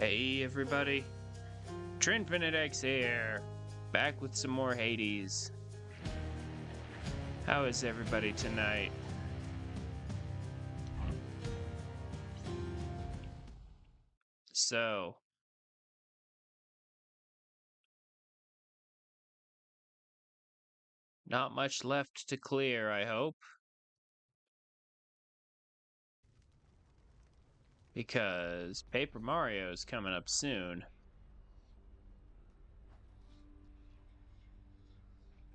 Hey everybody, TrinfiniteX here, back with some more Hades. How is everybody tonight? So, not much left to clear, I hope. Because Paper Mario is coming up soon.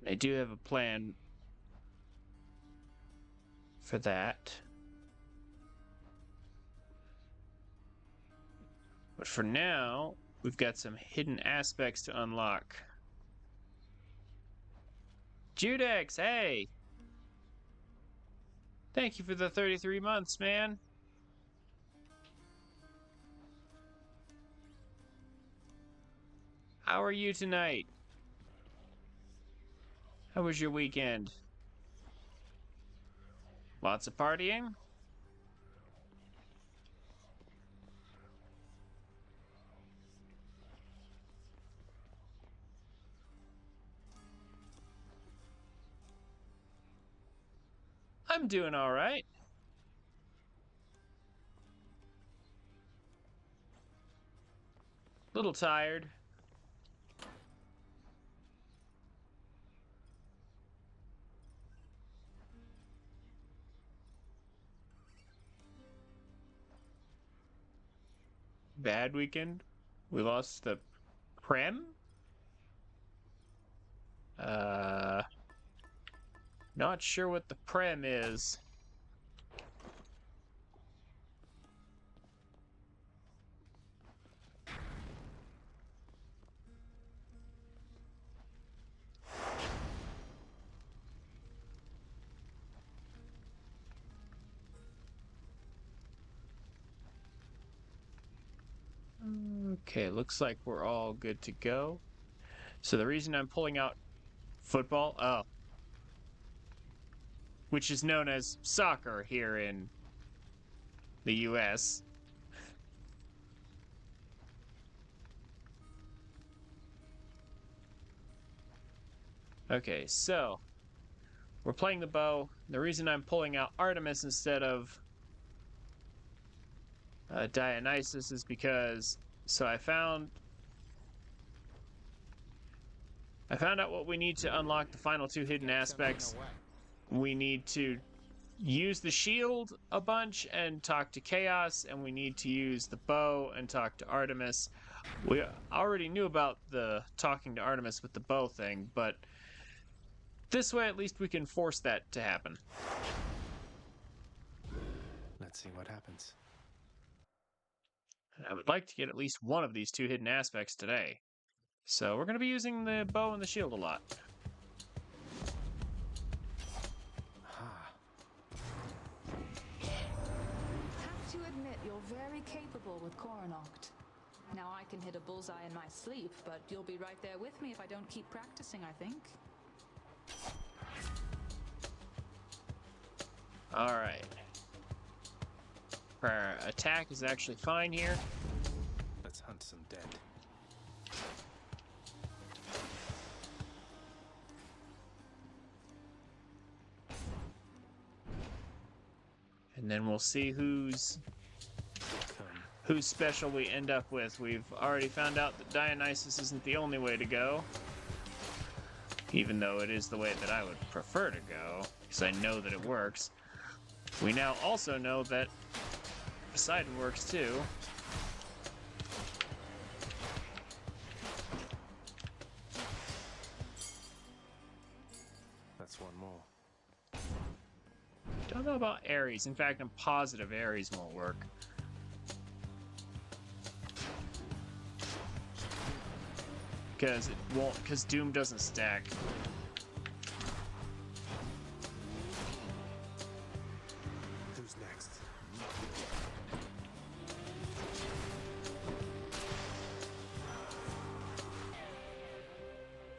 I do have a plan for that. But for now, we've got some hidden aspects to unlock. Judex, hey! Thank you for the 33 months, man. How are you tonight? How was your weekend? Lots of partying? I'm doing all right. Little tired. Bad weekend. We lost the Prem? Uh, Not sure what the Prem is. Okay, looks like we're all good to go. So the reason I'm pulling out football, which is known as soccer here in the US. Okay, so we're playing the bow. The reason I'm pulling out Artemis instead of Dionysus is because I found out what we need to unlock the final two hidden aspects. We need to use the shield a bunch and talk to Chaos, and we need to use the bow and talk to Artemis. We already knew about the talking to Artemis with the bow thing, but this way at least we can force that to happen. Let's see what happens. I would like to get at least one of these two hidden aspects today. So we're going to be using the bow and the shield a lot. Have to admit, you're very capable with Coronoct. Now I can hit a bullseye in my sleep, but you'll be right there with me if I don't keep practicing, I think. Alright. Our attack is actually fine here. Let's hunt some dead. And then we'll see whose special we end up with. We've already found out that Dionysus isn't the only way to go. Even though it is the way that I would prefer to go, because I know that it works. We now also know that Poseidon works too. That's one more. Don't know about Ares. In fact, I'm positive Ares won't work. Because it won't, because Doom doesn't stack. Who's next?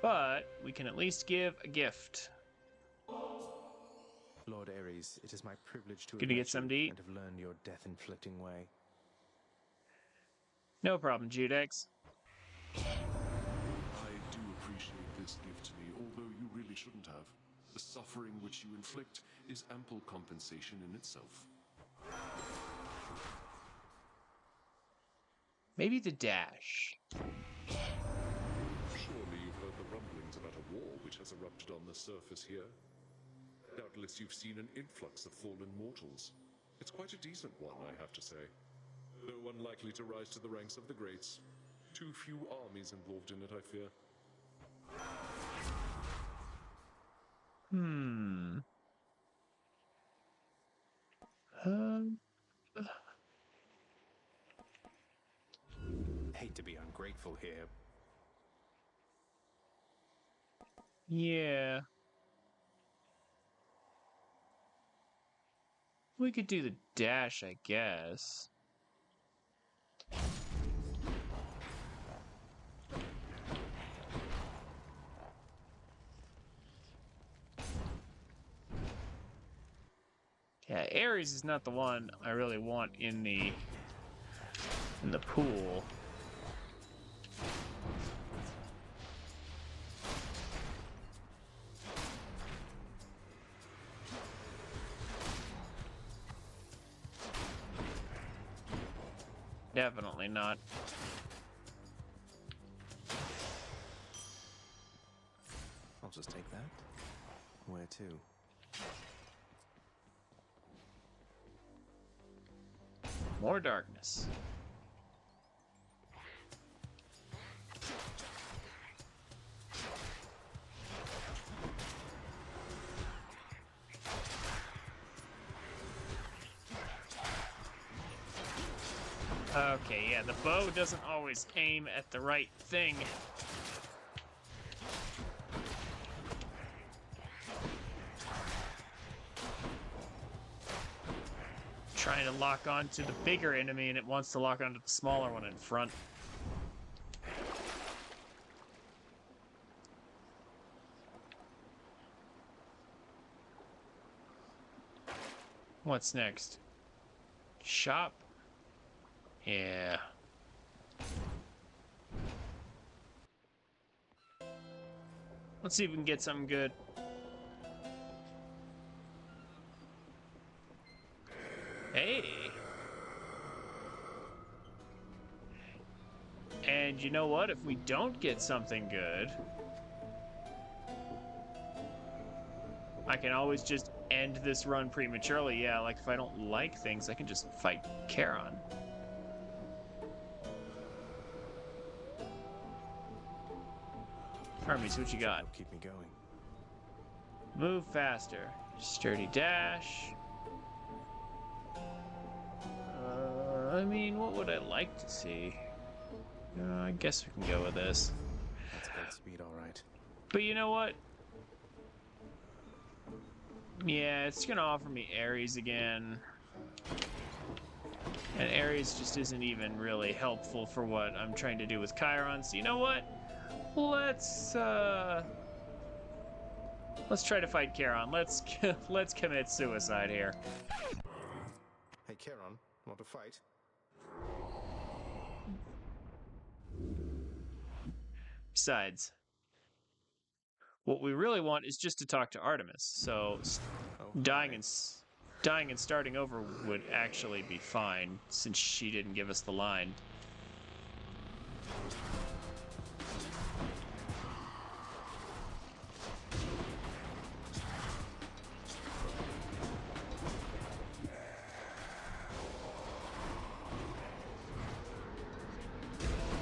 But we can at least give a gift. Lord Ares, it is my privilege to Gonna get something to eat? and have learned your death-inflicting way. No problem, Judex. I do appreciate this gift to me, although you really shouldn't have. The suffering which you inflict is ample compensation in itself. Maybe the dash. Surely you've heard the rumblings about a war which has erupted on the surface here. Doubtless you've seen an influx of fallen mortals. It's quite a decent one, I have to say. Though unlikely to rise to the ranks of the greats. Too few armies involved in it, I fear. Um, Hate to be ungrateful here. yeah. We could do the dash, I guess. Yeah, Ares is not the one I really want in the pool. Definitely not. I'll just take that. Where to? More darkness. Okay, yeah, the bow doesn't always aim at the right thing. Trying to lock onto the bigger enemy and it wants to lock onto the smaller one in front. What's next? Shop? Yeah. Let's see if we can get something good. Hey! And you know what? If we don't get something good, I can always just end this run prematurely. Yeah, like if I don't like things, I can just fight Charon. Hermes, what you got? That'll keep me going. Move faster. Sturdy dash. I mean, what would I like to see? I guess we can go with this. That's great speed, all right. But you know what? Yeah, it's gonna offer me Ares again. And Ares just isn't even really helpful for what I'm trying to do with Chiron. So you know what? Let's try to fight Charon. Let's commit suicide here. Hey, Charon, want to fight? Besides, what we really want is just to talk to Artemis. So dying and starting over would actually be fine since she didn't give us the line.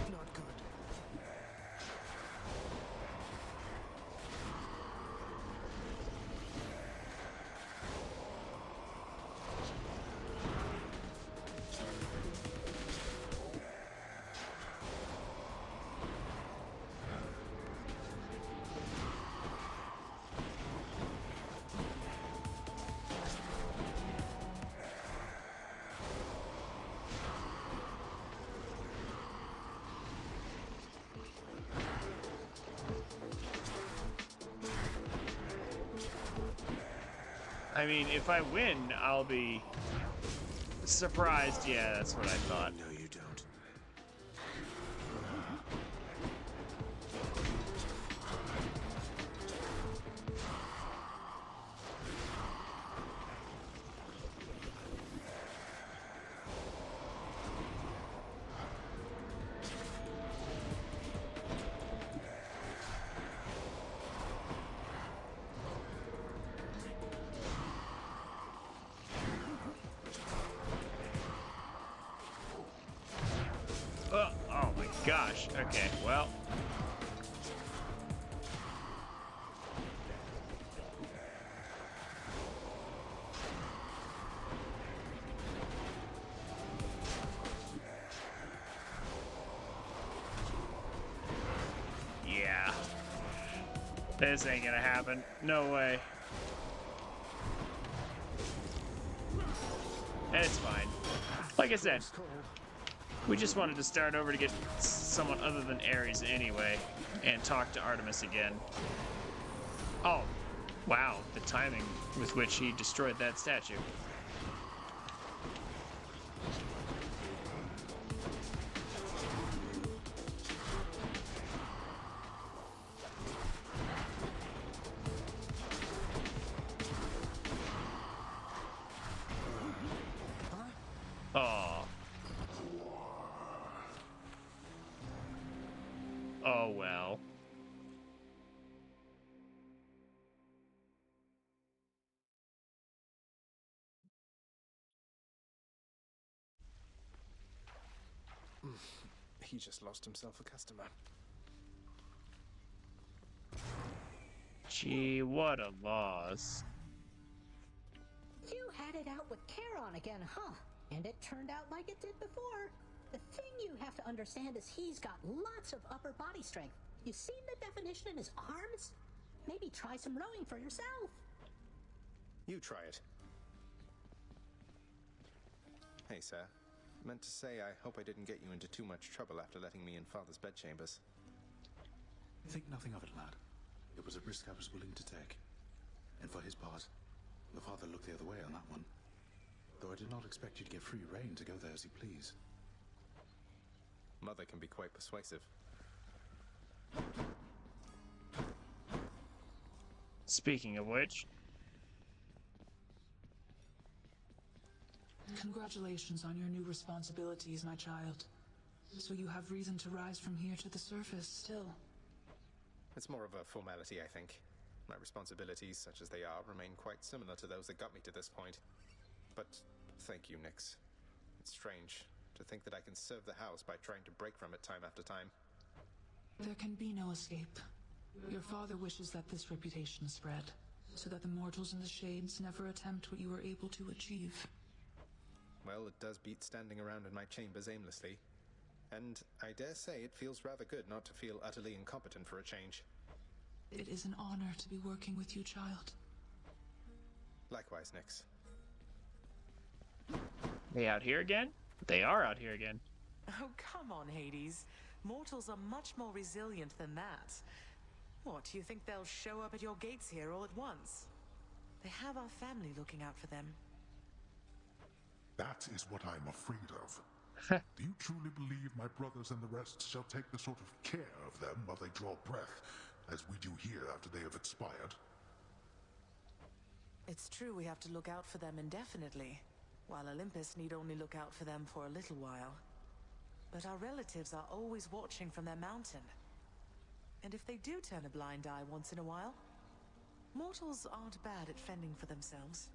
Not good. I mean, if I win, I'll be surprised. Yeah, that's what I thought. No, you don't. gosh. Okay, well. Yeah. This ain't gonna happen. No way. It's fine. Like I said, we just wanted to start over to get someone other than Ares anyway, and talk to Artemis again. Oh, wow, the timing with which he destroyed that statue. Oh. Oh well. He just lost himself a customer. Gee, what a loss. You had it out with Charon again, huh? And it turned out like it did before. The thing you have to understand is he's got lots of upper body strength. You seen the definition in his arms? Maybe try some rowing for yourself. You try it. Hey, sir. Meant to say I hope I didn't get you into too much trouble after letting me in Father's bedchambers. Think nothing of it, lad. It was a risk I was willing to take. And for his part, the father looked the other way on that one. Though I did not expect you to get free rein to go there as you please. Mother can be quite persuasive. Speaking of which, Congratulations on your new responsibilities, my child. So you have reason to rise from here to the surface still. It's more of a formality, I think. My responsibilities, such as they are, remain quite similar to those that got me to this point. But thank you, Nyx. It's strange to think that I can serve the house by trying to break from it time after time. There can be no escape. Your father wishes that this reputation spread, so that the mortals in the shades never attempt what you were able to achieve. Well, it does beat standing around in my chambers aimlessly. And I dare say it feels rather good not to feel utterly incompetent for a change. It is an honor to be working with you, child. Likewise, Nyx. they out here again? They are out here again. Oh, come on, Hades. Mortals are much more resilient than that. What, do you think they'll show up at your gates here all at once? They have our family looking out for them. That is what I'm afraid of. Do you truly believe my brothers and the rest shall take the sort of care of them while they draw breath, as we do here after they have expired? It's true we have to look out for them indefinitely, while Olympus need only look out for them for a little while. But our relatives are always watching from their mountain. And if they do turn a blind eye once in a while, mortals aren't bad at fending for themselves.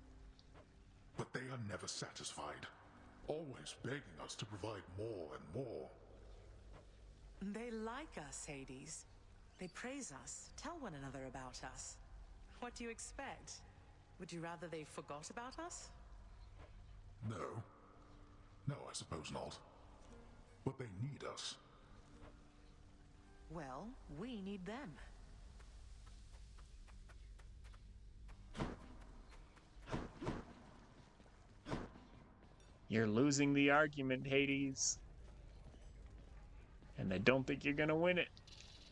But they are never satisfied, always begging us to provide more and more. They like us, Hades. They praise us, tell one another about us. What do you expect? Would you rather they forgot about us? No. No, I suppose not. But they need us. Well, we need them. You're losing the argument, Hades. And I don't think you're gonna win it.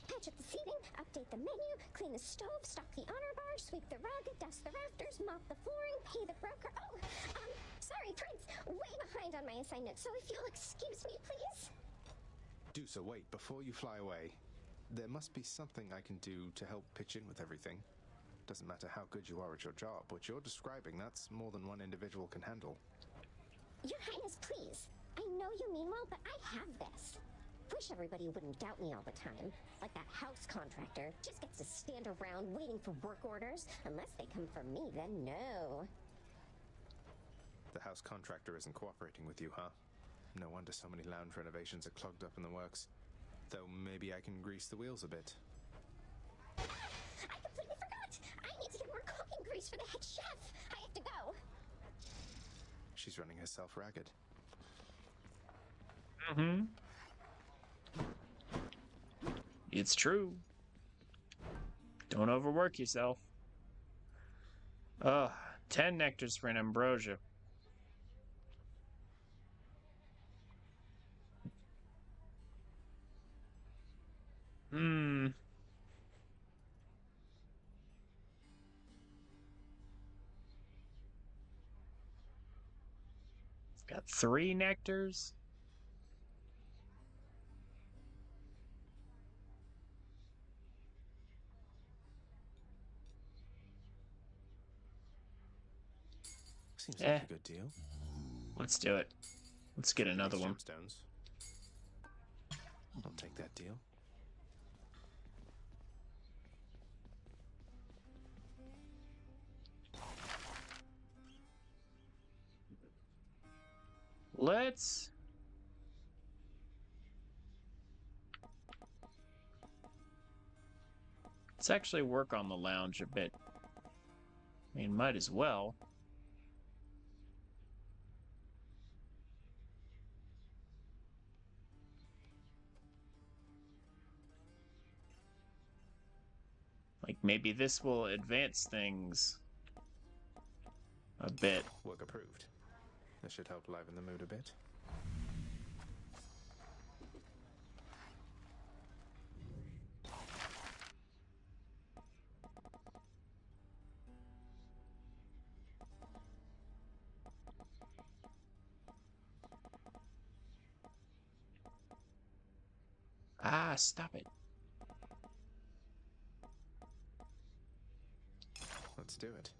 Patch up the seating, update the menu, clean the stove, stock the honor bar, sweep the rug, dust the rafters, mop the flooring, pay the broker. Oh, sorry, Prince. Way behind on my assignment, so if you'll excuse me, please. Do so, wait, before you fly away. There must be something I can do to help pitch in with everything. Doesn't matter how good you are at your job, what you're describing, that's more than one individual can handle. Your Highness, please. I know you mean well, but I have this. Wish everybody wouldn't doubt me all the time. Like that house contractor. Just gets to stand around waiting for work orders. Unless they come for me, then no. The house contractor isn't cooperating with you, huh? No wonder so many lounge renovations are clogged up in the works. Though maybe I can grease the wheels a bit. I completely forgot! I need to get more cooking grease for the head chef! I have to go! She's running herself ragged. Mm-hmm. It's true. Don't overwork yourself. Ugh, 10 nectars for an ambrosia. Hmm. Got 3 nectars. Seems like a good deal. Let's do it. Let's get another one. Gemstones. I'll take that deal. Let's actually work on the lounge a bit. I mean, might as well. Like, maybe this will advance things a bit. Work approved. This should help liven the mood a bit. Ah, stop it. Let's do it.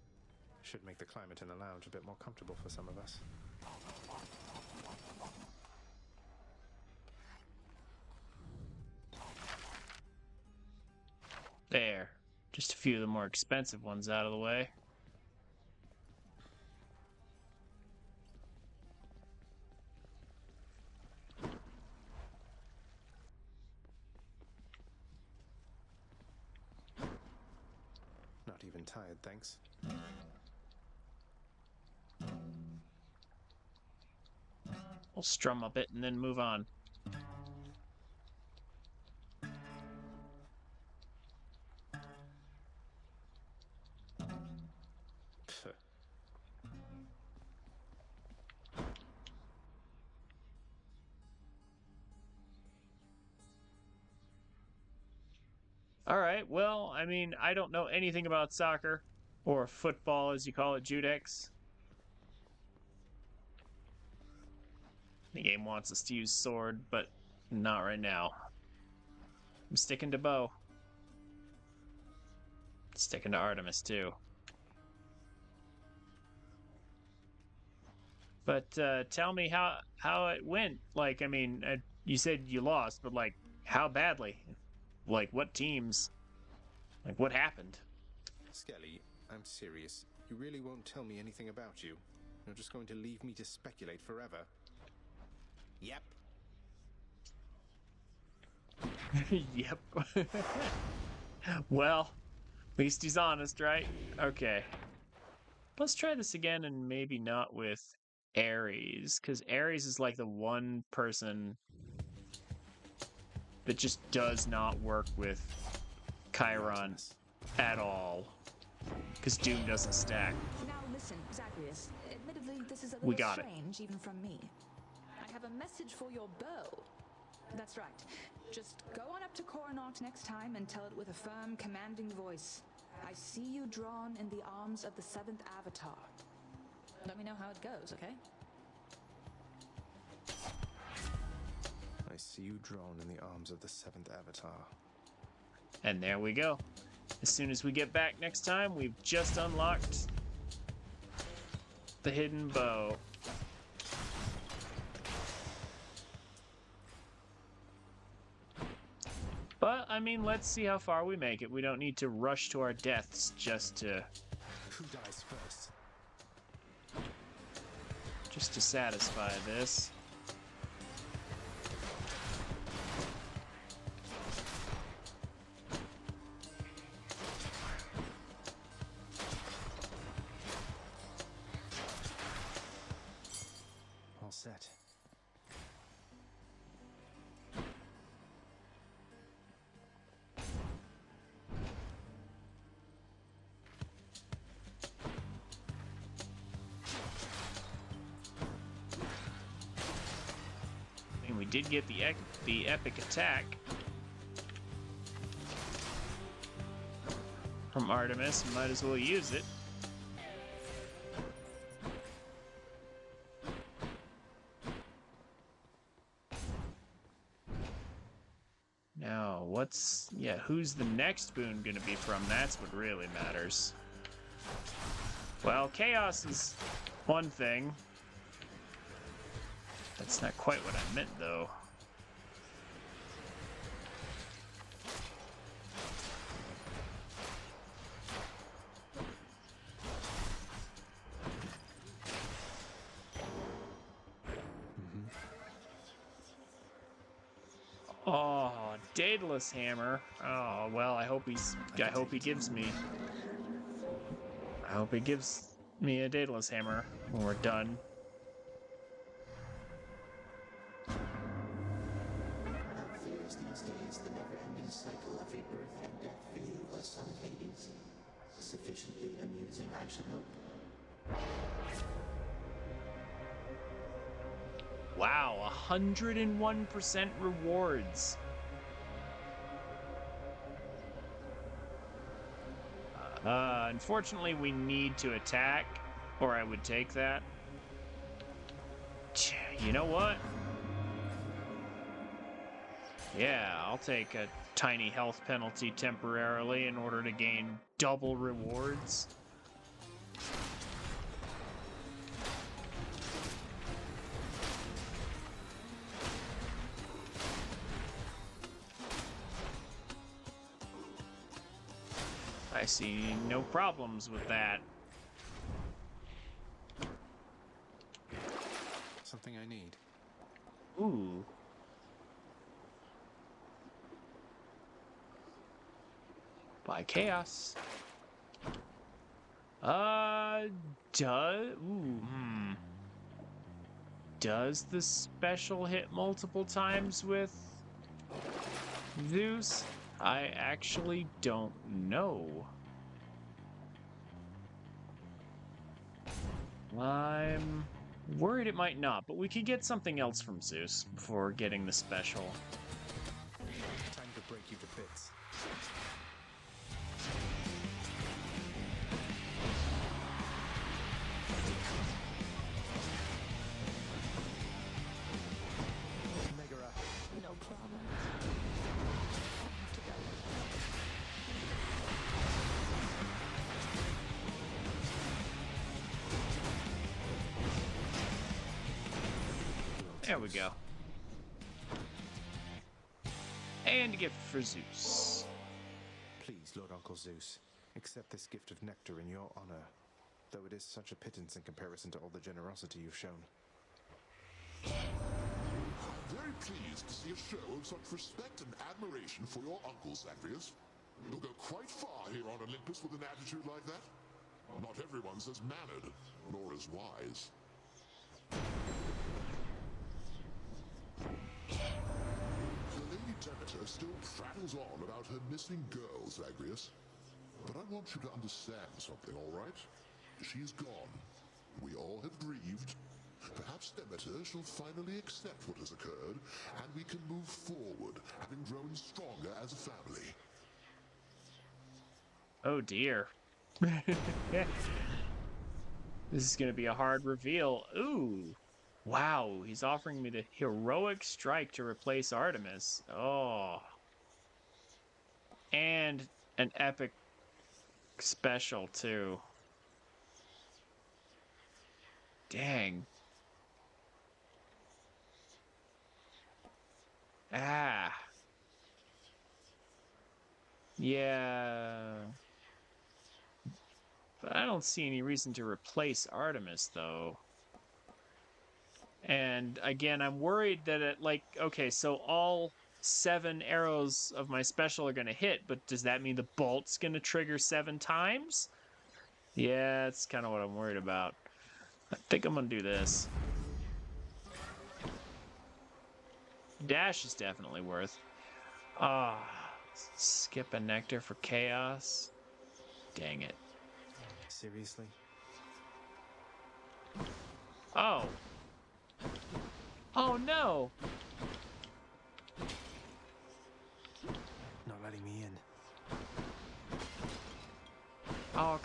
Should make the climate in the lounge a bit more comfortable for some of us. There. Just a few of the more expensive ones out of the way. Not even tired, thanks. We'll strum a bit and then move on. Pfft. All right, well, I mean, I don't know anything about soccer, or football as you call it, Judex. The game wants us to use sword, but not right now. I'm sticking to bow. Sticking to Artemis, too. But tell me how it went. Like, I mean, you said you lost, but, like, how badly? Like, what teams? Like, what happened? Skelly, I'm serious. You really won't tell me anything about you. You're just going to leave me to speculate forever. Yep. Yep. Well, at least he's honest, right? Okay. Let's try this again and maybe not with Ares, because Ares is like the one person that just does not work with Chiron at all. Because Doom doesn't stack. Now listen, Zagreus. Admittedly, this is a We little got it. strange, even from me. I have a message for your bow. That's right. Just go on up to Coronach next time and tell it with a firm, commanding voice. I see you drawn in the arms of the 7th Avatar. Let me know how it goes, okay? I see you drawn in the arms of the 7th Avatar. And there we go. As soon as we get back next time, we've just unlocked the hidden bow. But, I mean, let's see how far we make it. We don't need to rush to our deaths just to... Who dies first? just to satisfy this. we did get the epic attack from Artemis. Might as well use it. Now, who's the next boon gonna be from? That's what really matters. Well, chaos is one thing. That's not quite what I meant, though. Oh, Daedalus Hammer. Oh, well, I hope he gives me a Daedalus Hammer when we're done. Fears these days the never-ending cycle of rebirth and death for you, a son of Hades. Sufficiently amusing, I should hope. Wow, 101% rewards. Unfortunately, we need to attack, or I would take that. You know what? Yeah, I'll take a tiny health penalty temporarily in order to gain double rewards. I see no problems with that. Something I need. Ooh. By chaos. Does the special hit multiple times with Zeus? I actually don't know. I'm worried it might not, but we could get something else from Zeus before getting the special. Time to break you to bits. Megara. No problem. There we go. And a gift for Zeus. Please, Lord Uncle Zeus, accept this gift of nectar in your honor, though it is such a pittance in comparison to all the generosity you've shown. Very pleased to see a show of such respect and admiration for your uncle, Zagreus. You'll go quite far here on Olympus with an attitude like that. Not everyone's as mannered, nor as wise. The Lady Demeter still prattles on about her missing girl, Zagreus. But I want you to understand something, all right? She's gone. We all have grieved. Perhaps Demeter shall finally accept what has occurred, and we can move forward, having grown stronger as a family. Oh dear. This is gonna be a hard reveal. Ooh. Wow, he's offering me the heroic strike to replace Artemis. Oh. And an epic special, too. Dang. Ah. Yeah. But I don't see any reason to replace Artemis, though. And again, I'm worried that okay, so all 7 arrows of my special are going to hit, but does that mean the bolt's going to trigger 7 times? Yeah, that's kind of what I'm worried about. I think I'm going to do this. Dash is definitely worth. Skip a nectar for chaos. Dang it. Seriously? Oh. Oh no!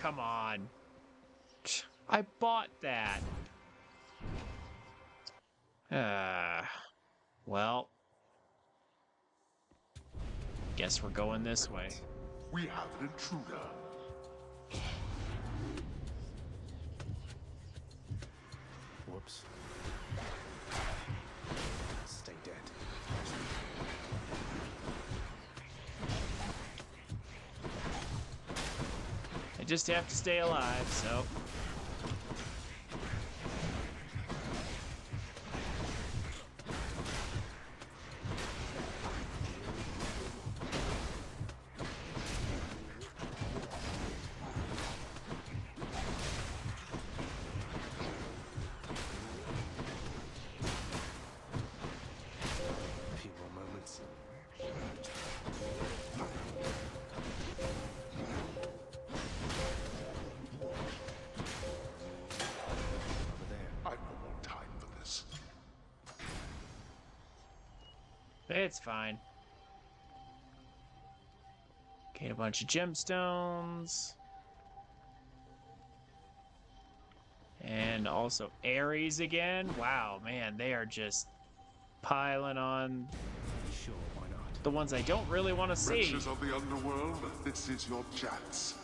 come on. I bought that. Well. Guess we're going this way. We have an intruder. Whoops. Stay dead. I just have to stay alive, so. A few more moments. Over there. I've no more time for this. It's fine. Gain a bunch of gemstones. And also Ares again. Wow, man, they are just piling on Sure, why not? the ones I don't really want to see. Wretches of the underworld, this is your chance.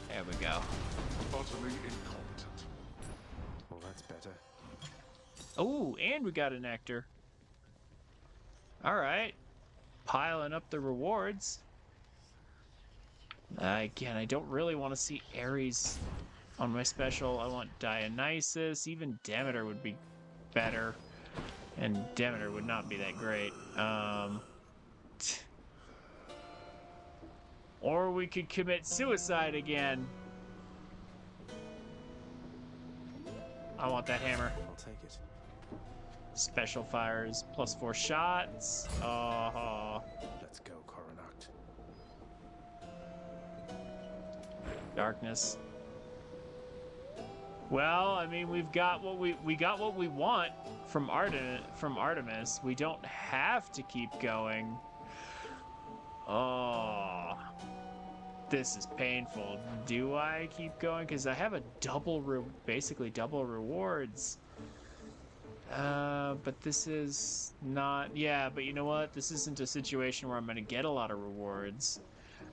There we go. Utterly incompetent. Well, that's better. Oh, and we got an nectar. All right. Piling up the rewards. Again, I don't really want to see Ares on my special. I want Dionysus. Even Demeter would be better. And Demeter would not be that great. Or we could commit suicide again. I want that hammer. I'll take it. Special fires, +4 shots. Oh, Let's go, Coronacht. darkness. Well, I mean, we got what we want from Artemis. We don't have to keep going. Oh, this is painful. Do I keep going? Because I have a basically double rewards. But this is not. Yeah, but you know what? This isn't a situation where I'm going to get a lot of rewards,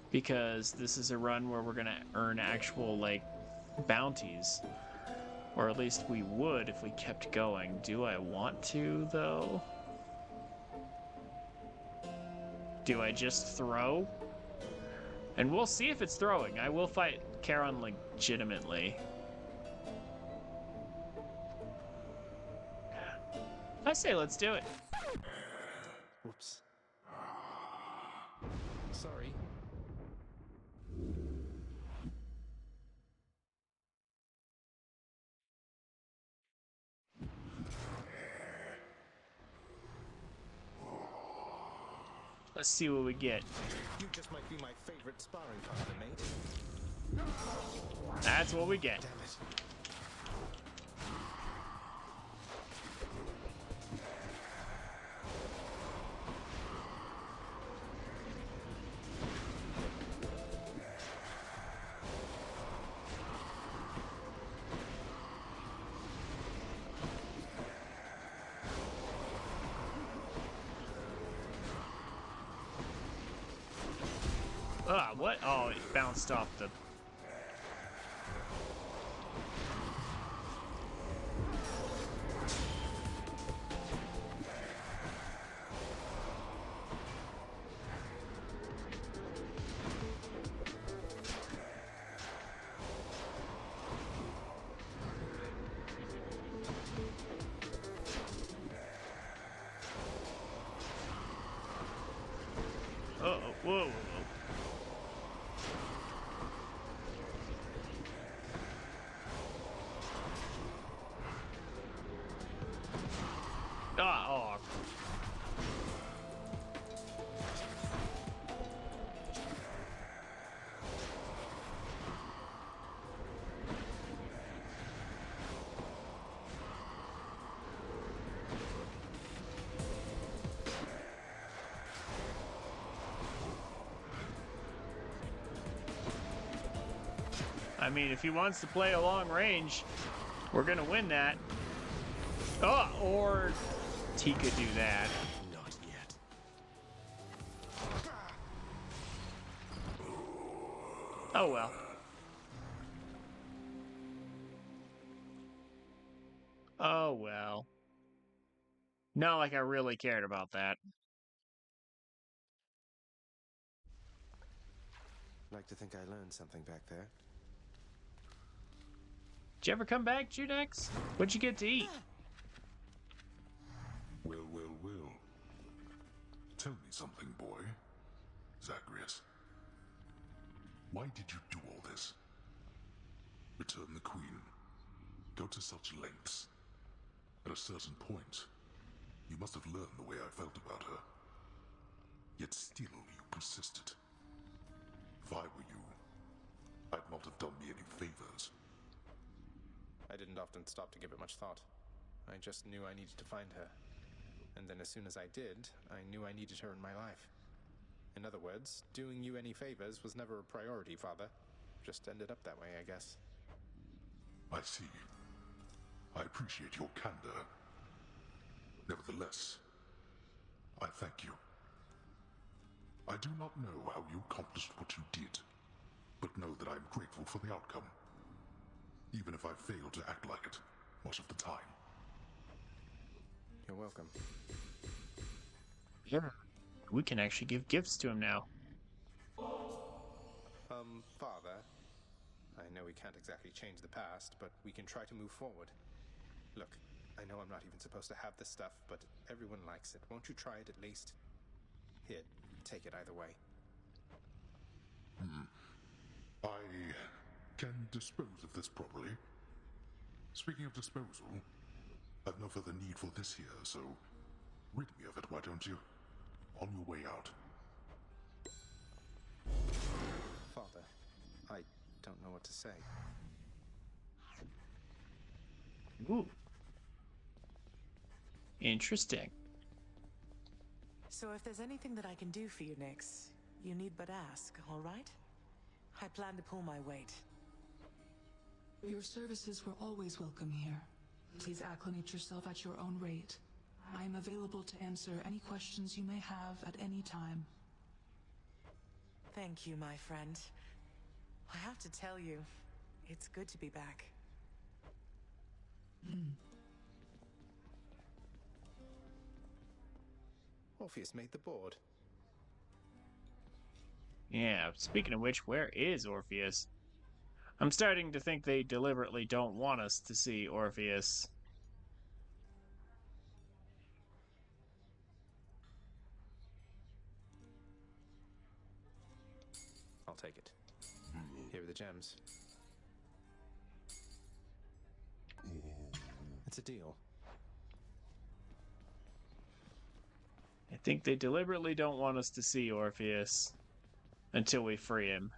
because this is a run where we're going to earn actual, like, bounties. Or at least we would if we kept going. Do I want to, though? Do I just throw? And we'll see if it's throwing. I will fight Charon legitimately. I say let's do it. Whoops. Sorry. Let's see what we get. You just might be my favorite sparring partner, mate. That's what we get. Damn it. What? Oh, it bounced off the... Uh-oh, whoa, whoa, whoa. Ah, oh. mean, if he wants to play a long range, we're gonna win that. Oh, or he could do that. Not yet. Oh well. Oh well. Not like I really cared about that. Like to think I learned something back there. Did you ever come back, Judex? What'd you get to eat? Well, well, well. Tell me something, boy. Zagreus. Why did you do all this? Return the queen. Go to such lengths. At a certain point, you must have learned the way I felt about her. Yet still you persisted. If I were you, I'd not have done me any favors. I didn't often stop to give it much thought. I just knew I needed to find her. And then as soon as I did, I knew I needed her in my life. In other words, doing you any favors was never a priority, Father. Just ended up that way, I guess. I see. I appreciate your candor. Nevertheless, I thank you. I do not know how you accomplished what you did, but know that I am grateful for the outcome. Even if I fail to act like it much of the time. You're welcome. Yeah. We can actually give gifts to him now. Father, I know we can't exactly change the past, but we can try to move forward. Look, I know I'm not even supposed to have this stuff, but everyone likes it. Won't you try it at least? Here, take it either way. I can dispose of this properly. Speaking of disposal, I've no further need for this here, so rid me of it, why don't you? On your way out. Father, I don't know what to say. Ooh. Interesting. So if there's anything that I can do for you, Nyx, you need but ask, all right? I plan to pull my weight. Your services were always welcome here. Please acclimate yourself at your own rate. I am available to answer any questions you may have at any time. Thank you, my friend. I have to tell you, it's good to be back. Orpheus made the board. Yeah, speaking of which, where is Orpheus? I'm starting to think they deliberately don't want us to see Orpheus. I'll take it. Here are the gems. It's a deal. I think they deliberately don't want us to see Orpheus until we free him.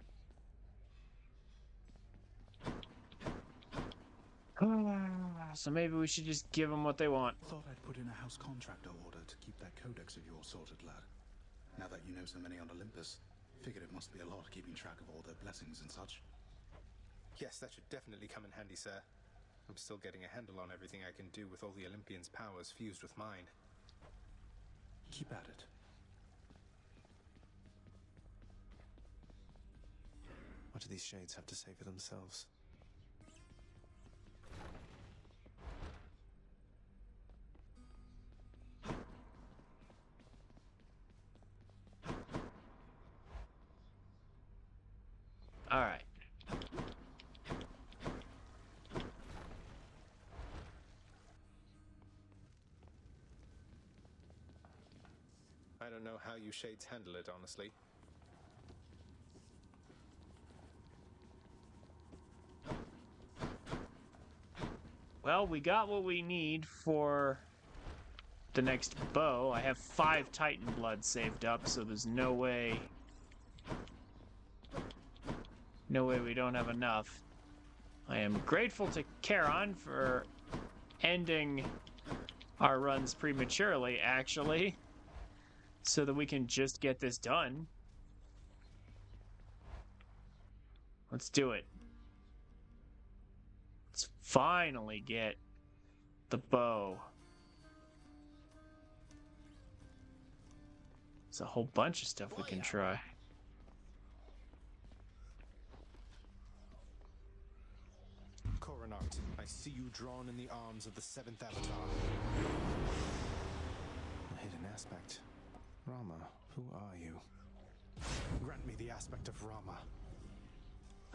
So maybe we should just give them what they want. Thought I'd put in a house contractor order to keep that codex of yours sorted, lad. Now that you know so many on Olympus, figured it must be a lot keeping track of all their blessings and such. Yes, that should definitely come in handy, sir. I'm still getting a handle on everything I can do with all the Olympians' powers fused with mine. Keep at it. What do these shades have to say for themselves? All right. I don't know how you shades handle it, honestly. Well, we got what we need for the next bow. I have 5 Titan blood saved up, so there's no way we don't have enough. I am grateful to Charon for ending our runs prematurely, actually, so that we can just get this done. Let's do it. Let's finally get the bow. There's a whole bunch of stuff we can try. Coronart, I see you drawn in the arms of the seventh avatar. A hidden aspect. Rama, who are you? Grant me the aspect of Rama.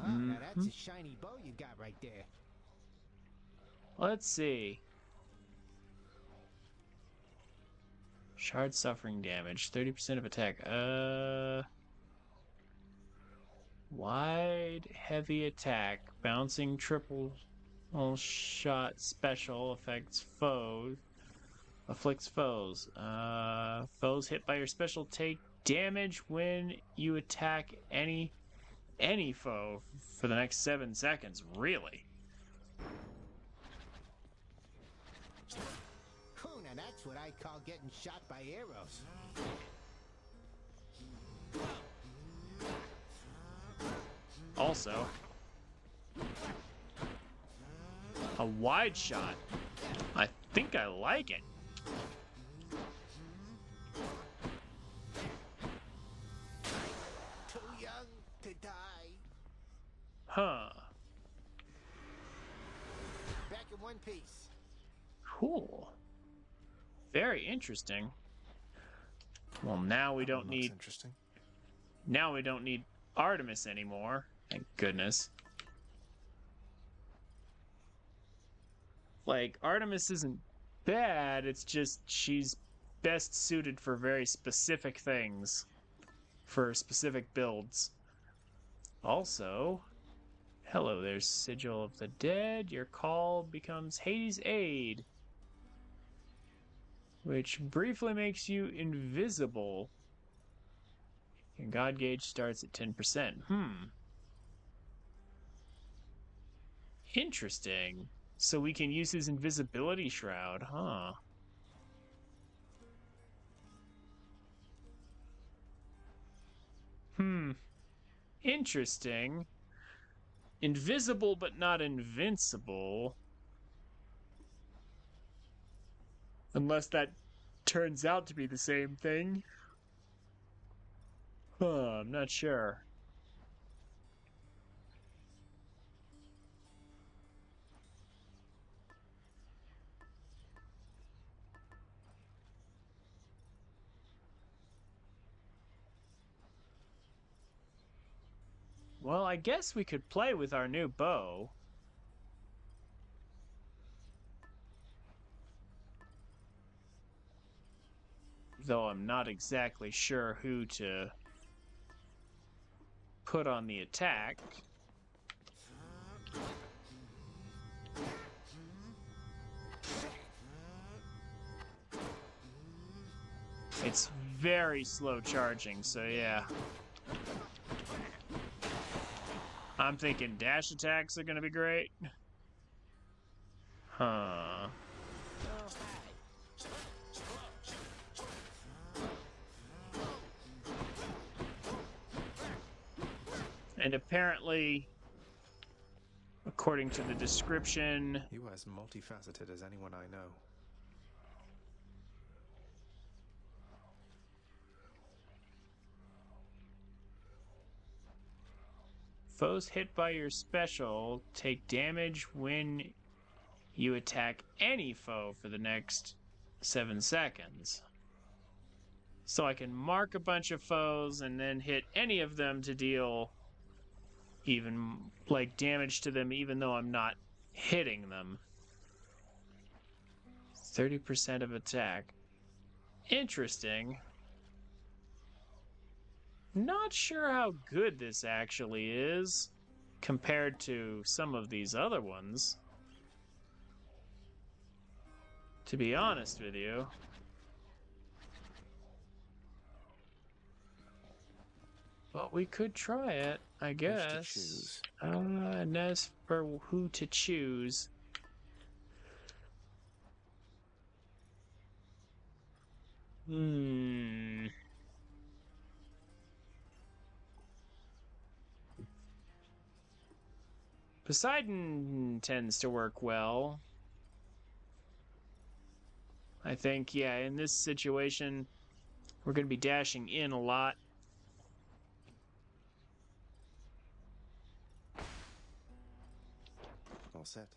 Oh, now that's a shiny bow you got right there. Let's see. Shard suffering damage, 30% of attack. Wide, heavy attack, bouncing triple shot special affects foes. Afflicts foes. Foes hit by your special take damage when you attack any foe for the next 7 seconds. Really? Oh, now that's what I call getting shot by arrows. Also, a wide shot. I think I like it. Too young to die. Huh. Back in one piece. Cool. Very interesting. Well, now we don't need... Interesting. Now we don't need Artemis anymore. Thank goodness. Like, Artemis isn't bad, it's just she's best suited for very specific things. For specific builds. Also, hello there, Sigil of the Dead. Your call becomes Hades' Aid, which briefly makes you invisible. Your God gauge starts at 10%. Interesting. So we can use his invisibility shroud, huh? Interesting. Invisible but not invincible. Unless that turns out to be the same thing. I'm not sure. Well, I guess we could play with our new bow. Though I'm not exactly sure who to put on the attack. It's very slow charging, so yeah. I'm thinking dash attacks are gonna be great. Huh. And apparently, according to the description... You are as multifaceted as anyone I know. Foes hit by your special take damage when you attack any foe for the next 7 seconds. So I can mark a bunch of foes and then hit any of them to deal even like damage to them even though I'm not hitting them. 30% of attack. Interesting. Not sure how good this actually is compared to some of these other ones. To be honest with you. But we could try it, I guess. And as for who to choose. Poseidon tends to work well. I think, yeah, in this situation, we're going to be dashing in a lot. All set.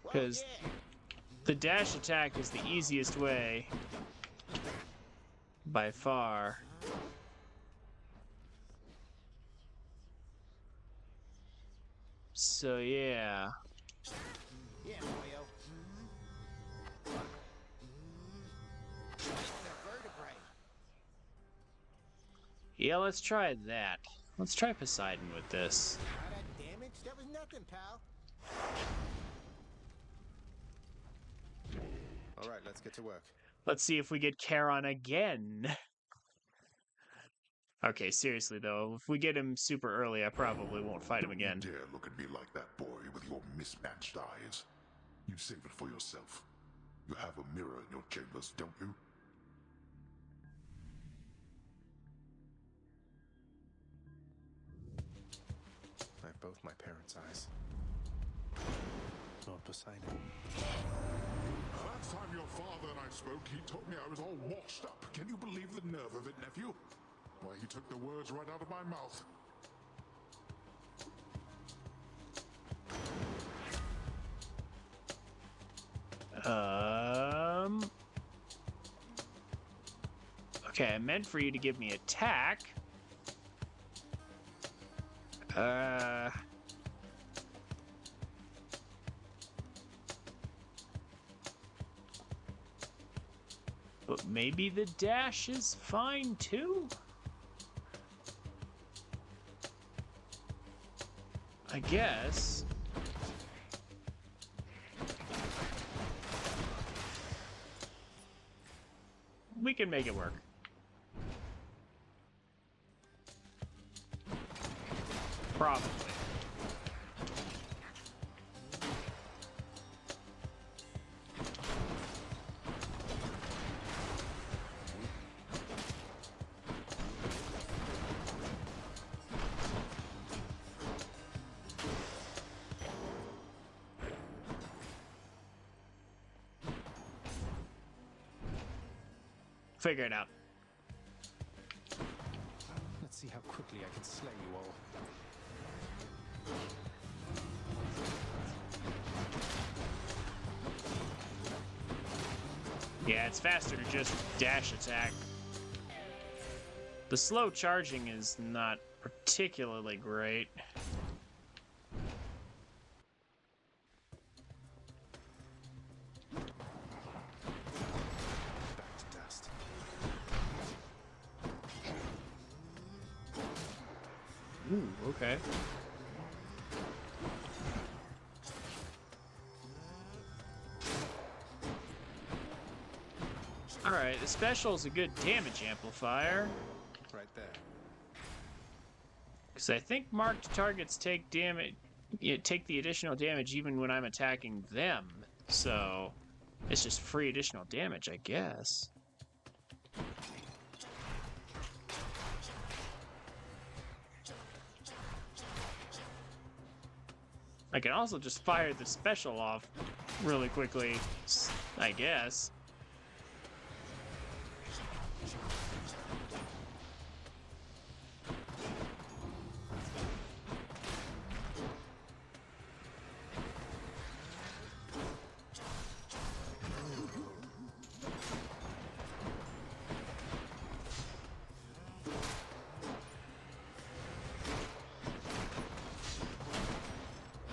Because the dash attack is the easiest way by far. So, yeah. Yeah, boyo. The vertebrae. Yeah, let's try that. Let's try Poseidon with this. All that damage? That was nothing, pal. All right, let's get to work. Let's see if we get Charon again. Okay, seriously though, if we get him super early, I probably won't fight him again. Don't you dare look at me like that, boy, with your mismatched eyes. You save it for yourself. You have a mirror in your chambers, don't you? I have both my parents' eyes. Lord Poseidon. Last time your father and I spoke, he told me I was all washed up. Can you believe the nerve of it, nephew? Why, he took the words right out of my mouth. Okay, I meant for you to give me attack. But maybe the dash is fine too? I guess. We can make it work. Probably. Figure it out. Let's see how quickly I can slay you all. Yeah, it's faster to just dash attack. The slow charging is not particularly great. Back to dust. Ooh, okay. Alright, the special is a good damage amplifier. Right there. Because I think marked targets take damage, take the additional damage even when I'm attacking them. So it's just free additional damage, I guess. I can also just fire the special off really quickly, I guess.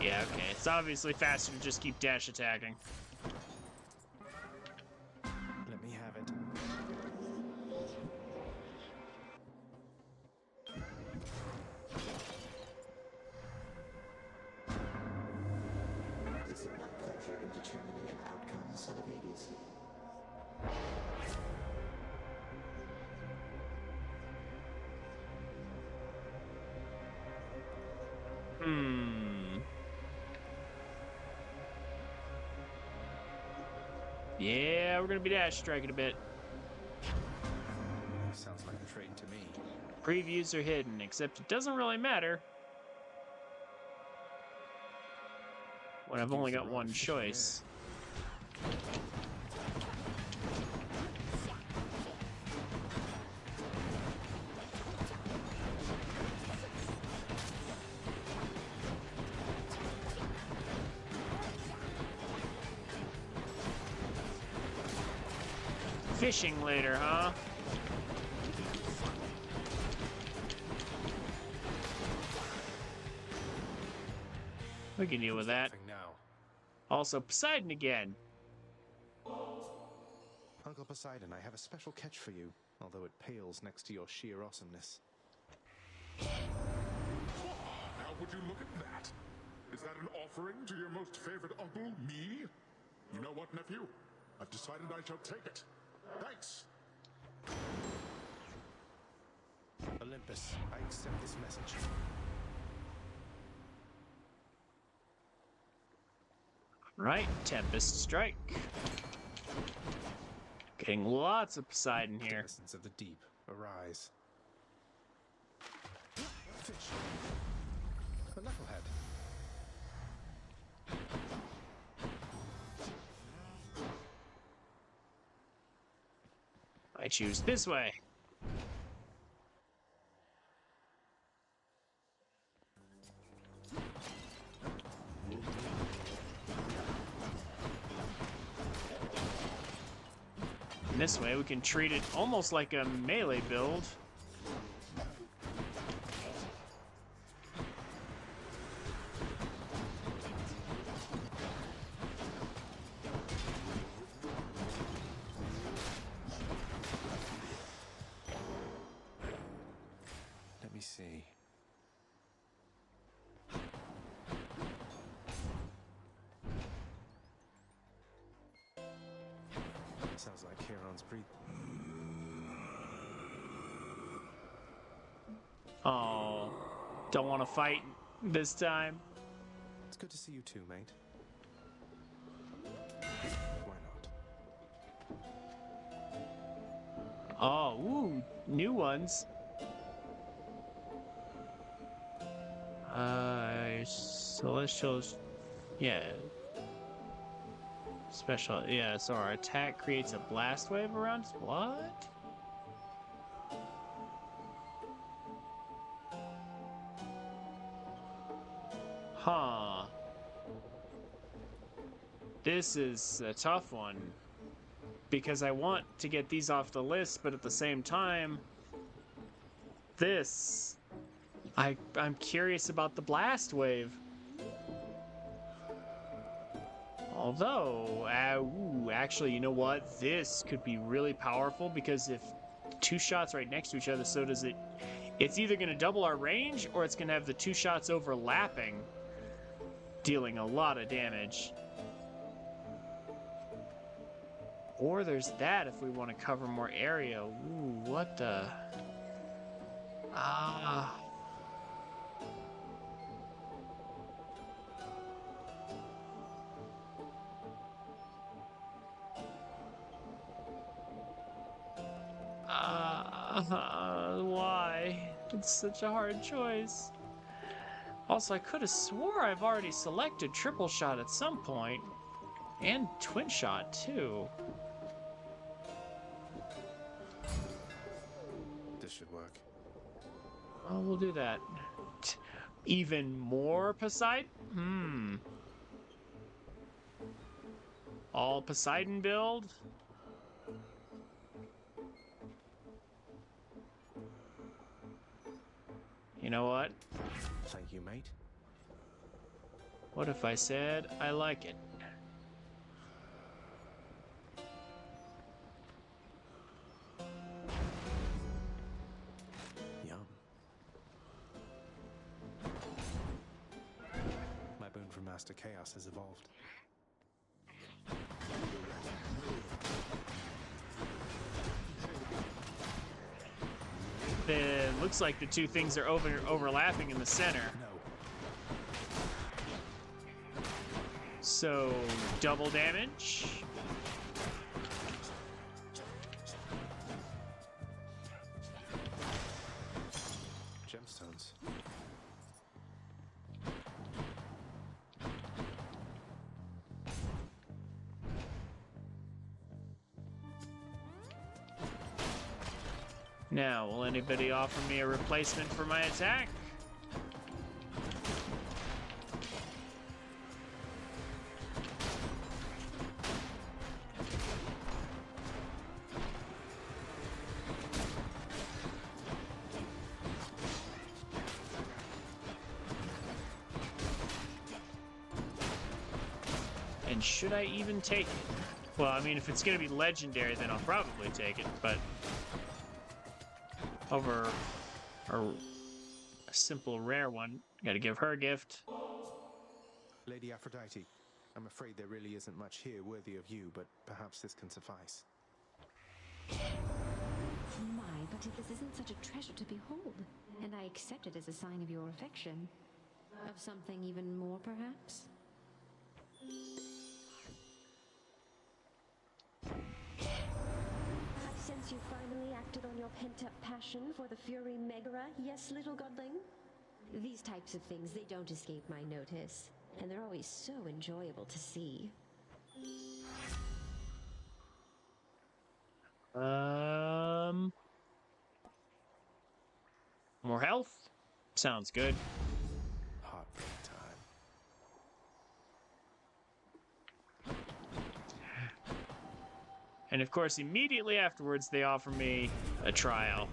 Yeah, okay. It's obviously faster to just keep dash attacking. Let me have it. Is it my pleasure in determining an outcome, son of Hades? Yeah, we're gonna be dash striking a bit. Sounds like a trade to me. Previews are hidden, except it doesn't really matter. when I've only got one choice. Fishing later, huh? We can deal with that. Now. Also, Poseidon again. Uncle Poseidon, I have a special catch for you, although it pales next to your sheer awesomeness. Now would you look at that? Is that an offering to your most favored uncle, me? You know what, nephew? I've decided I shall take it. Thanks. Olympus, I accept this message. Right, Tempest Strike. Getting lots of Poseidon here. Denizens of the deep, arise. Fish. A knucklehead. I choose this way. And this way we can treat it almost like a melee build. Let me see. Sounds like Charon's breathing. Oh, don't want to fight this time. It's good to see you too, mate. Why not? Oh, ooh, new ones. Celestials, yeah. Special, yeah, so our attack creates a blast wave around us? What? Huh. This is a tough one. Because I want to get these off the list, but at the same time, this... I'm curious about the blast wave. Although, actually, you know what? This could be really powerful because if two shots right next to each other, so does it... It's either going to double our range or it's going to have the two shots overlapping, dealing a lot of damage. Or there's that if we want to cover more area. Ooh, what the... Ah... Why? It's such a hard choice. Also, I could have swore I've already selected triple shot at some point. And twin shot, too. This should work. Oh, we'll do that. Even more Poseidon? All Poseidon build? You know what? Thank you, mate. What if I said I like it? Yum. My boon from Master Chaos has evolved. It looks like the two things are overlapping in the center. No. So, double damage. Gemstones. Now, will anybody offer me a replacement for my attack? And should I even take it? Well, I mean, if it's going to be legendary, then I'll probably take it, but over a simple rare one, gotta give her a gift. Lady Aphrodite, I'm afraid there really isn't much here worthy of you, but perhaps this can suffice. My, but this isn't such a treasure to behold, and I accept it as a sign of your affection. Of something even more, perhaps? I sense you finally acted on your pent-up passion for the Fury Megara, yes, little godling? These types of things, they don't escape my notice, and they're always so enjoyable to see. More health? Sounds good. Heartbreak time. And of course, immediately afterwards, they offer me a trial.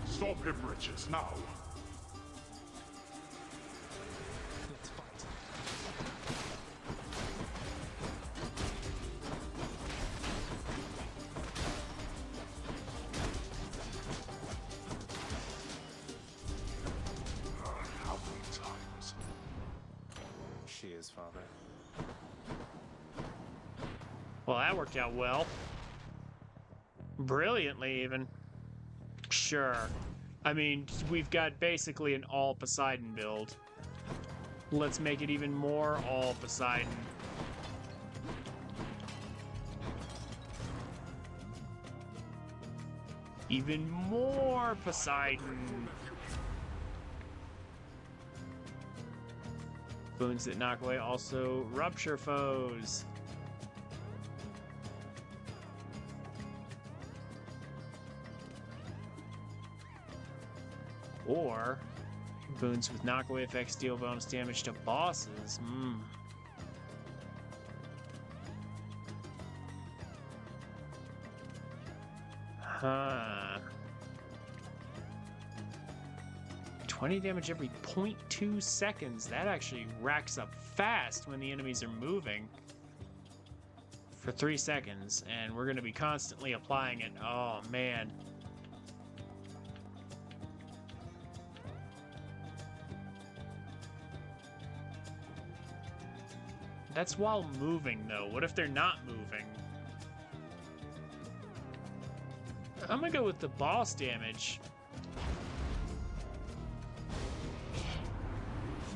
Stop him, Riches, now! Let's fight. How many times? She is, Father. Well, that worked out well. Brilliantly, even. Sure. I mean, we've got basically an all Poseidon build. Let's make it even more all Poseidon. Even more Poseidon. Boons that knock away also rupture foes. Or boons with knockaway effects deal bonus damage to bosses. Huh. 20 damage every 0.2 seconds. That actually racks up fast when the enemies are moving. For 3 seconds. And we're going to be constantly applying it. Oh, man. That's while moving, though. What if they're not moving? I'm gonna go with the boss damage.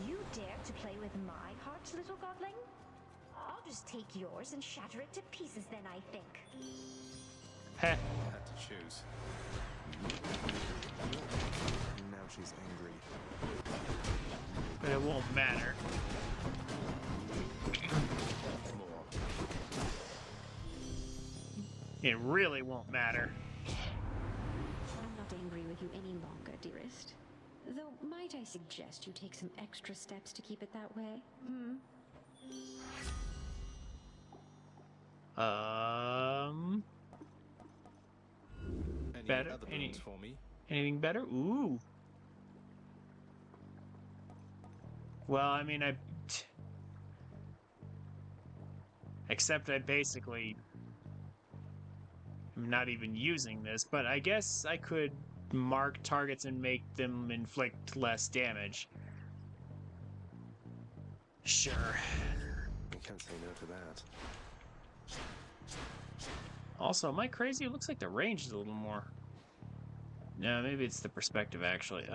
You dare to play with my heart, little godling? I'll just take yours and shatter it to pieces then, I think. Heh. Had to choose. Now she's angry. But it won't matter. More. It really won't matter. I'm not angry with you any longer, dearest. Though, might I suggest you take some extra steps to keep it that way? Any Better? other boons for me? Anything better? Ooh. Well, I mean, except I basically am not even using this, but I guess I could mark targets and make them inflict less damage. Sure. I can't say no to that. Also, am I crazy? It looks like the range is a little more. No, maybe it's the perspective, actually.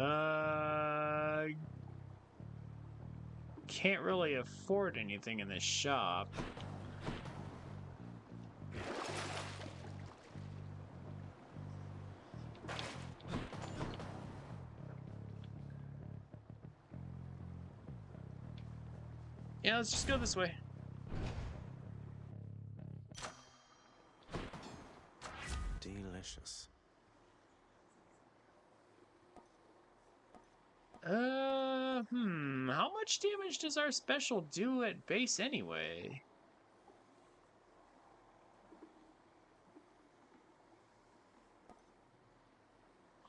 Can't really afford anything in this shop. Yeah, let's just go this way. Delicious. How much damage does our special do at base anyway?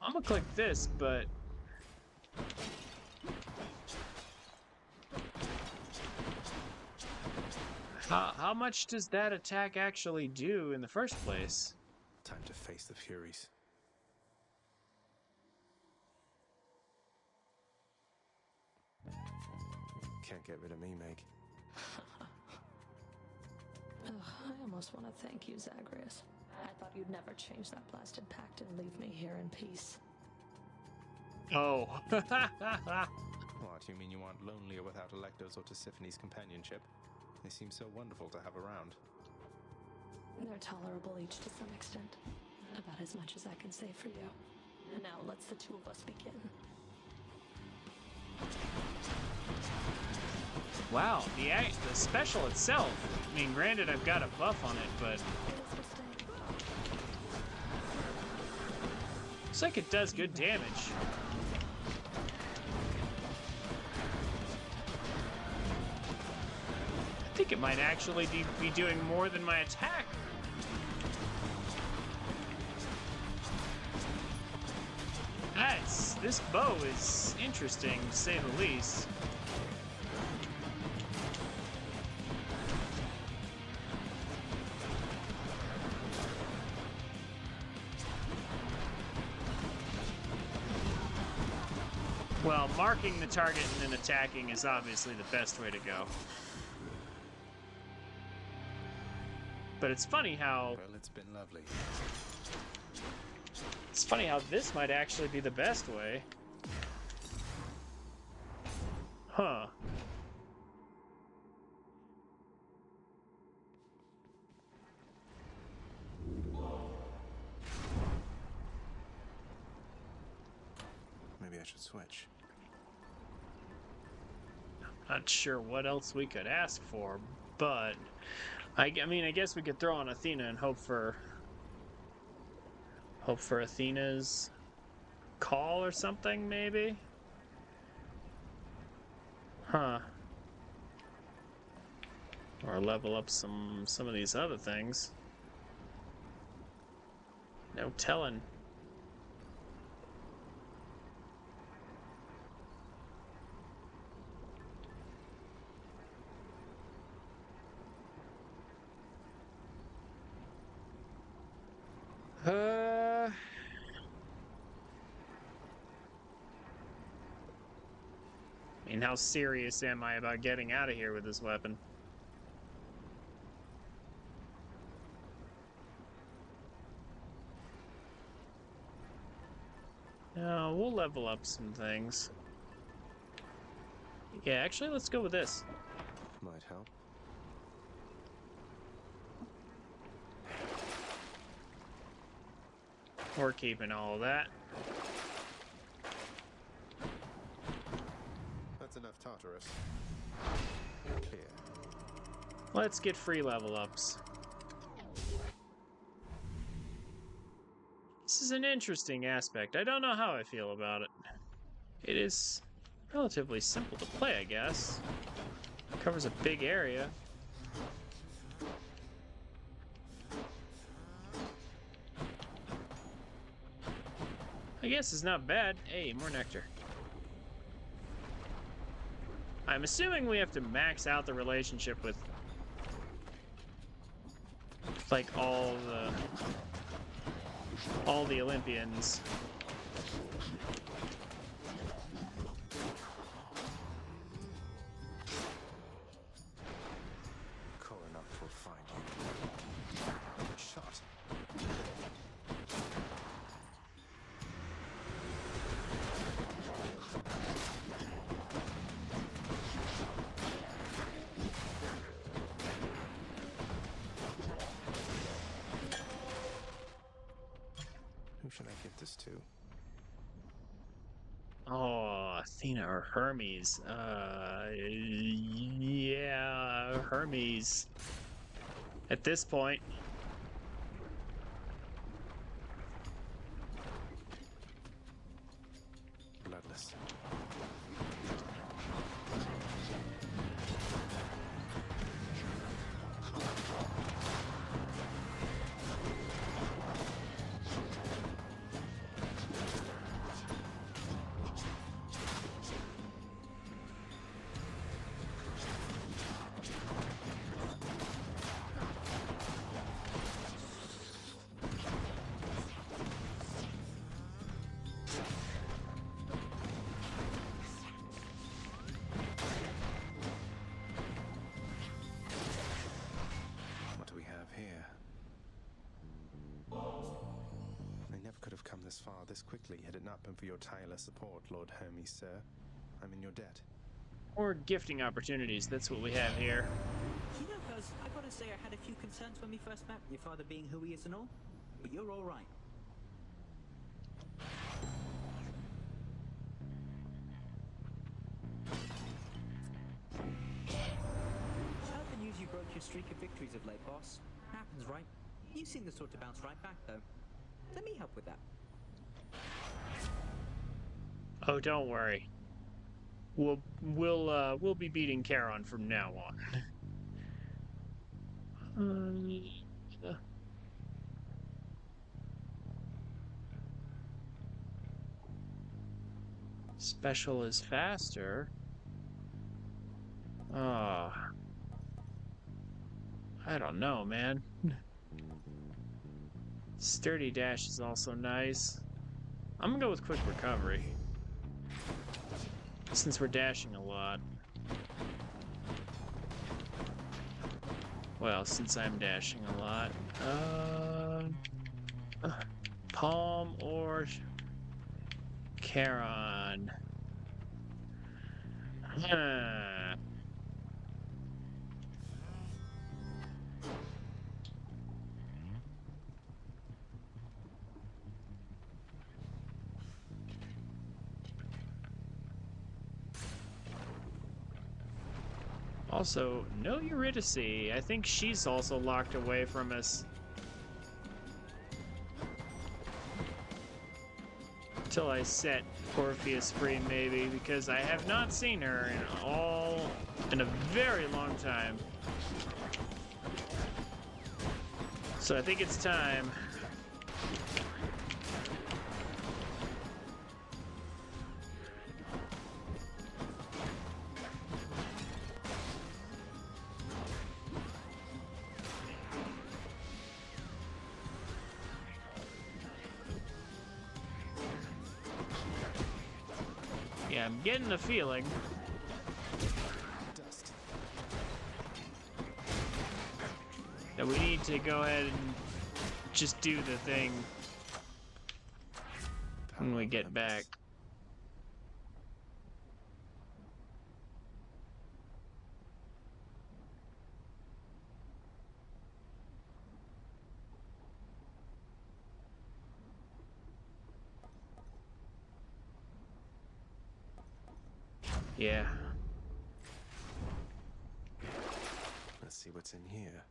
I'm gonna click this, but... How much does that attack actually do in the first place? Time to face the Furies. Can't get rid of me, Meg. Ugh, I almost want to thank you, Zagreus. I thought you'd never change that blasted pact and leave me here in peace. Oh. What, you mean you aren't lonely or without Electo's or Tisiphone's companionship? They seem so wonderful to have around. They're tolerable each to some extent. About as much as I can say for you. And now let's the two of us begin. Wow, the special itself. I mean, granted, I've got a buff on it, but... looks like it does good damage. I think it might actually be doing more than my attack. This bow is interesting, to say the least. Well, marking the target and then attacking is obviously the best way to go. But it's funny how... well, it's been lovely. It's funny how this might actually be the best way. Huh. Maybe I should switch. Not sure what else we could ask for, but... I mean, I guess we could throw on Athena and hope for Athena's call or something, maybe? Huh. Or level up some of these other things. No telling. I mean, how serious am I about getting out of here with this weapon? No, we'll level up some things. Yeah, actually, let's go with this. Might help. We're keeping all of that. That's enough Tartarus. Clear. Let's get free level ups. This is an interesting aspect. I don't know how I feel about it. It is relatively simple to play, I guess. Covers a big area. I guess it's not bad. Hey, more nectar. I'm assuming we have to max out the relationship with, like, all the Olympians. Coronax will find you. Shot. Who should I give this to? Oh, Athena or Hermes. Yeah, Hermes. At this point. Bloodless. far this quickly had it not been for your tireless support, Lord Hermes, sir. I'm in your debt. Or gifting opportunities, that's what we have here. You know, Cuz, I gotta say I had a few concerns when we first met, your father being who he is and all, but you're alright. Heard the news you broke your streak of victories of late, boss. Happens, right? You seem the sort to bounce right back, though. Let me help with that. Oh, don't worry. We'll be beating Charon from now on. Special is faster. Oh. I don't know, man. Sturdy dash is also nice. I'm gonna go with quick recovery, since we're dashing a lot. Well, since I'm dashing a lot. Palm or Charon. Also, no Eurydice. I think she's also locked away from us. Till I set Orpheus free, maybe, because I have not seen her in a very long time. So I think it's time. Yeah, I'm getting the feeling. That we need to go ahead and just do the thing when we get back. Yeah. Let's see what's in here.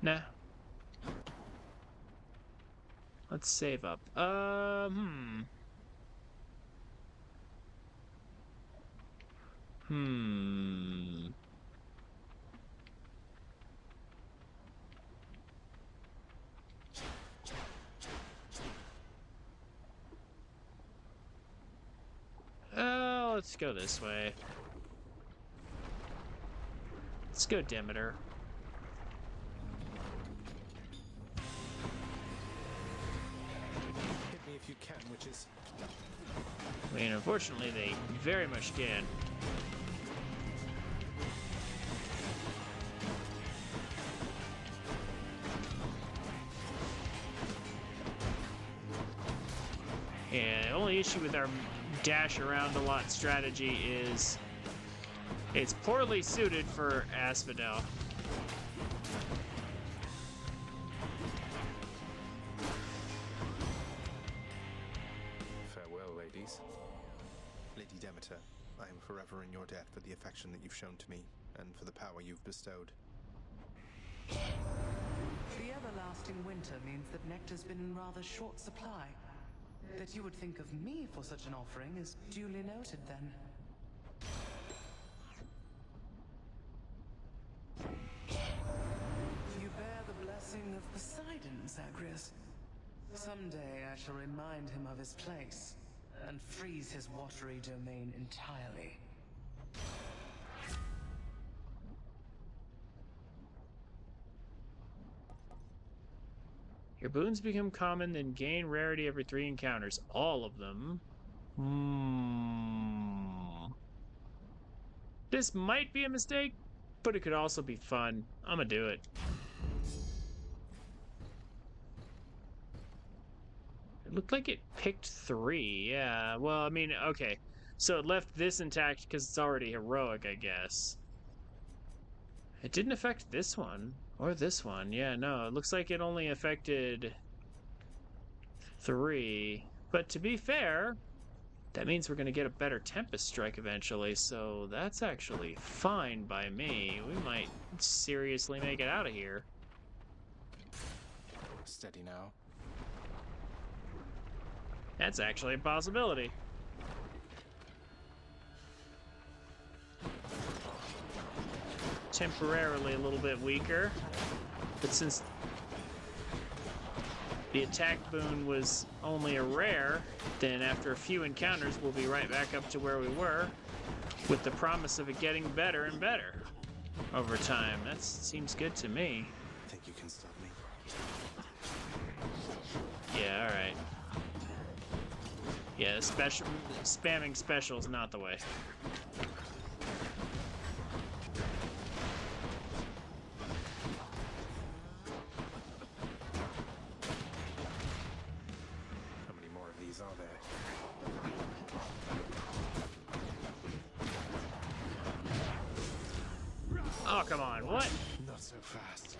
Nah. Let's save up. Let's go this way. Let's go Demeter. Hit me if you can, witches. I mean, unfortunately, they very much can. Yeah, the only issue with our dash around a lot strategy is it's poorly suited for Asphodel. Farewell, ladies. Lady Demeter, I am forever in your debt for the affection that you've shown to me, and for the power you've bestowed. The everlasting winter means that nectar's been in rather short supply. That you would think of me for such an offering is duly noted, then. You bear the blessing of Poseidon, Zagreus. Someday I shall remind him of his place, and freeze his watery domain entirely. Your boons become common, then gain rarity every 3 encounters. All of them. This might be a mistake, but it could also be fun. I'm gonna do it. looked like it picked 3. Yeah, well, I mean, okay. So it left this intact because it's already heroic, I guess. It didn't affect this one. Or this one. Yeah, no, it looks like it only affected 3. But to be fair, that means we're going to get a better Tempest Strike eventually, so that's actually fine by me. We might seriously make it out of here. Steady now. That's actually a possibility. Temporarily a little bit weaker, but since the attack boon was only a rare, then after a few encounters we'll be right back up to where we were, with the promise of it getting better and better over time. That seems good to me. Think you can stop me? Yeah, alright. Yeah, spamming special is not the way. How many more of these are there? Oh, come on, what? Not so fast.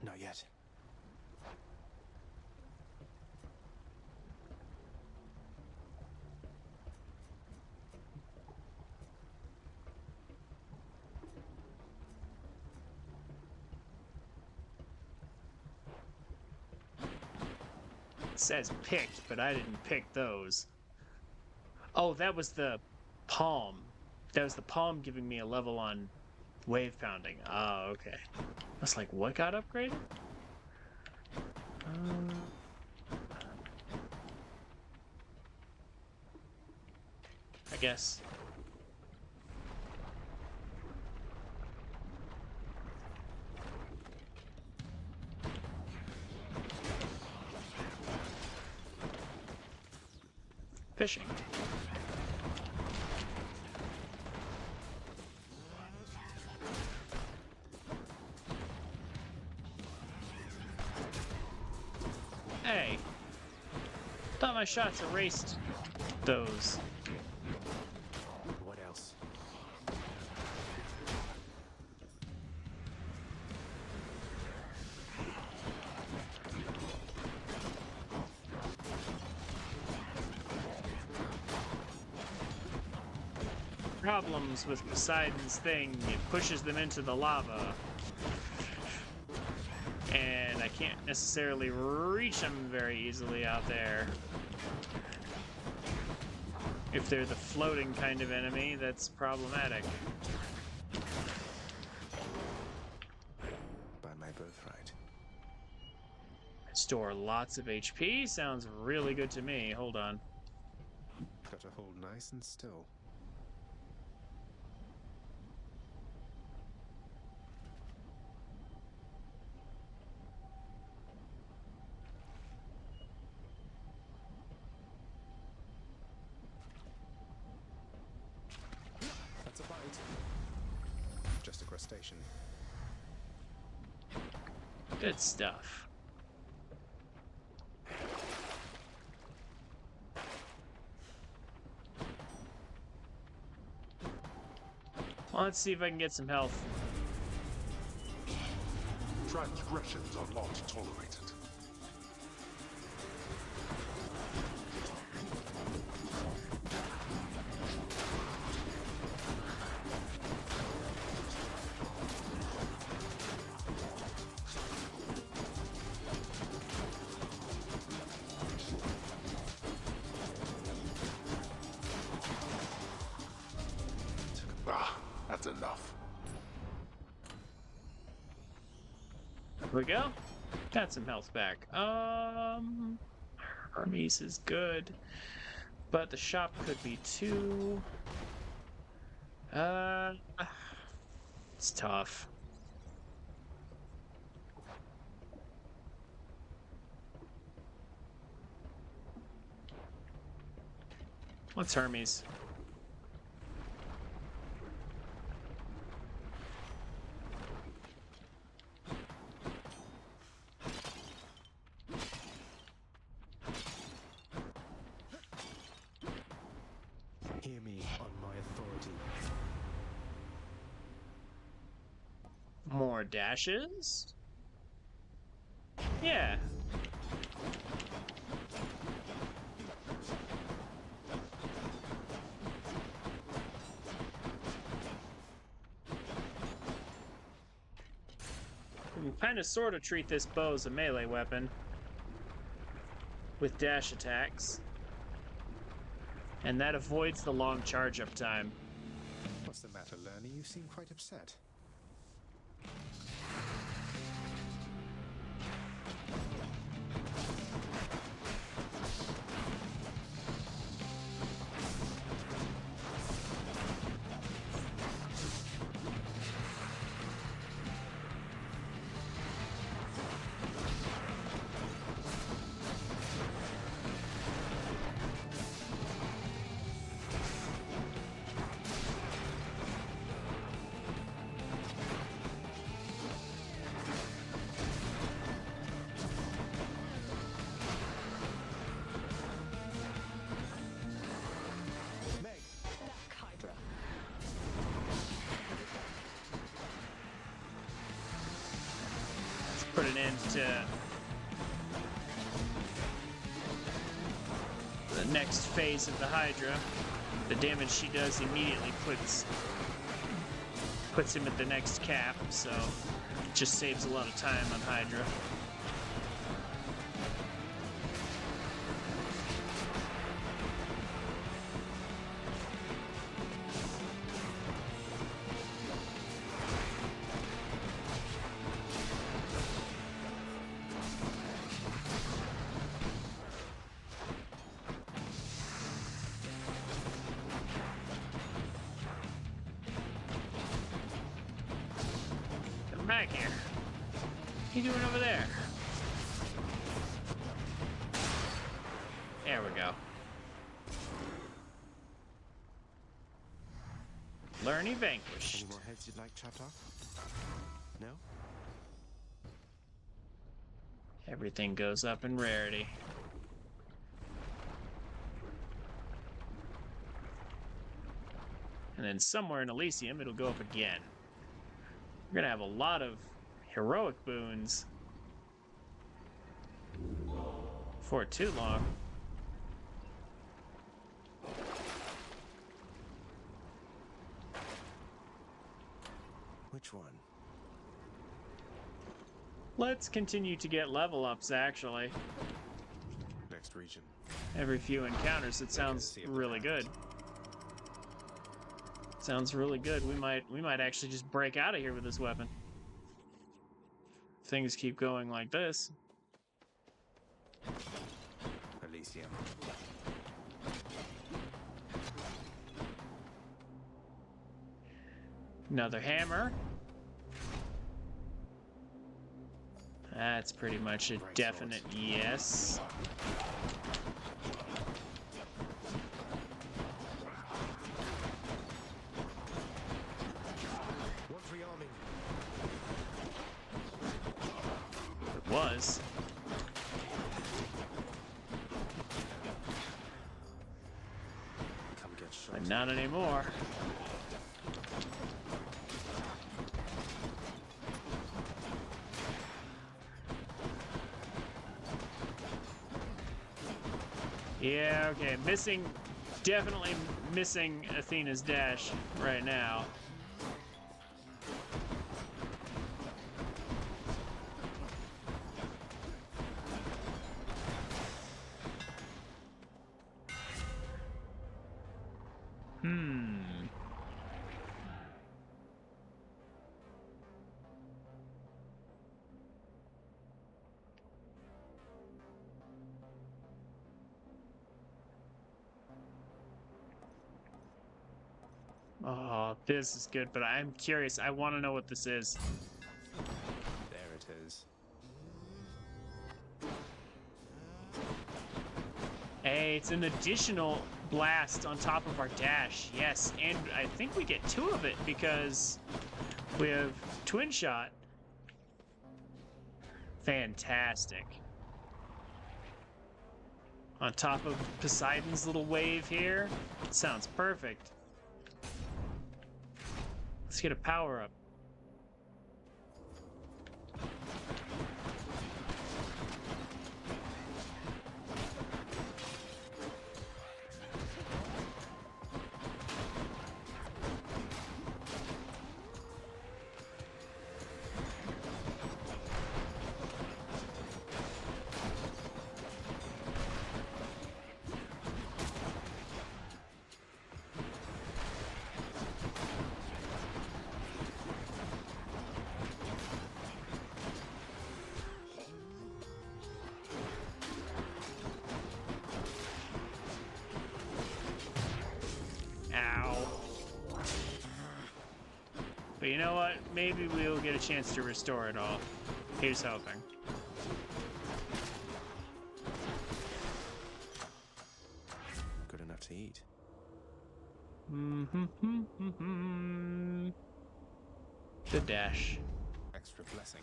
Not yet. It says picked, but I didn't pick those. Oh, that was the palm. That was the palm giving me a level on wave pounding. Oh, okay. I was like, what got upgraded? I guess. Fishing. Hey. Thought my shots erased those. What else? Problems with Poseidon's thing, it pushes them into the lava. And I can't necessarily reach them very easily out there. If they're the floating kind of enemy, that's problematic. By my birthright. Store lots of HP sounds really good to me. Hold on. Got to hold nice and still. That's a bite. Just a crustacean. Good stuff. Well, let's see if I can get some health. Transgressions are not tolerated. Ah, that's enough. Here we go. Got some health back. Hermes is good, but the shop could be too. It's tough. What's Hermes? Hear me on my authority. More dashes? Yeah. We can kind of sort of treat this bow as a melee weapon with dash attacks. And that avoids the long charge up time. What's the matter, Lerny? You seem quite upset. Put an end to the next phase of the Hydra. The damage she does immediately puts him at the next cap, so it just saves a lot of time on Hydra. Back here. What are you doing over there? There we go. Lerny vanquished. Any more heads you'd like chopped off? No? Everything goes up in rarity. And then somewhere in Elysium, it'll go up again. We're gonna have a lot of heroic boons for too long. Which one? Let's continue to get level ups, actually. Next region. Every few encounters, it sounds really good. Sounds really good. We might actually just break out of here with this weapon. If things keep going like this. Elysium. Another hammer. That's pretty much a definite yes. Was. Come get shot. But not anymore. Yeah, okay. Definitely missing Athena's dash right now. Oh, this is good, but I'm curious. I want to know what this is. There it is. Hey, it's an additional blast on top of our dash. Yes, and I think we get 2 of it because we have twin shot. Fantastic. On top of Poseidon's little wave here. Sounds perfect. Let's get a power up. But you know what? Maybe we'll get a chance to restore it all. Here's hoping. Good enough to eat. The dash. Extra blessing.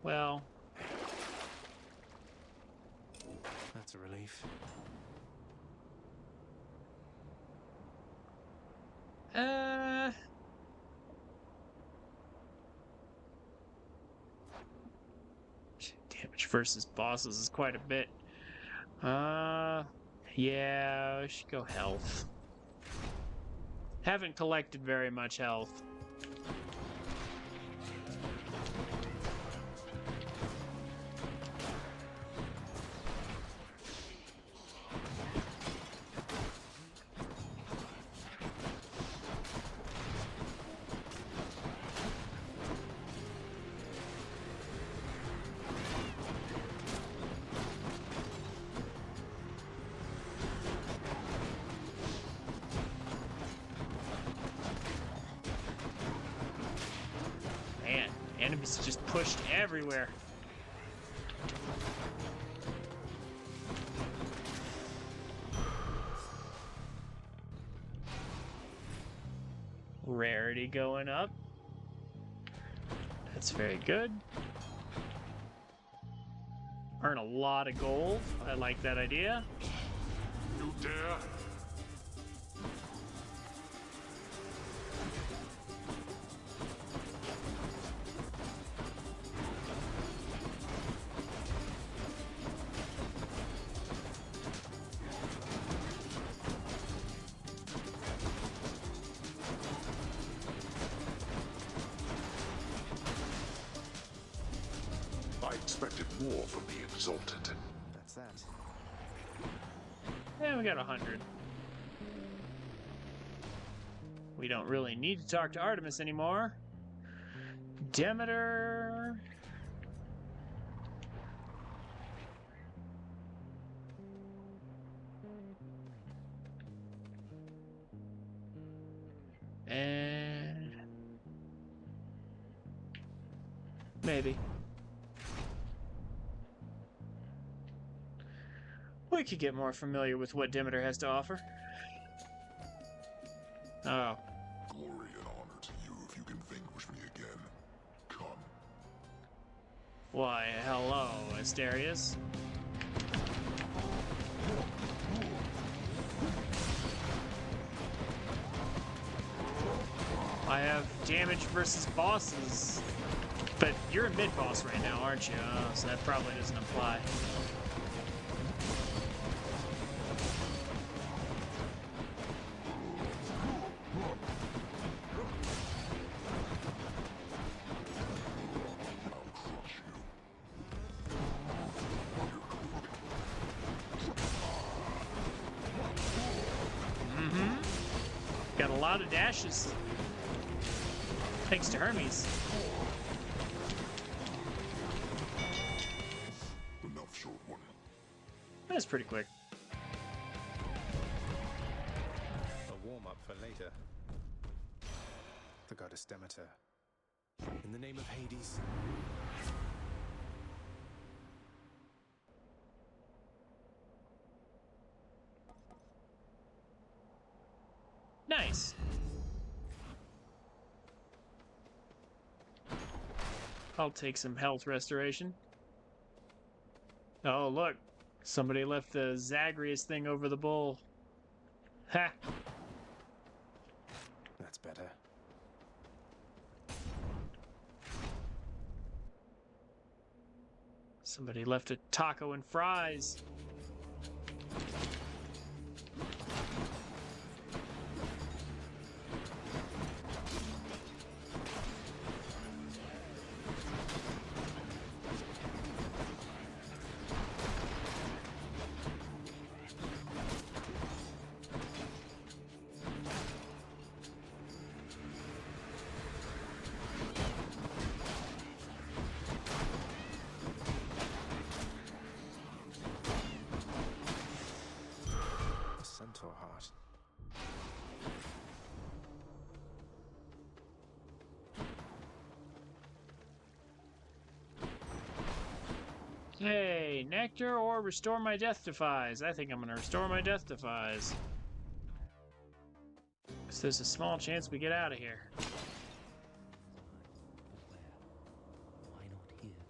Well, that's a relief. Damage versus bosses is quite a bit. Yeah, I should go health. Haven't collected very much health. Man, enemies just pushed everywhere. Rarity going up. That's very good. Earn a lot of gold. I like that idea. You dare? I expected more from the Exalted. That's that. Yeah, we got 100. We don't really need to talk to Artemis anymore. Demeter. And maybe. We could get more familiar with what Demeter has to offer. Oh. Glory and honor to you if you can vanquish me again. Come. Why, hello, Asterius. I have damage versus bosses. But you're a mid-boss right now, aren't you? Oh, so that probably doesn't apply. Got a lot of dashes. Thanks to Hermes. Enough, short one. That's pretty quick. A warm-up for later. The goddess Demeter. In the name of Hades. Nice. I'll take some health restoration. Oh, look. Somebody left the Zagreus thing over the bowl. Ha! That's better. Somebody left a taco and fries. Centaur heart. Hey, nectar or restore my death defies. I think I'm gonna restore my death defies. Because there's a small chance we get out of here. Why not here?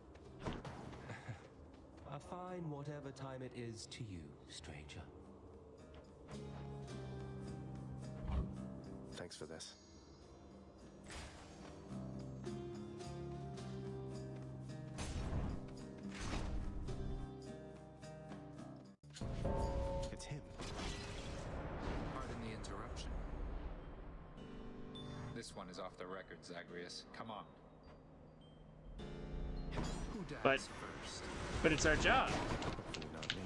A fine whatever time it is to you, stranger. Thanks for this. It's him. Pardon the interruption. This one is off the record, Zagreus. Come on. Who dies first? But it's our job. Not me.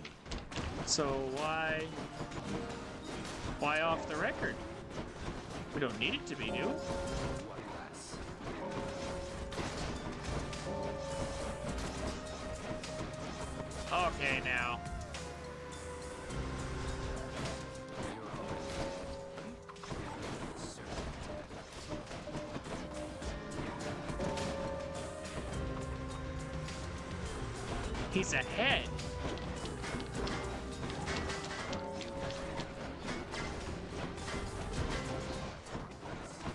So why off the record? We don't need it to be, do we? One less. Okay, now. He's ahead.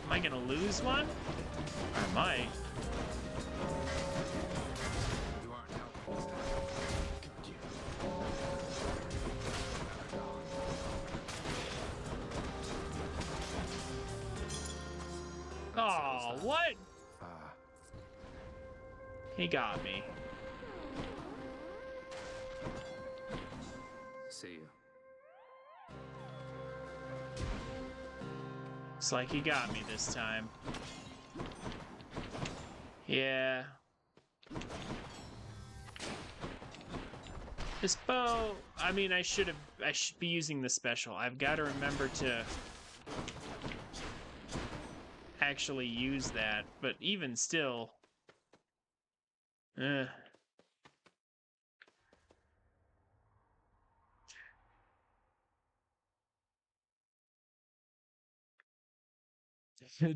Am I gonna lose one? I might. You aren't helping, Oh, what? He got me. See you. Looks like he got me this time. Yeah. This bow, I mean, I should be using the special. I've got to remember to actually use that, but even still,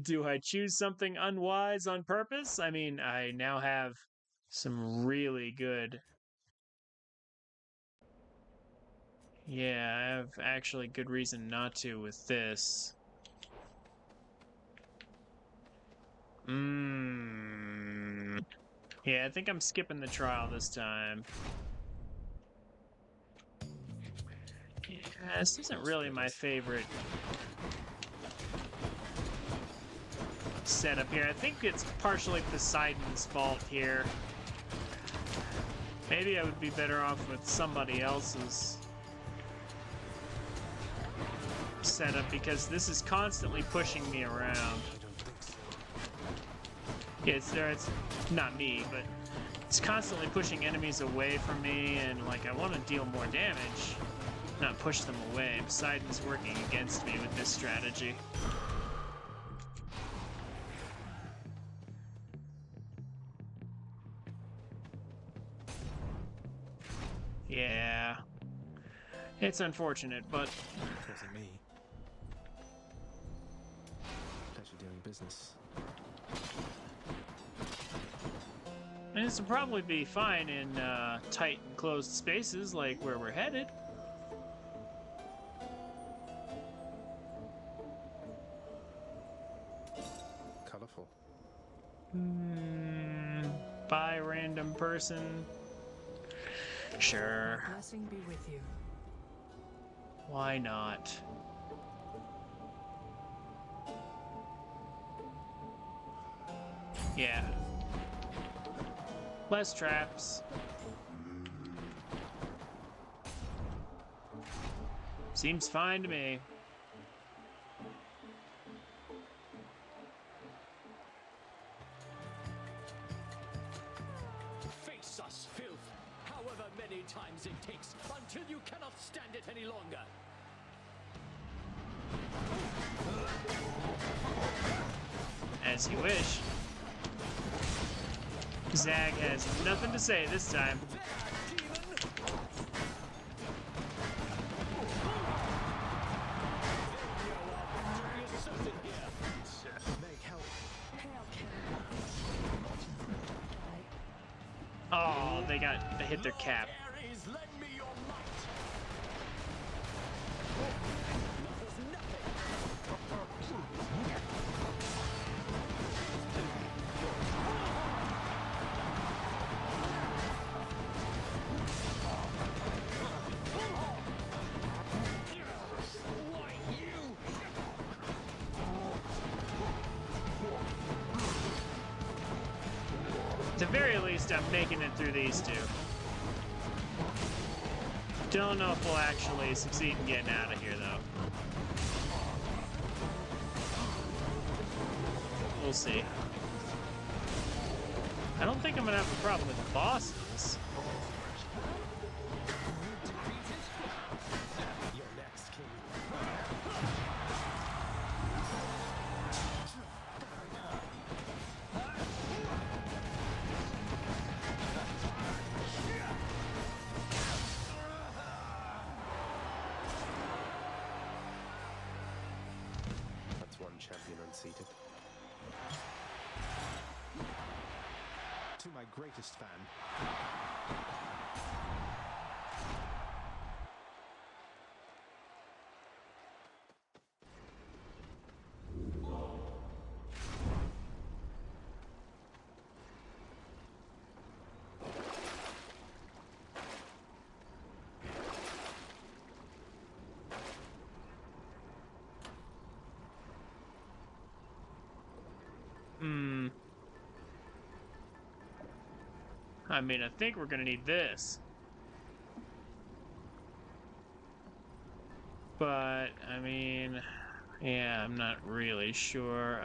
do I choose something unwise on purpose? I mean, I now have some really good... Yeah, I have actually good reason not to with this. Yeah, I think I'm skipping the trial this time. Yeah, this isn't really my favorite setup here. I think it's partially Poseidon's fault here. Maybe I would be better off with somebody else's setup because this is constantly pushing me around. Yeah, it's not me, but it's constantly pushing enemies away from me, and like I want to deal more damage, not push them away. Poseidon's working against me with this strategy. Yeah. It's unfortunate, but... It wasn't me. Pleasure doing business. And this will probably be fine in tight and closed spaces like where we're headed. By random person. Sure. My blessing be with you. Why not? Yeah. Less traps. Seems fine to me. Face us, filth, however many times it takes, until you cannot stand it any longer. As you wish. Zag has nothing to say this time. Oh, they hit their cap. At the very least, I'm making it through these two. Don't know if we'll actually succeed in getting out of here, though. We'll see. I don't think I'm gonna have a problem with the bosses. Champion unseated. To my greatest fan. I mean, I think we're gonna need this. But, I mean, yeah, I'm not really sure.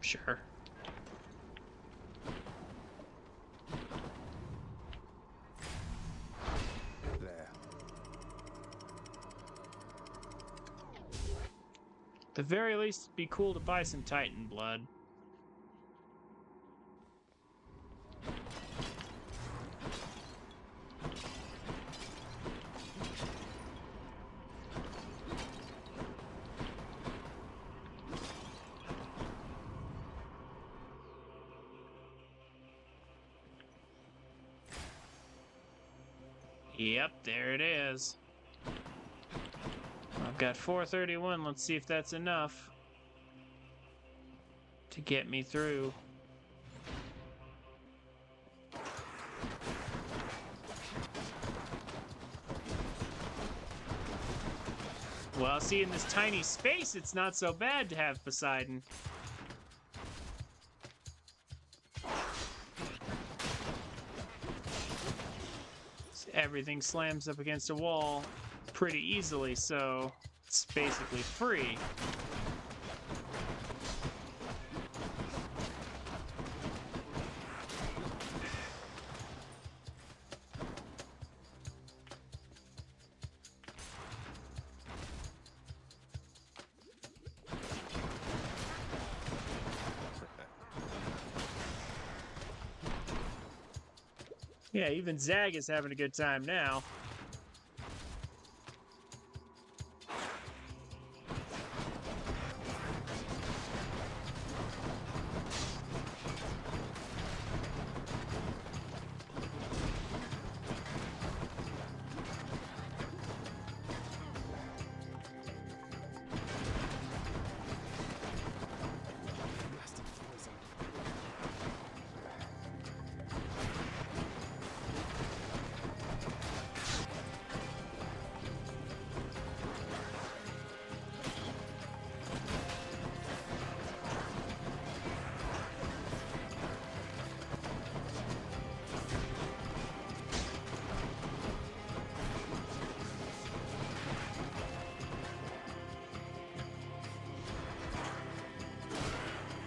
Sure. There. At the very least, it'd be cool to buy some Titan blood. Yep, there it is. I've got 431. Let's see if that's enough to get me through. Well, see, in this tiny space, it's not so bad to have Poseidon. Everything slams up against a wall pretty easily, so it's basically free. Yeah, even Zag is having a good time now.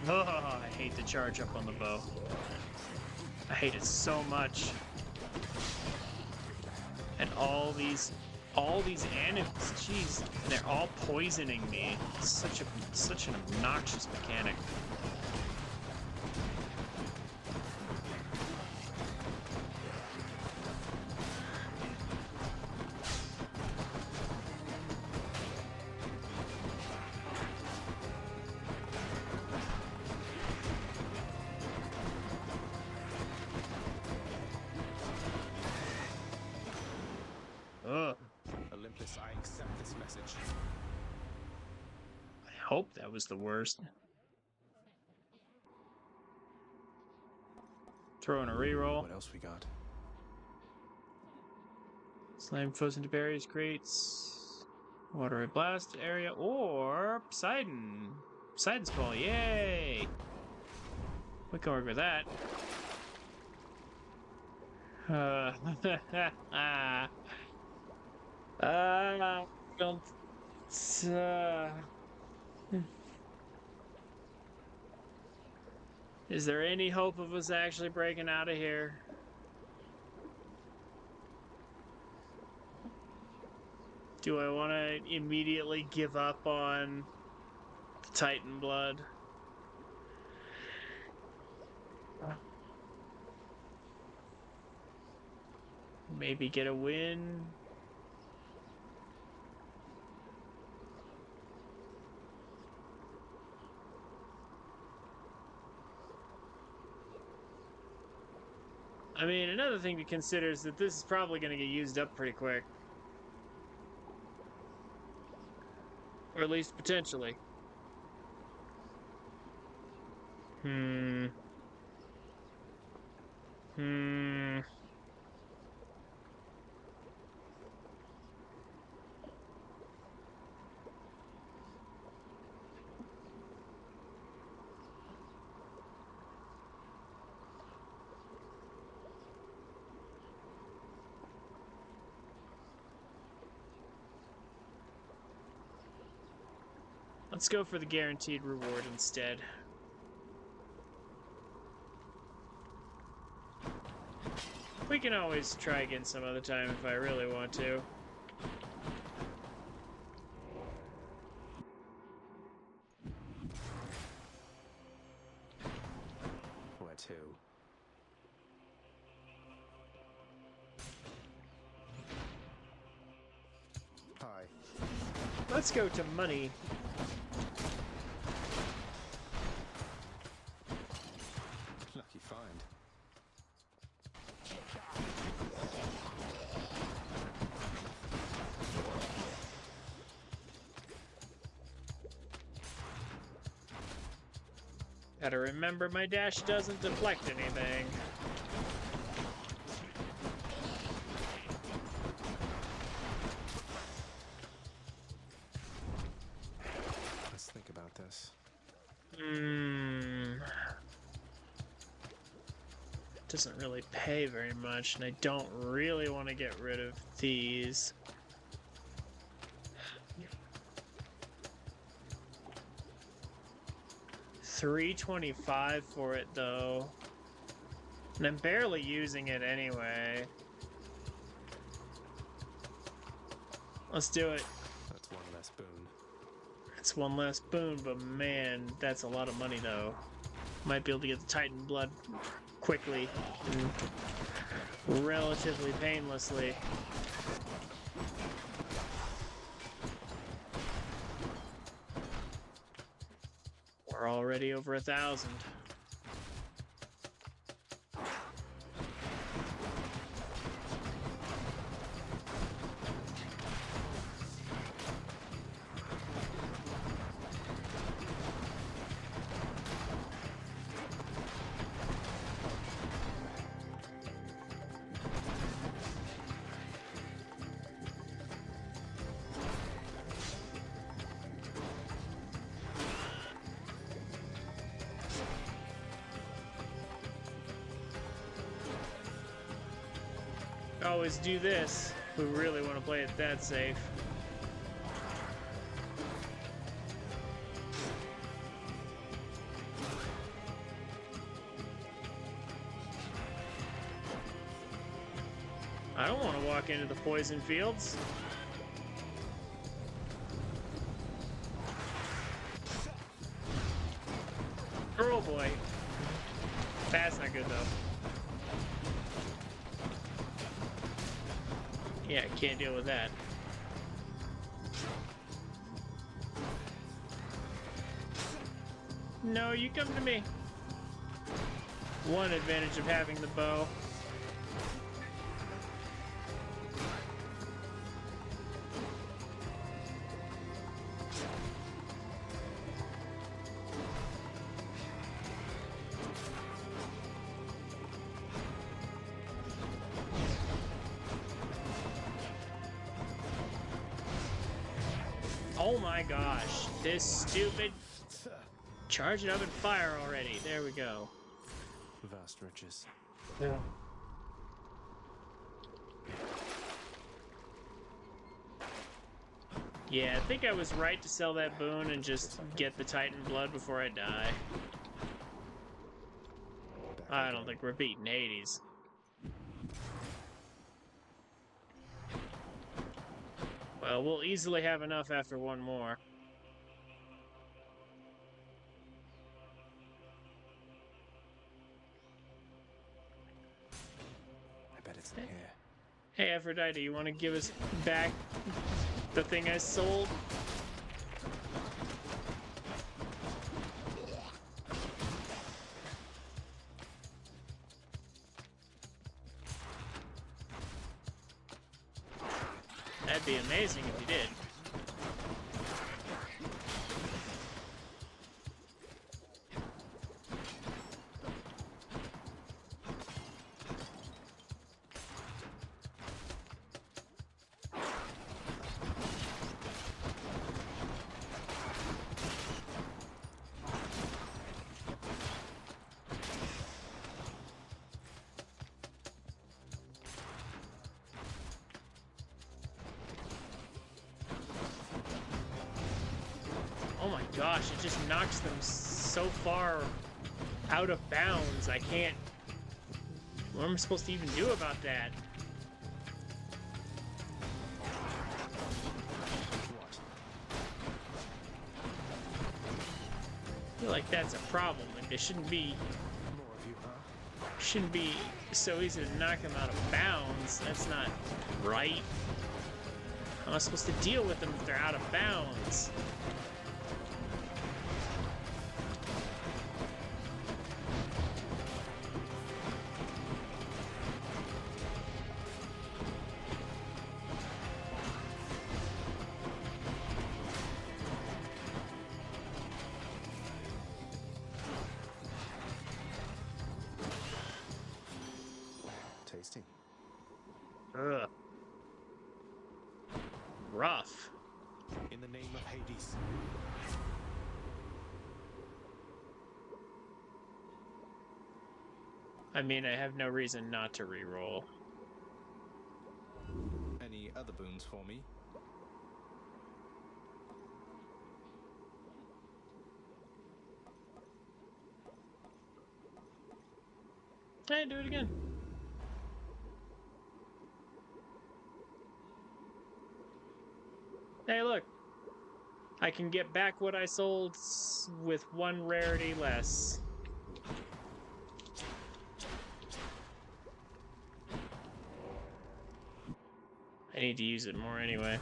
Oh, I hate the charge up on the bow. I hate it so much. And all these enemies, jeez, they're all poisoning me. It's such an obnoxious mechanic. Ugh. Olympus, I accept this message. I hope that was the worst. Throw in a reroll. What else we got? Slam foes into barriers, creates watery blast area, or Poseidon. Poseidon's call, yay! We can work with that. Don't. Is there any hope of us actually breaking out of here? Do I want to immediately give up on Titan Blood? Maybe get a win? I mean, another thing to consider is that this is probably going to get used up pretty quick. Or at least potentially. Let's go for the guaranteed reward instead. We can always try again some other time if I really want to. Where to? Hi. Let's go to money. Lucky find. Gotta remember my dash doesn't deflect anything. Let's think about this. Doesn't really pay very much, and I don't really want to get rid of these. $325 for it though, and I'm barely using it anyway. Let's do it. That's one less boon. It's one less boon, but man, that's a lot of money though. Might be able to get the Titan blood quickly and relatively painlessly. We're already over 1,000. Always do this. We really want to play it that safe. I don't want to walk into the poison fields. Oh boy. That's not good though. Yeah, can't deal with that. No, you come to me. One advantage of having the bow. Oh my gosh, this stupid... Charge it up and fire already. There we go. Vast riches. Yeah. Yeah, I think I was right to sell that boon and just get the Titan blood before I die. I don't think we're beating Hades. Well, we'll easily have enough after one more. I bet it's in here. Hey, Aphrodite, you want to give us back the thing I sold? That'd be amazing if you did. Oh my gosh, it just knocks them so far out of bounds. I can't... What am I supposed to even do about that? I feel like that's a problem. Like, it shouldn't be... Shouldn't be so easy to knock them out of bounds. That's not right. How am I supposed to deal with them if they're out of bounds? Tasty. Ugh. Rough. In the name of Hades. I mean, I have no reason not to reroll. Any other boons for me? Hey, do it again. Hey, look. I can get back what I sold with one rarity less. I need to use it more anyway.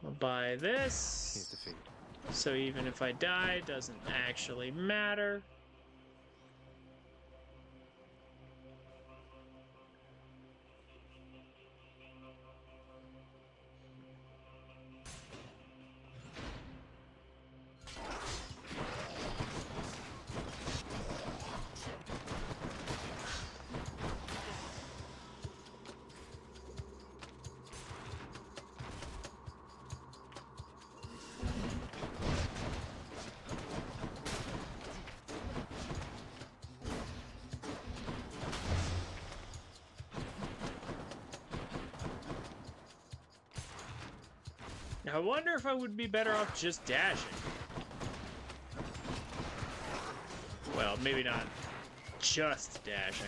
I'll buy this. So even if I die, it doesn't actually matter. I wonder if I would be better off just dashing. Well, maybe not just dashing.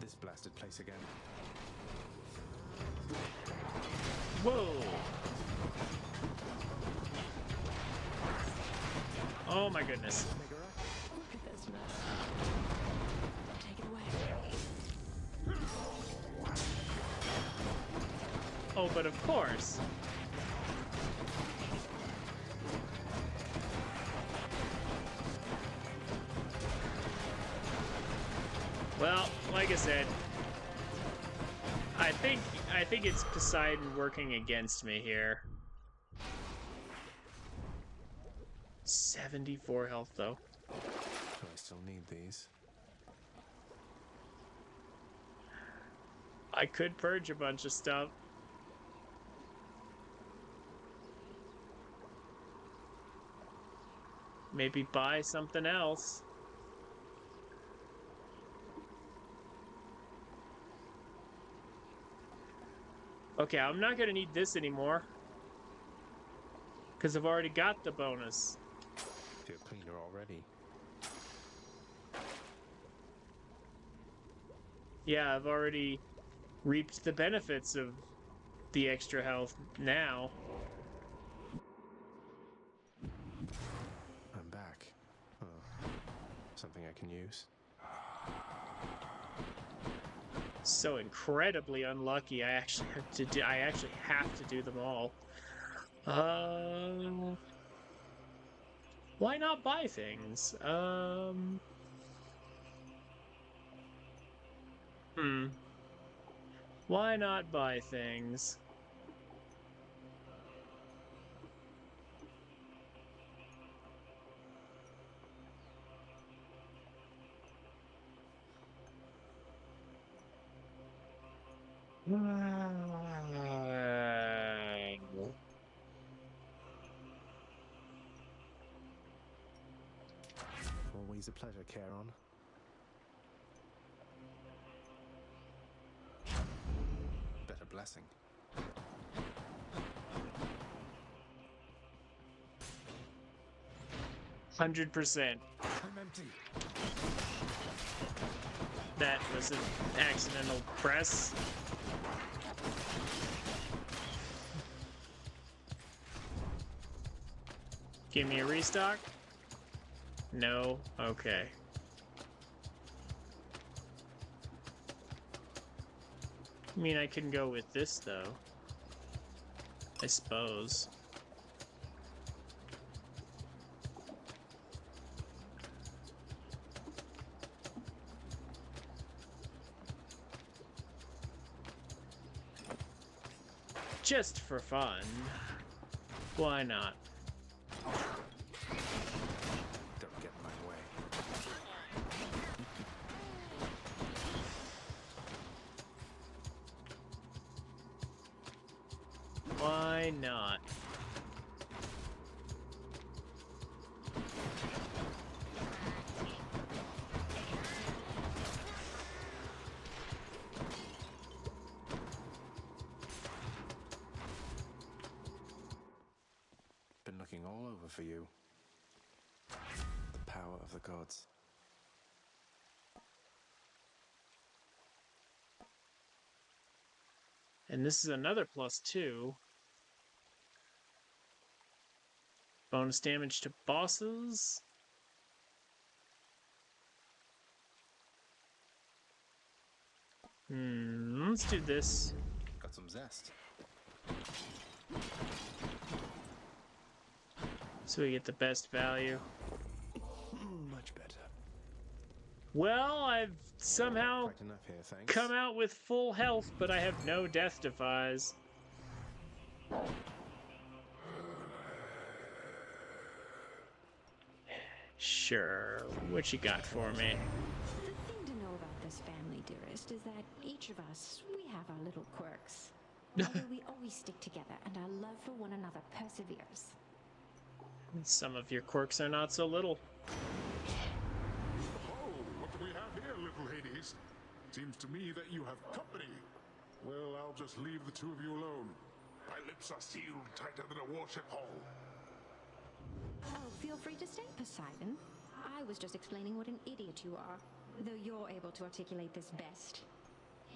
This blasted place again. Whoa! Oh my goodness. Look at this mess. Take it away. Oh, but of course. Well, like I said, I think it's Poseidon working against me here. 74 health though. Do I still need these? I could purge a bunch of stuff. Maybe buy something else. Okay, I'm not gonna need this anymore. Because I've already got the bonus. Feel cleaner already. Yeah, I've already reaped the benefits of the extra health now. I'm back. Oh, something I can use. So incredibly unlucky. I actually have to do them all. Why not buy things? Why not buy things? Always a pleasure, Charon. Better blessing. %. I'm empty. That was an accidental press. Give me a restock? No? Okay. I mean, I can go with this, though. I suppose. Just for fun. Why not? Don't get in my way. Why not? Been looking all over for you. The power of the gods. And this is another +2. Bonus damage to bosses. Let's do this. Got some zest. So we get the best value. Much better. Well, I've somehow Quite enough here, thanks. come out with full health, but I have no death defies. Sure, what you got for me? The thing to know about this family, dearest, is that each of us, we have our little quirks. Although we always stick together, and our love for one another perseveres. Some of your quirks are not so little. Oh, what do we have here, little Hades? Seems to me that you have company. Well, I'll just leave the two of you alone. My lips are sealed tighter than a warship hull. Oh, feel free to stay, Poseidon. I was just explaining what an idiot you are, though you're able to articulate this best.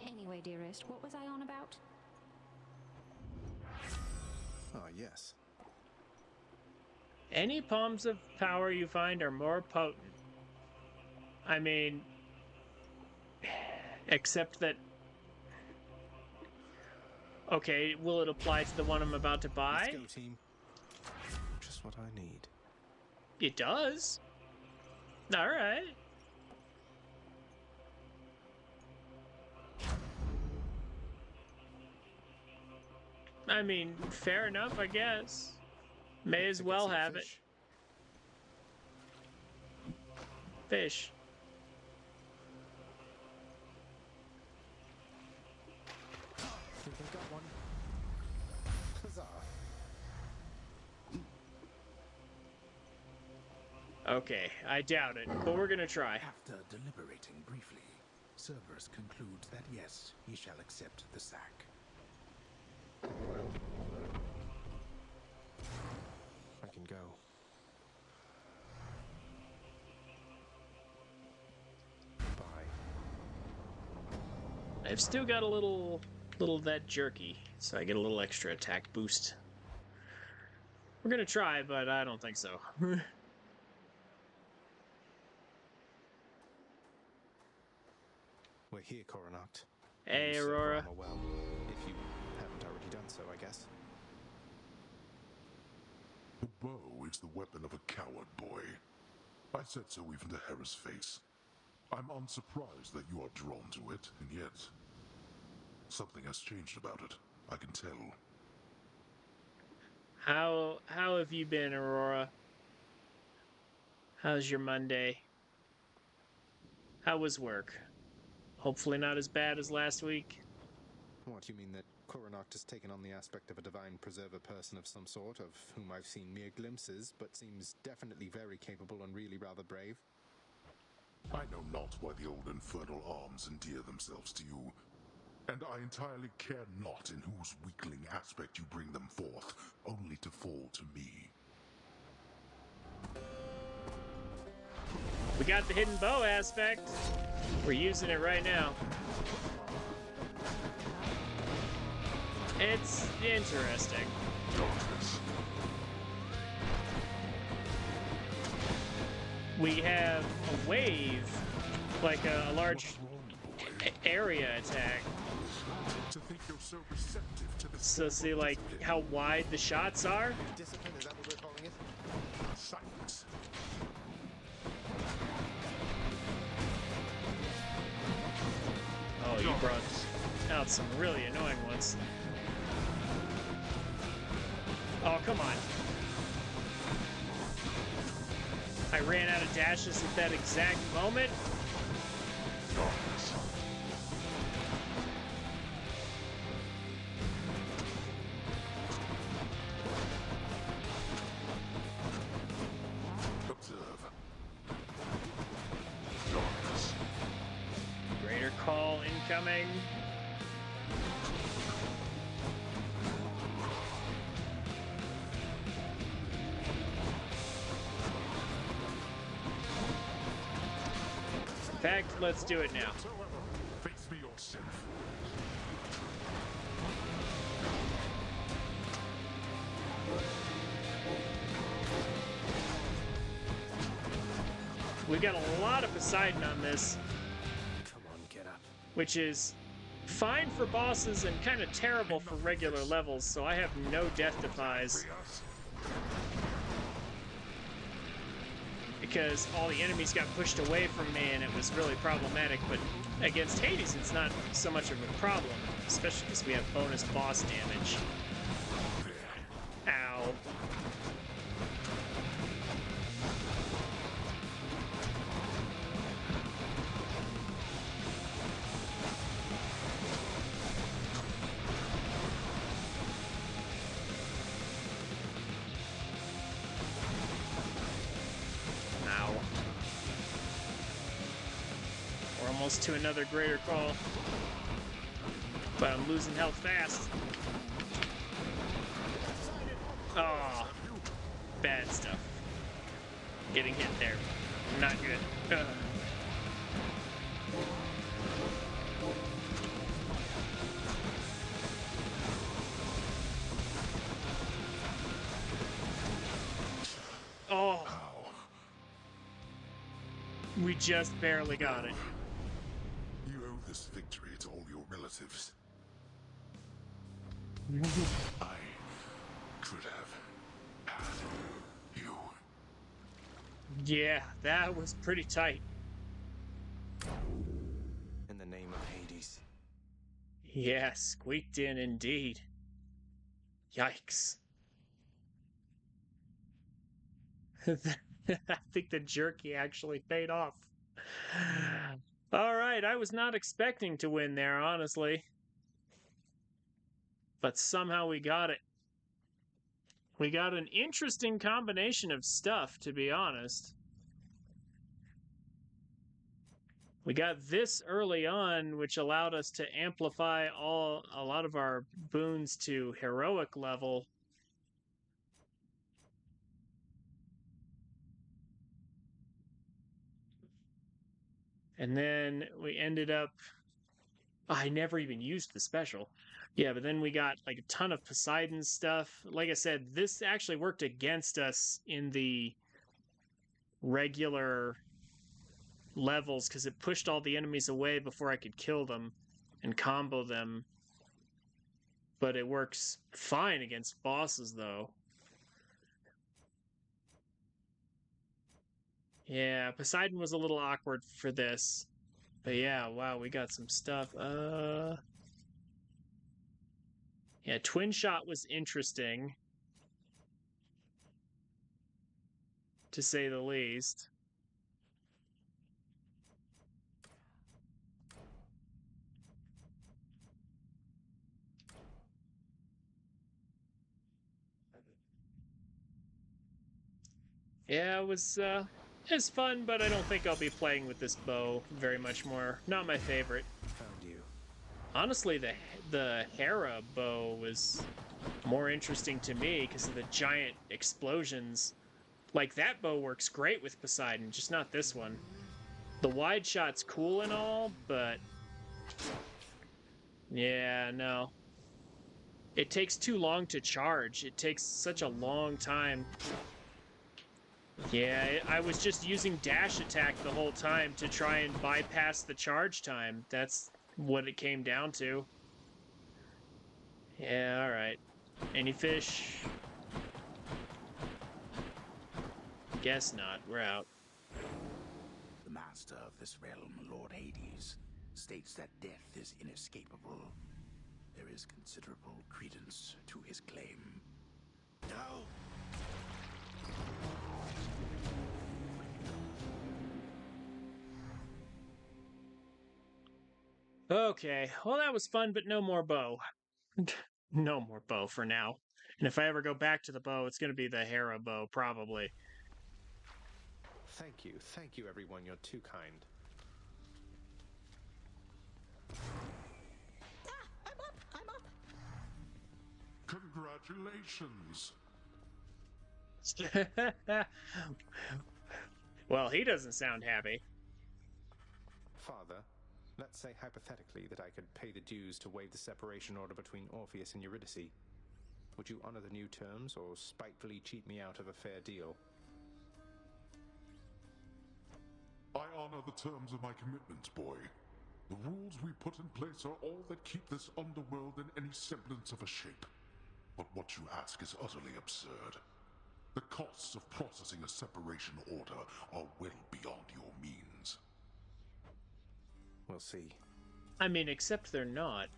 Anyway, dearest, what was I on about? Ah, yes. Any palms of power you find are more potent. I mean, except that... Okay, will it apply to the one I'm about to buy? Let's go, team. Just what I need. It does. Alright. I mean, fair enough, I guess. May as well have it. Fish. Think I got one. Huzzah. Okay, I doubt it, but we're gonna try. After deliberating briefly, Cerberus concludes that yes, he shall accept the sack. I can go. Bye. I've still got a little of that jerky, so I get a little extra attack boost. We're gonna try, but I don't think so. We're here, Coronacht. Hey, You serve Aurora. armor well, if you haven't already done so, I guess. The bow is the weapon of a coward, boy. I said so even to Hera's face. I'm unsurprised that you are drawn to it, and yet... something has changed about it. I can tell. How have you been, Aurora? How's your Monday? How was work? Hopefully not as bad as last week. What, you mean that Coronacht has taken on the aspect of a divine preserver person of some sort, of whom I've seen mere glimpses, but seems definitely very capable and really rather brave? I know not why the old infernal arms endear themselves to you, and I entirely care not in whose weakling aspect you bring them forth, only to fall to me. We got the hidden bow aspect. We're using it right now. It's interesting. We have a wave, like a large area attack. To think you're so receptive to the So see, like, how wide the shots are? Discipline, is that what we're calling it? silence. Oh, you brought out some really annoying ones. Oh, come on. I ran out of dashes at that exact moment. Observe. Greater call incoming. In fact, let's do it now. Face me yourself. We've got a lot of Poseidon on this, Come on, get up. which is fine for bosses and kind of terrible for regular levels, so I have no death defies. Because all the enemies got pushed away from me and it was really problematic, but against Hades it's not so much of a problem, especially because we have bonus boss damage. Ow. Almost to another greater call. But I'm losing health fast. Oh, bad stuff. Getting hit there. Not good. Ugh. Oh. We just barely got it. You owe this victory to all your relatives. I could have had you. Yeah, that was pretty tight. In the name of Hades. Yeah, squeaked in indeed. Yikes. I think the jerky actually paid off. Alright, I was not expecting to win there, honestly. But somehow we got it. We got an interesting combination of stuff, to be honest. We got this early on, which allowed us to amplify a lot of our boons to heroic level. And then we ended up... I never even used the special. Yeah, but then we got like a ton of Poseidon stuff. Like I said, this actually worked against us in the regular levels because it pushed all the enemies away before I could kill them and combo them. But it works fine against bosses, though. Yeah, Poseidon was a little awkward for this. But yeah, wow, we got some stuff. Yeah, Twin Shot was interesting, to say the least. Yeah, it was fun, but I don't think I'll be playing with this bow very much more. Not my favorite. Found you. Honestly, the Hera bow was more interesting to me because of the giant explosions. Like, that bow works great with Poseidon, just not this one. The wide shot's cool and all, but... yeah, no. It takes too long to charge. It takes such a long time. Yeah, I was just using dash attack the whole time to try and bypass the charge time. That's what it came down to. Yeah, alright. Any fish? Guess not. We're out. The master of this realm, Lord Hades, states that death is inescapable. There is considerable credence to his claim. No! Okay, well that was fun, but no more bow. No more bow for now. And if I ever go back to the bow, it's going to be the Hera bow, probably. Thank you everyone, you're too kind. I'm up. Congratulations. Well, he doesn't sound happy. Father, let's say hypothetically that I could pay the dues to waive the separation order between Orpheus and Eurydice. Would you honor the new terms or spitefully cheat me out of a fair deal? honor the terms of my commitment, boy. The rules we put in place are all that keep this underworld in any semblance of a shape. But what you ask is utterly absurd. The costs of processing a separation order are well beyond your means. We'll see. I mean, except they're not.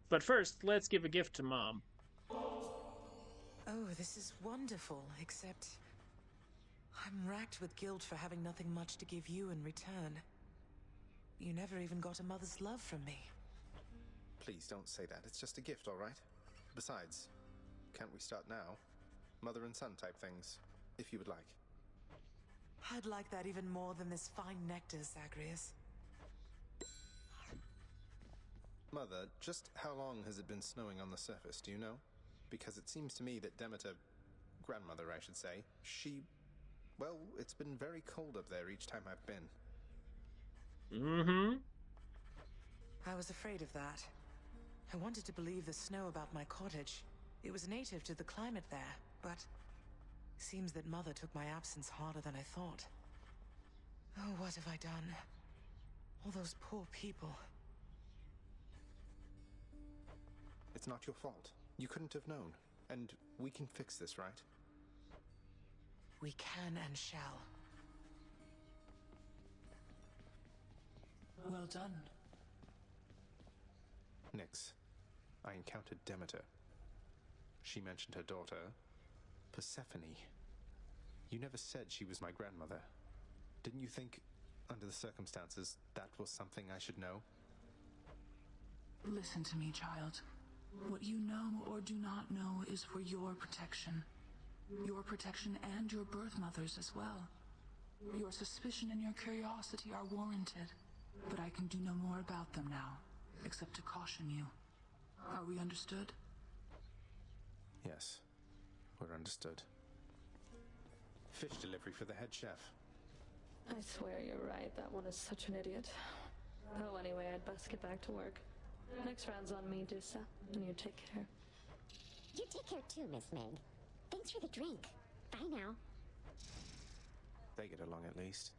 But first, let's give a gift to Mom. Oh, this is wonderful, except I'm racked with guilt for having nothing much to give you in return. You never even got a mother's love from me. Please don't say that. It's just a gift, all right? Besides, can't we start now? Mother and son type things, if you would like. I'd like that even more than this fine nectar, Zagreus. Mother, just how long has it been snowing on the surface, do you know? Because it seems to me that Demeter, grandmother I should say, well, it's been very cold up there each time I've been. Mm-hmm. I was afraid of that. I wanted to believe the snow about my cottage. It was native to the climate there, but seems that Mother took my absence harder than I thought. Oh, what have I done? All those poor people. It's not your fault. You couldn't have known. And we can fix this, right? We can and shall. Well done. Nyx, I encountered Demeter. She mentioned her daughter, Persephone. You never said she was my grandmother. Didn't you think, under the circumstances, that was something I should know? Listen to me, child. What you know or do not know is for your protection. Your protection and your birth mother's as well. Your suspicion and your curiosity are warranted, but I can do no more about them now, except to caution you. Are we understood? Yes, we're understood. Fish delivery for the head chef. I swear you're right, that one is such an idiot. Oh, anyway, I'd best get back to work. Next round's on me, Dusa, and you take care. You take care too, Miss Meg. Thanks for the drink. Bye now. They get along at least.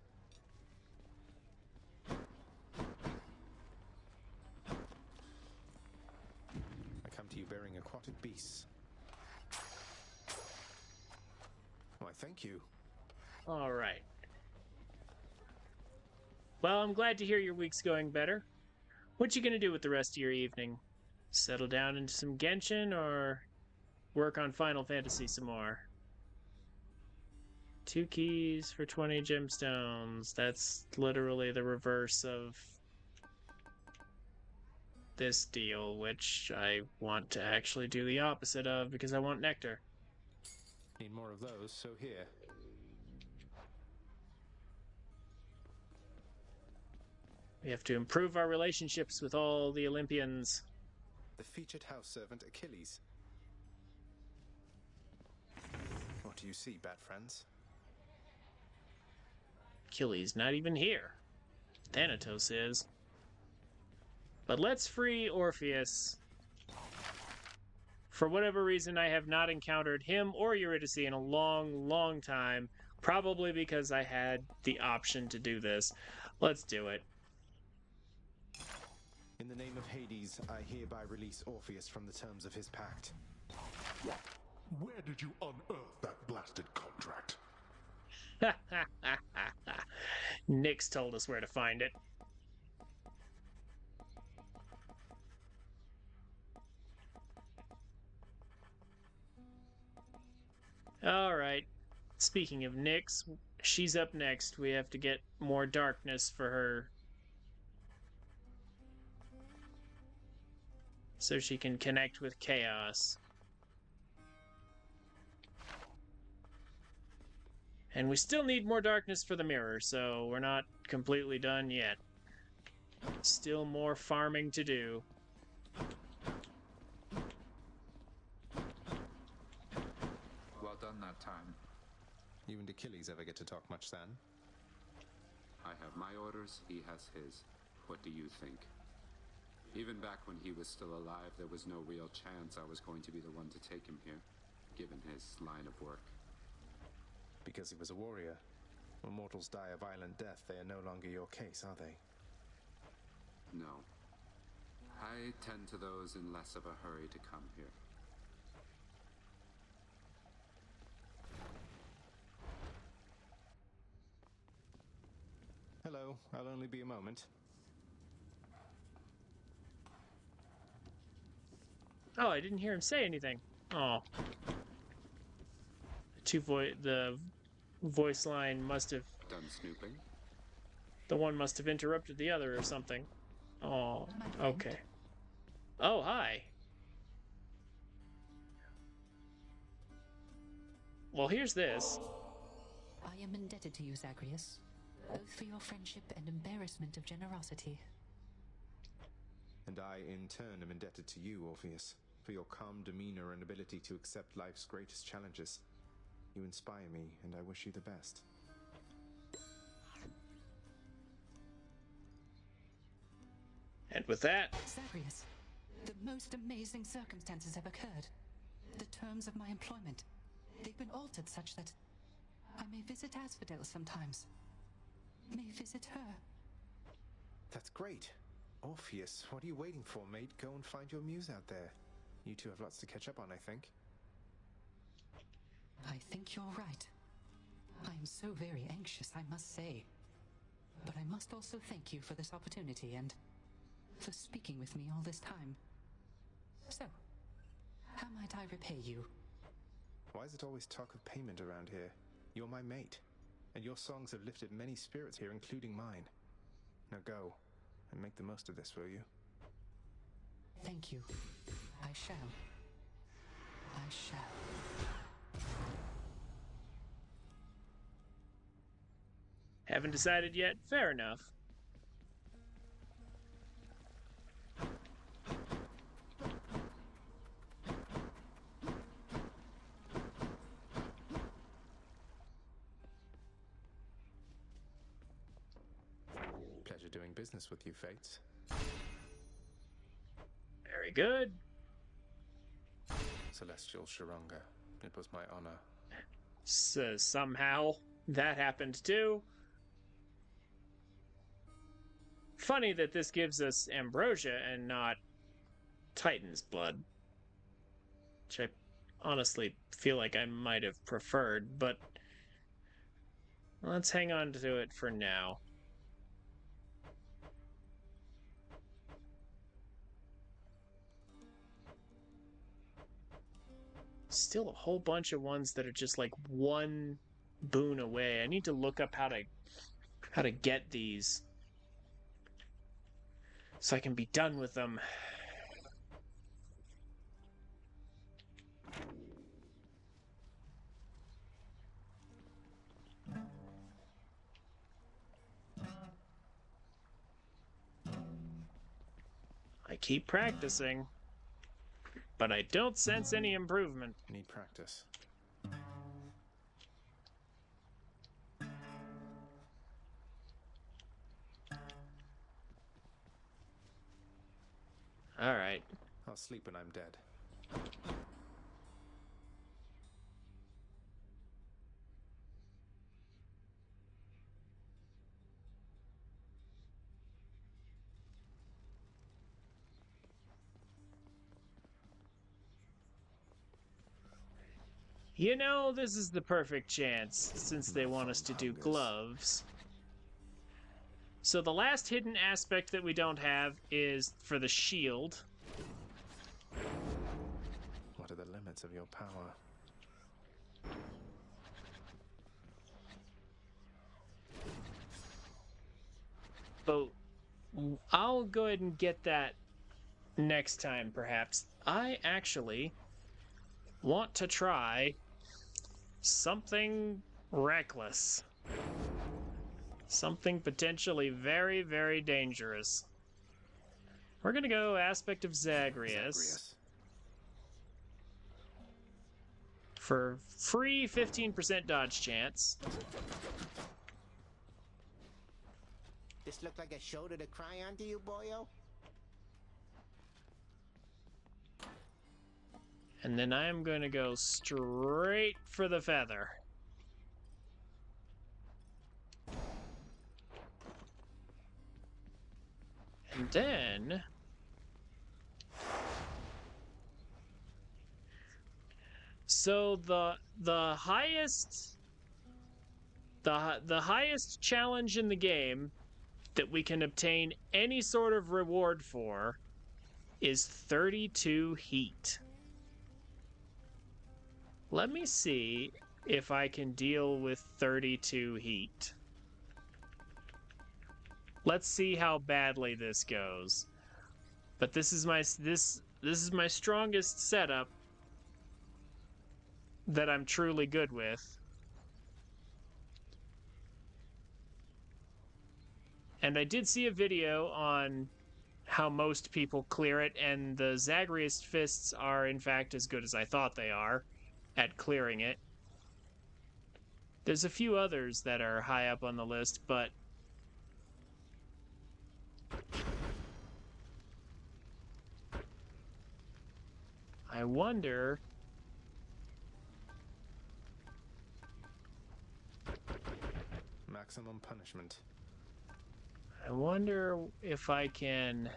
I come to you bearing aquatic beasts. Why, thank you. All right. Well, I'm glad to hear your week's going better. What you gonna do with the rest of your evening? Settle down into some Genshin or work on Final Fantasy some more? 2 keys for 20 gemstones. That's literally the reverse of this deal, which I want to actually do the opposite of because I want nectar. Need more of those, so here. We have to improve our relationships with all the Olympians. The featured house servant Achilles. What do you see, bad friends? Achilles not even here. Thanatos is. But let's free Orpheus. For whatever reason, I have not encountered him or Eurydice in a long, long time. Probably because I had the option to do this. Let's do it. In the name of Hades, I hereby release Orpheus from the terms of his pact. Where did you unearth that blasted contract? Nyx told us where to find it. Alright. Speaking of Nyx, she's up next. We have to get more darkness for her, so she can connect with chaos. And we still need more darkness for the mirror, so we're not completely done yet. Still more farming to do. Well done that time. You and Achilles ever get to talk much then? I have my orders, he has his. What do you think? Even back when he was still alive, there was no real chance I was going to be the one to take him here, given his line of work. Because he was a warrior. When mortals die a violent death, they are no longer your case, are they? No. I tend to those in less of a hurry to come here. Hello, I'll only be a moment. Oh, I didn't hear him say anything. Oh. The voice line must have... Done snooping? The one must have interrupted the other or something. Oh, okay. Oh, hi. Well, here's this. I am indebted to you, Zagreus, both for your friendship and embarrassment of generosity. And I, in turn, am indebted to you, Orpheus, for your calm demeanor and ability to accept life's greatest challenges. You inspire me, and I wish you the best. And with that... Zagreus, the most amazing circumstances have occurred. The terms of my employment, they've been altered such that I may visit Asphodel sometimes. May visit her. That's great. Orpheus, what are you waiting for, mate? Go and find your muse out there. You two have lots to catch up on, I think. I think you're right. I am so very anxious, I must say. But I must also thank you for this opportunity and for speaking with me all this time. So, how might I repay you? Why is it always talk of payment around here? You're my mate, and your songs have lifted many spirits here, including mine. Now go, and make the most of this, will you? Thank you. I shall. I shall. Haven't decided yet? Fair enough. Pleasure doing business with you, Fates. Very good. Celestial Sharonga, it was my honor. So somehow that happened too. Funny that this gives us ambrosia and not Titan's blood, which I honestly feel like I might have preferred, but let's hang on to it for now. Still a whole bunch of ones that are just like one boon away. I need to look up how to get these so I can be done with them. I keep practicing, but I don't sense any improvement. Need practice. All right. I'll sleep when I'm dead. You know, this is the perfect chance, since they want us to do gloves. So the last hidden aspect that we don't have is for the shield. What are the limits of your power? But I'll go ahead and get that next time, perhaps. I actually want to try something reckless. Something potentially very, very dangerous. We're gonna go aspect of Zagreus. For free 15% dodge chance. This look like a shoulder to cry on to you, boyo? And then I'm gonna go straight for the feather. And then so the highest the highest challenge in the game that we can obtain any sort of reward for is 32 heat. Let me see if I can deal with 32 heat. Let's see how badly this goes. But this is my strongest setup that I'm truly good with. And I did see a video on how most people clear it, and the Zagreus fists are in fact as good as I thought they are at clearing it. There's a few others that are high up on the list, but I wonder... Maximum punishment. I wonder if I can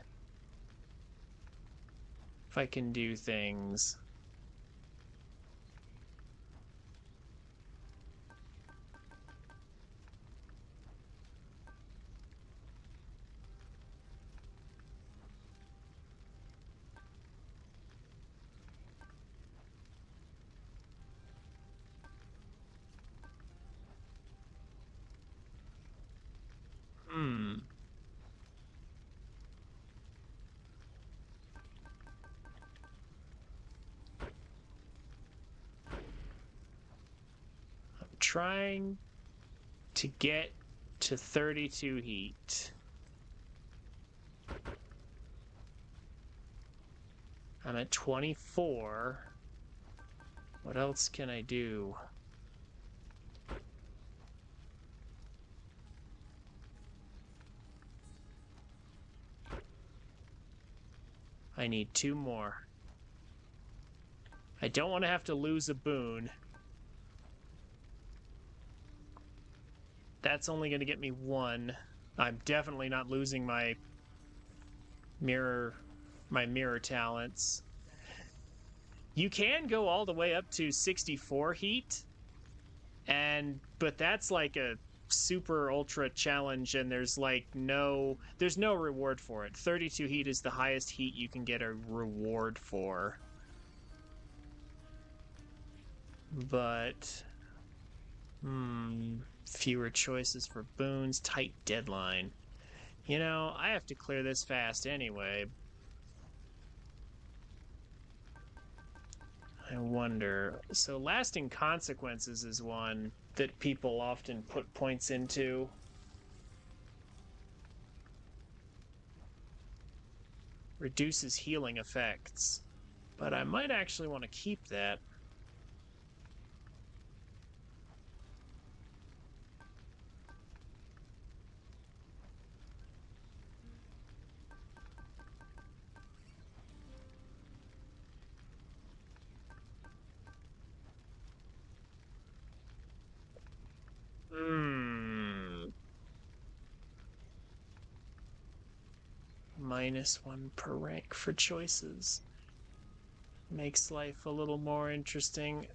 do things. I'm trying to get to 32 heat. I'm at 24. What else can I do? I need 2 more. I don't want to have to lose a boon. That's only going to get me 1. I'm definitely not losing my mirror talents. You can go all the way up to 64 heat, but that's like a super ultra challenge, and there's no reward for it. 32 heat is the highest heat you can get a reward for. But fewer choices for boons, tight deadline. You know, I have to clear this fast anyway. I wonder. So lasting consequences is one that people often put points into. Reduces healing effects. But I might actually want to keep that. -1 per rank for choices. Makes life a little more interesting.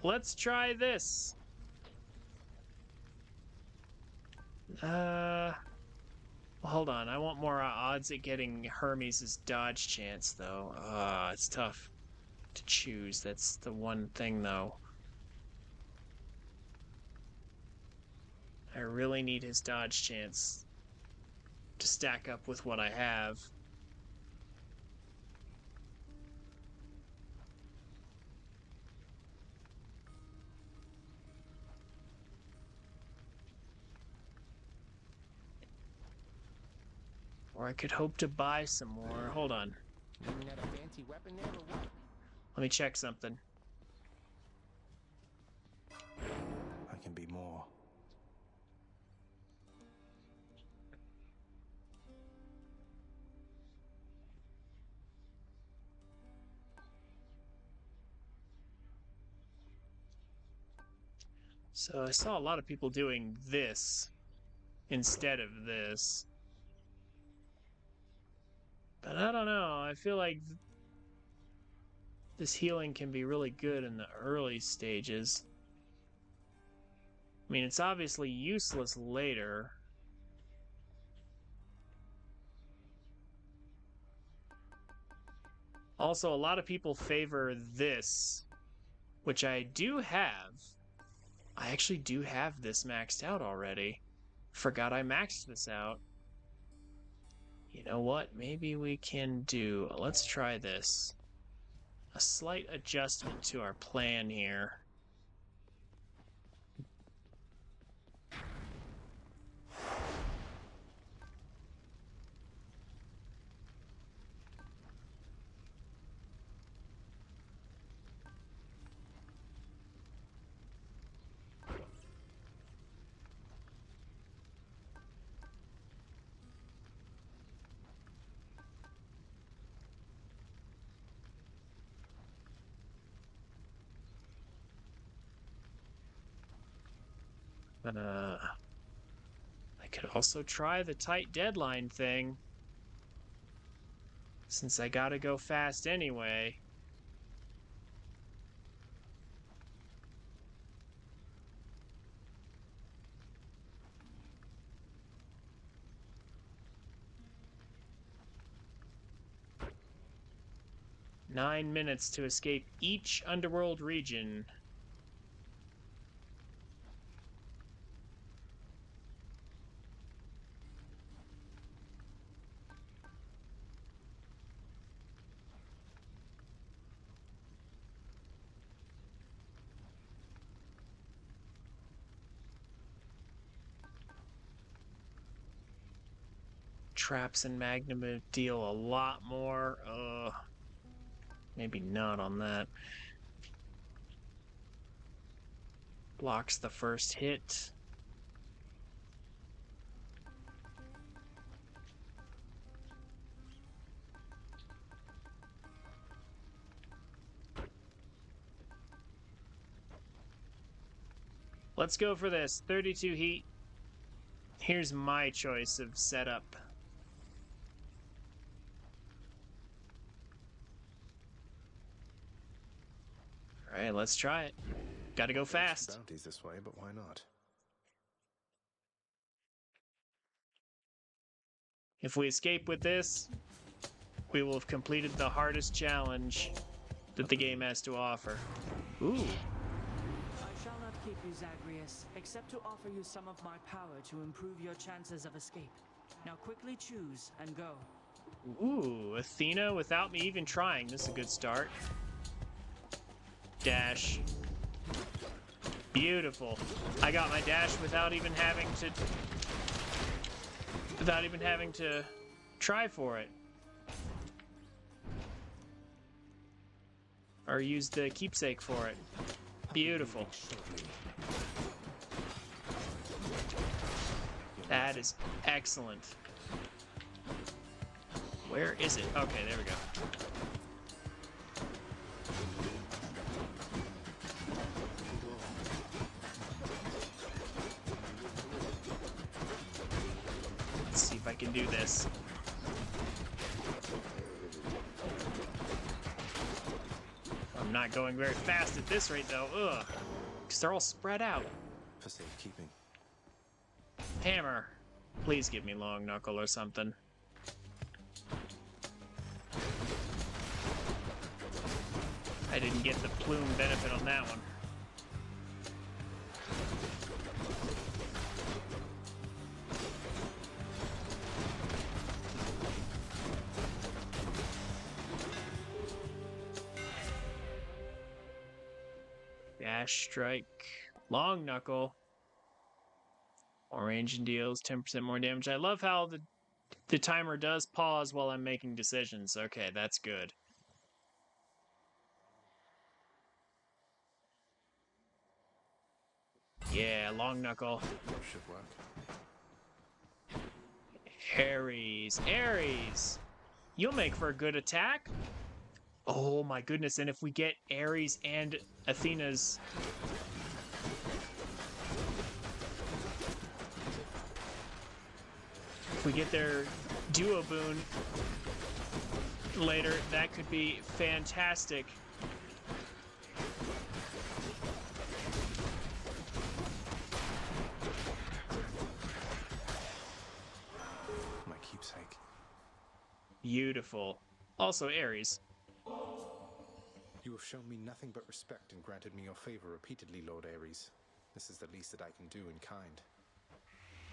Let's try this. Hold on. I want more odds at getting Hermes' dodge chance, though. It's tough to choose. That's the one thing, though. I really need his dodge chance to stack up with what I have. Or I could hope to buy some more. Hold on. Let me check something. I can be more. So I saw a lot of people doing this instead of this. But I don't know. I feel like this healing can be really good in the early stages. I mean, it's obviously useless later. Also, a lot of people favor this, which I do have. I actually do have this maxed out already. Forgot I maxed this out. You know what? Maybe we can do... Let's try this. A slight adjustment to our plan here. I could also try the tight deadline thing, since I gotta go fast anyway. "9 minutes to escape each underworld region." Traps and Magnum deal a lot more. Maybe not on that. Blocks the first hit. Let's go for this. 32 heat. Here's my choice of setup. Alright, let's try it. Gotta go fast. Bounties this way, but why not? If we escape with this, we will have completed the hardest challenge that the game has to offer. Ooh. I shall not keep you, Zagreus, except to offer you some of my power to improve your chances of escape. Now quickly choose and go. Ooh, Athena without me even trying. This is a good start. Dash. Beautiful. I got my dash without even having to try for it. Or use the keepsake for it. Beautiful. That is excellent. Where is it? Okay, there we go. Let's see if I can do this. I'm not going very fast at this rate, though. Ugh. Because they're all spread out. For safekeeping. Hammer. Please give me long knuckle or something. I didn't get the plume benefit on that one. Dash strike. Long knuckle. More range and deals 10% more damage. I love how the timer does pause while I'm making decisions. Okay, that's good. Yeah, long knuckle. Should work. Ares. Ares! You'll make for a good attack. Oh my goodness, and if we get Ares and Athena's... If we get their duo boon, later, that could be fantastic. My keepsake. Beautiful. Also Ares. You have shown me nothing but respect and granted me your favor repeatedly, Lord Ares. This is the least that I can do in kind.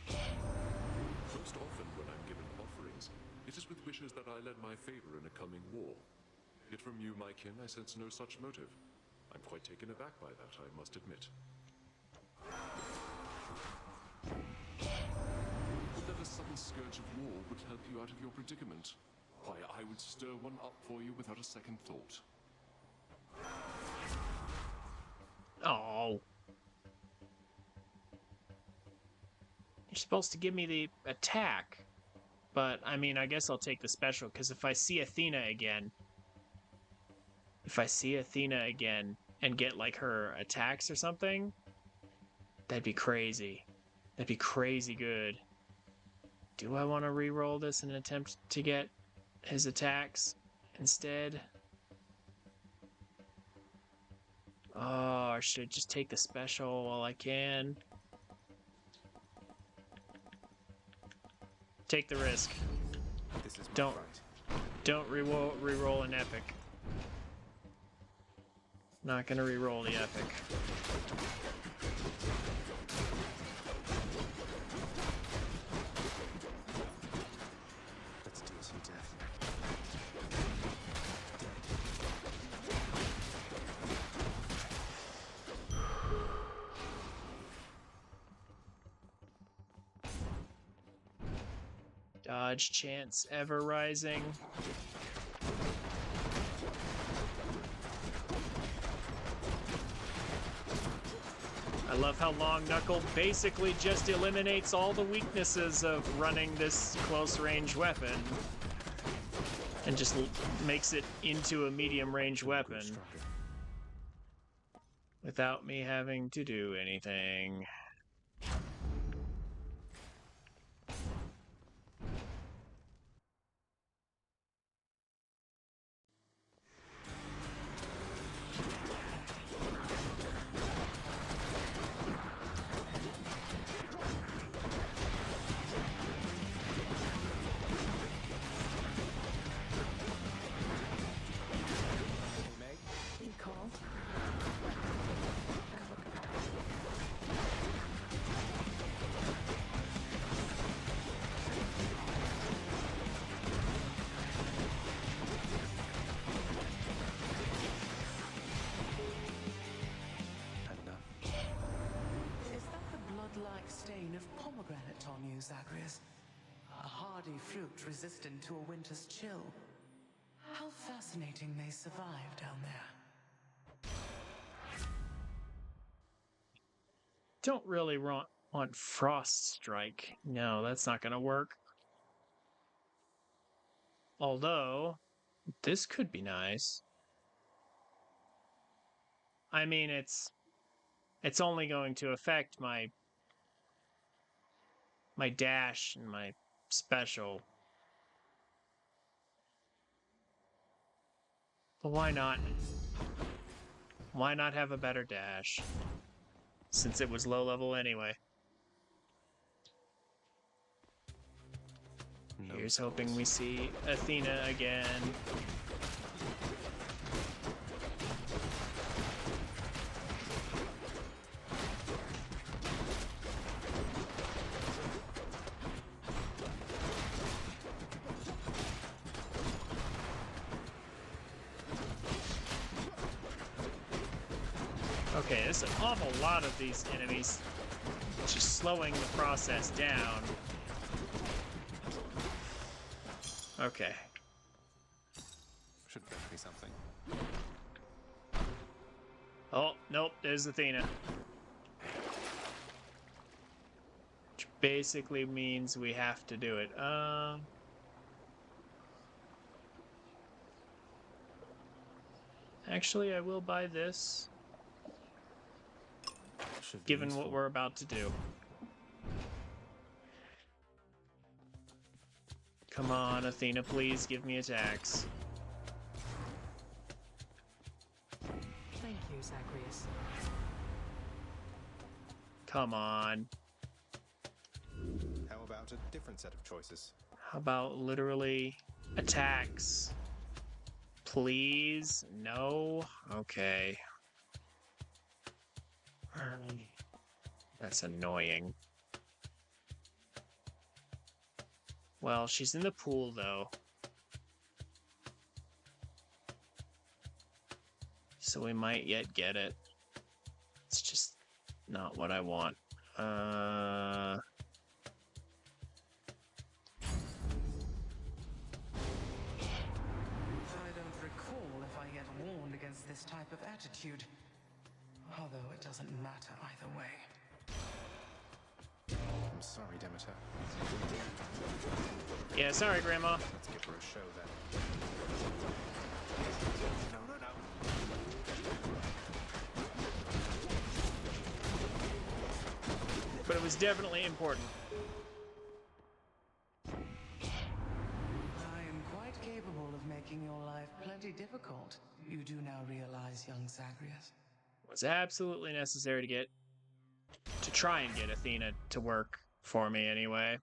Most often when I'm given offerings, it is with wishes that I lend my favor in a coming war. Yet from you, my kin, I sense no such motive. I'm quite taken aback by that, I must admit. Would that a sudden scourge of war would help you out of your predicament? Why, I would stir one up for you without a second thought. Oh. You're supposed to give me the attack. But, I mean, I guess I'll take the special, because if I see Athena again... and get, like, her attacks or something, that'd be crazy. That'd be crazy good. Do I want to re-roll this and attempt to get his attacks instead? Oh, or should I just take the special while I can? Take the risk. This is my Don't fight. Don't re-roll an epic. Not gonna re-roll the epic. Let's deal some death. Dodge chance ever rising. I love how Long Knuckle basically just eliminates all the weaknesses of running this close range weapon and just makes it into a medium range weapon without me having to do anything. He called. Is that the blood-like stain of pomegranate on you, Zagreus? A hardy fruit resistant to a winter's chill. How fascinating they survive down there. Don't really want Frost Strike. No, that's not gonna work. Although, this could be nice. I mean, it's only going to affect my dash and my special. But why not? Why not have a better dash? Since it was low level anyway. Here's hoping we see Athena again. Okay, there's an awful lot of these enemies. Just slowing the process down. Okay. Should fetch me something. Oh, nope, there's Athena. Which basically means we have to do it. Actually, I will buy this. Given what we're about to do. Come on, Athena, please give me attacks. you, Zagreus. Come on. How about a different set of choices? How about literally attacks? Please? No? Okay. That's annoying. Well, she's in the pool, though. So we might yet get it. It's just not what I want. I don't recall if I get warned against this type of attitude. Although it doesn't matter either way. I'm sorry, Demeter. Yeah, sorry, Grandma. Let's give her a show then. No, no, no. But it was definitely important. I am quite capable of making your life plenty difficult. You do now realize, young Zagreus. It was absolutely necessary to try and get Athena to work for me anyway.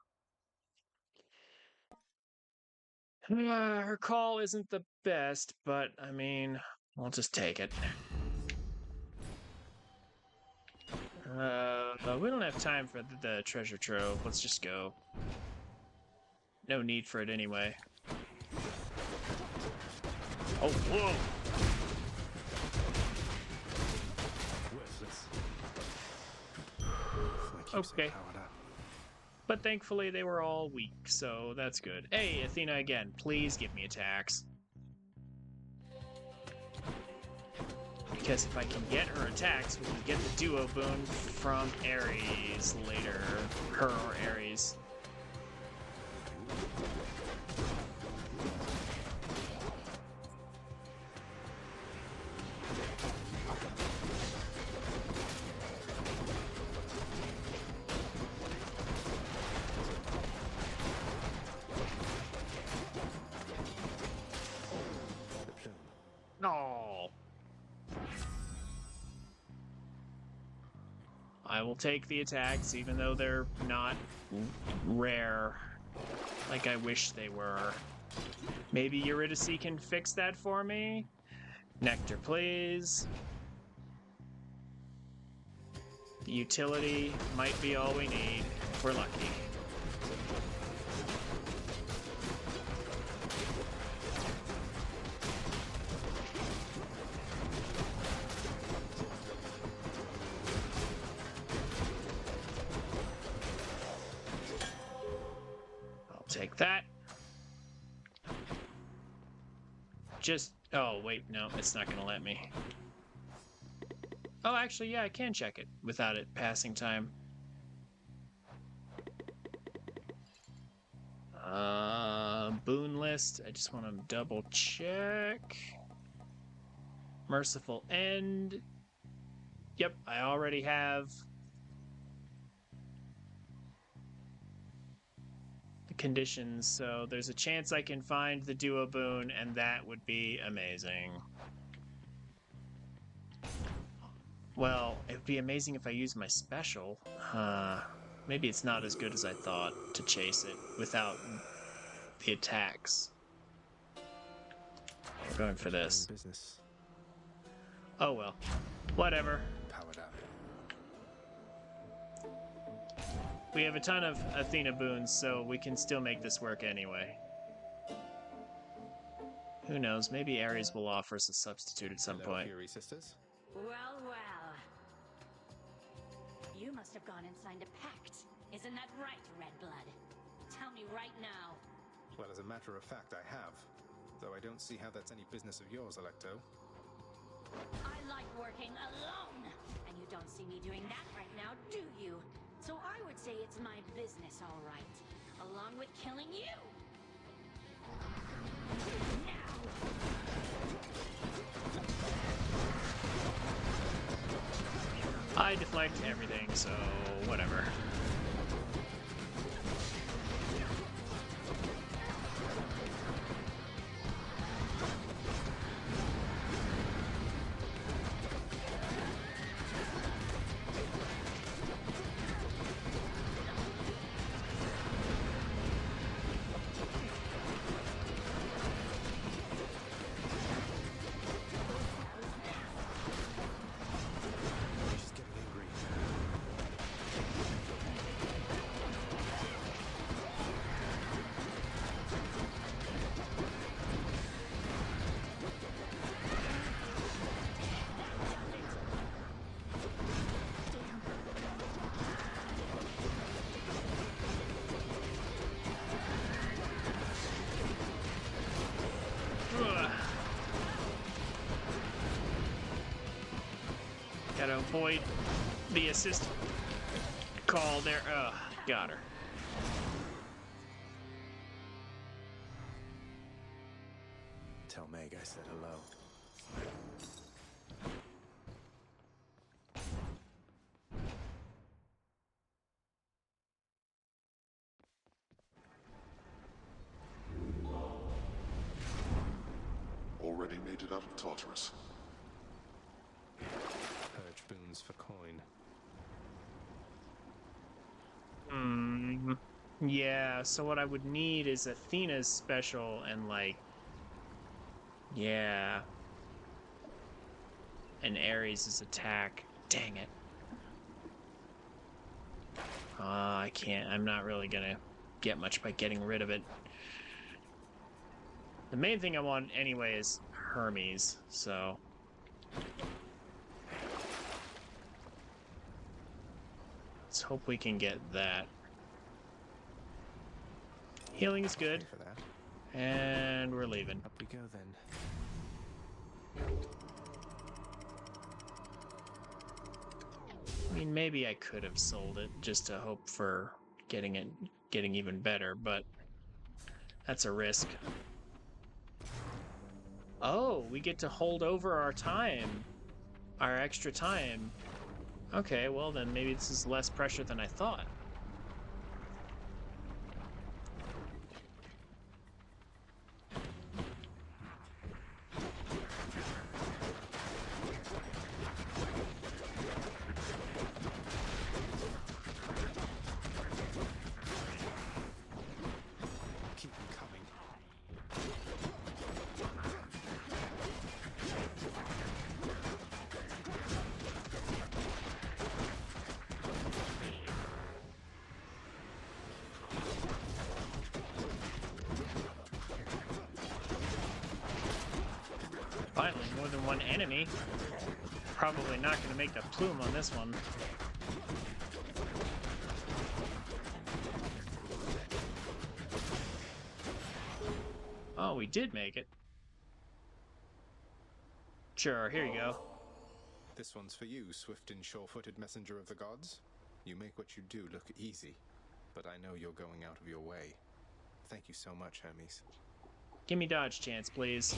Her call isn't the best, but I mean, I'll just take it. We don't have time for the treasure trove. Let's just go. No need for it anyway. Oh, whoa! Okay. But thankfully they were all weak, so that's good. Hey, Athena again, please give me attacks. Because if I can get her attacks, we can get the duo boon from Ares later. Her or Ares. No. I will take the attacks, even though they're not rare, like I wish they were. Maybe Eurydice can fix that for me? Nectar, please. The utility might be all we need, if we're lucky. Take that. Just, oh wait, no, it's not gonna let me. Oh, actually, yeah, I can check it without it passing time. Boon list, I just want to double check. Merciful End. Yep, I already have conditions, so there's a chance I can find the duo boon, and that would be amazing. Well, it would be amazing if I used my special. Maybe it's not as good as I thought to chase it without the attacks. We're going for this. Business. Oh well. Whatever. Powered up. We have a ton of Athena boons, so we can still make this work anyway. Who knows? Maybe Ares will offer us a substitute at some point. Fury sisters. Well, well. You must have gone and signed a pact. Isn't that right, Redblood? Tell me right now. Well, as a matter of fact, I have. Though I don't see how that's any business of yours, Electo. I like working alone. And you don't see me doing that right now, do you? So I would say it's my business, all right. Along with killing you. Now! I deflect everything, so whatever. avoid the assist call there. Ugh, got her. Tell Meg I said hello. Already made it out of Tartarus. Purge boons for coin. Yeah, so what I would need is Athena's special and, like... Yeah. And Ares' attack. Dang it. I can't. I'm not really gonna get much by getting rid of it. The main thing I want anyway is Hermes, so... Let's hope we can get that. Healing is good. For that. And we're leaving. Up we go then. I mean, maybe I could have sold it just to hope for getting even better, but that's a risk. Oh, we get to hold over our time. Our extra time. Okay, well then maybe this is less pressure than I thought. Keep them coming. Finally, more than one enemy. Probably not going to make the plume on this one. Oh, we did make it. Sure, here you go. This one's for you, swift and sure-footed messenger of the gods. You make what you do look easy, but I know you're going out of your way. Thank you so much, Hermes. Give me dodge chance, please.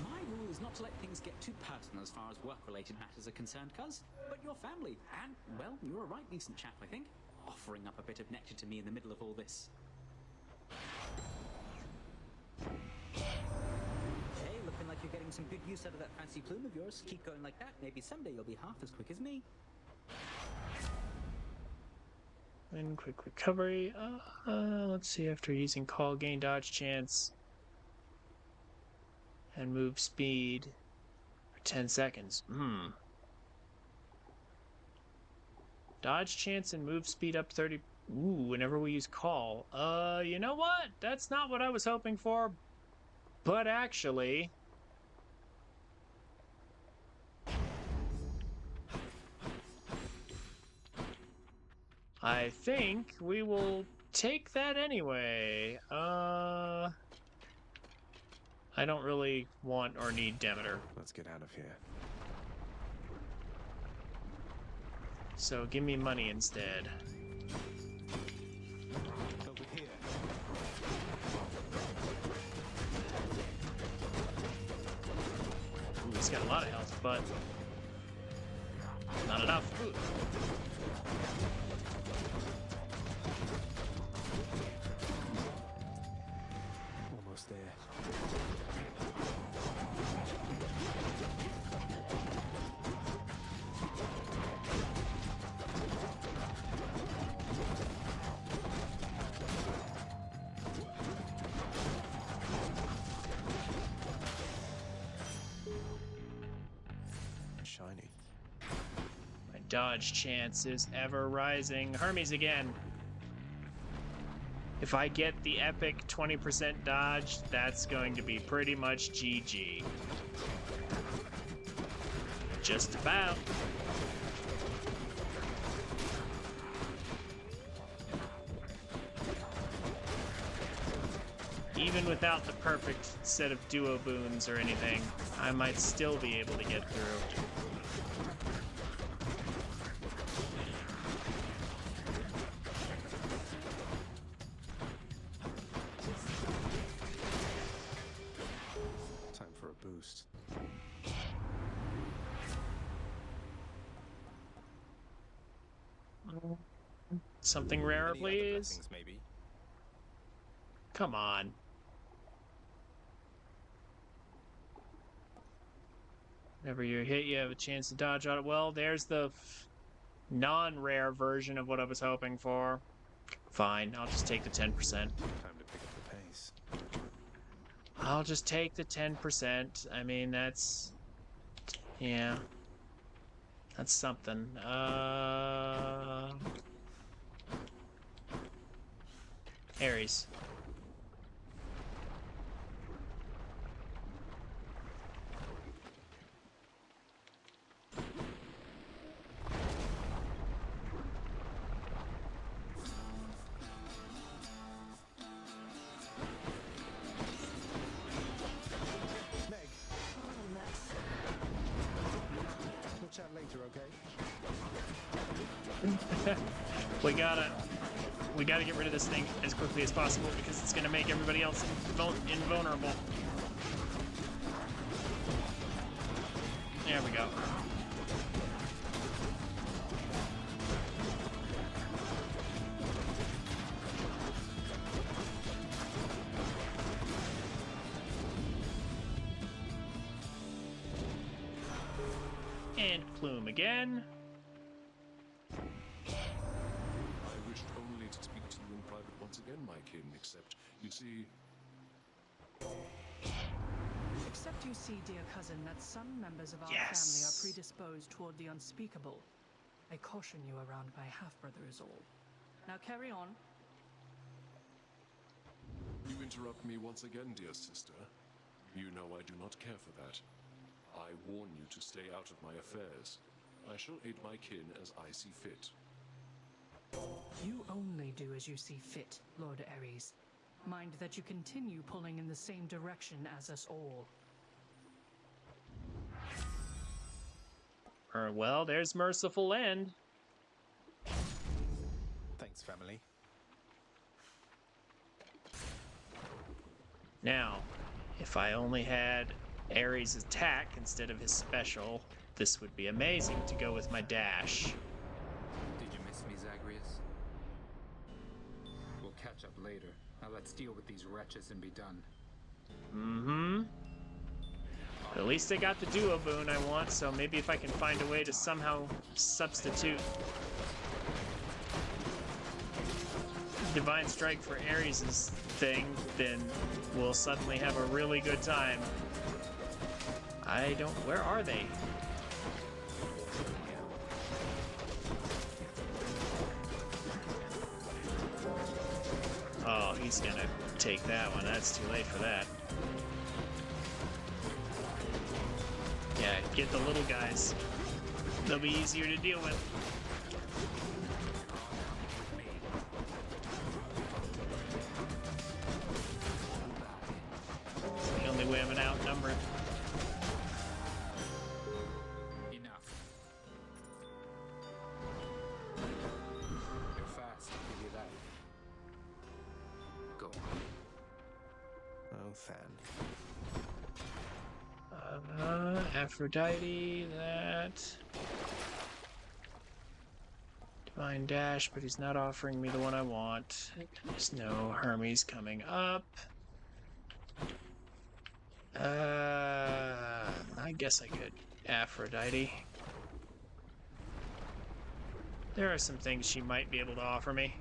My rule is not to let things get too personal as far as work-related matters are concerned, cuz. But your family, and, well, you're a right decent chap, I think. Offering up a bit of nectar to me in the middle of all this. Hey, looking like you're getting some good use out of that fancy plume of yours. Keep going like that. Maybe someday you'll be half as quick as me. And quick recovery. Let's see, after using call, gain dodge chance. And move speed for 10 seconds. Dodge chance and move speed up 30. Ooh, whenever we use call. You know what? That's not what I was hoping for. But actually... I think we will take that anyway. I don't really want or need Demeter. Let's get out of here. So give me money instead. Over here. Ooh, he's got a lot of health, but not enough. Ooh. Almost there. Shiny. My dodge chance is ever rising. Hermes again. If I get the epic 20% dodge, that's going to be pretty much GG. Just about. Even without the perfect set of duo boons or anything, I might still be able to get through. Something rarer, Any other please. blessings, maybe? Come on. Whenever you hit, you have a chance to dodge out. Well, there's the non-rare version of what I was hoping for. Fine, I'll just take the 10%. Time to pick up the pace. I'll just take the 10%. I mean, that's... yeah. That's something. Ares. Meg. We'll chat later, okay? We gotta get rid of this thing as quickly as possible because it's gonna make everybody else invulnerable. There we go. And plume again. I wished only to speak to you in private once again, my kin, except, you see... Except you see, dear cousin, that some members of our Yes. family are predisposed toward the unspeakable. I caution you around my half-brother is all. Now carry on. You interrupt me once again, dear sister. You know I do not care for that. I warn you to stay out of my affairs. I shall aid my kin as I see fit. You only do as you see fit, Lord Ares. Mind that you continue pulling in the same direction as us all. Well, there's merciful end. Thanks, family. Now, if I only had Ares' attack instead of his special, this would be amazing to go with my dash. Did you miss me, Zagreus? We'll catch up later. Now let's deal with these wretches and be done. Mm-hmm. At least I got the duo boon I want, so maybe if I can find a way to somehow substitute Divine Strike for Ares' thing, then we'll suddenly have a really good time. I don't... where are they? Oh, he's gonna take that one. That's too late for that. Yeah, get the little guys. They'll be easier to deal with. It's the only way I'm outnumbered. Enough. You're fast, I'll give you that. Go on. Oh, Fan. Aphrodite, that. Divine Dash, but he's not offering me the one I want. There's no Hermes coming up. I guess I could Aphrodite. There are some things she might be able to offer me.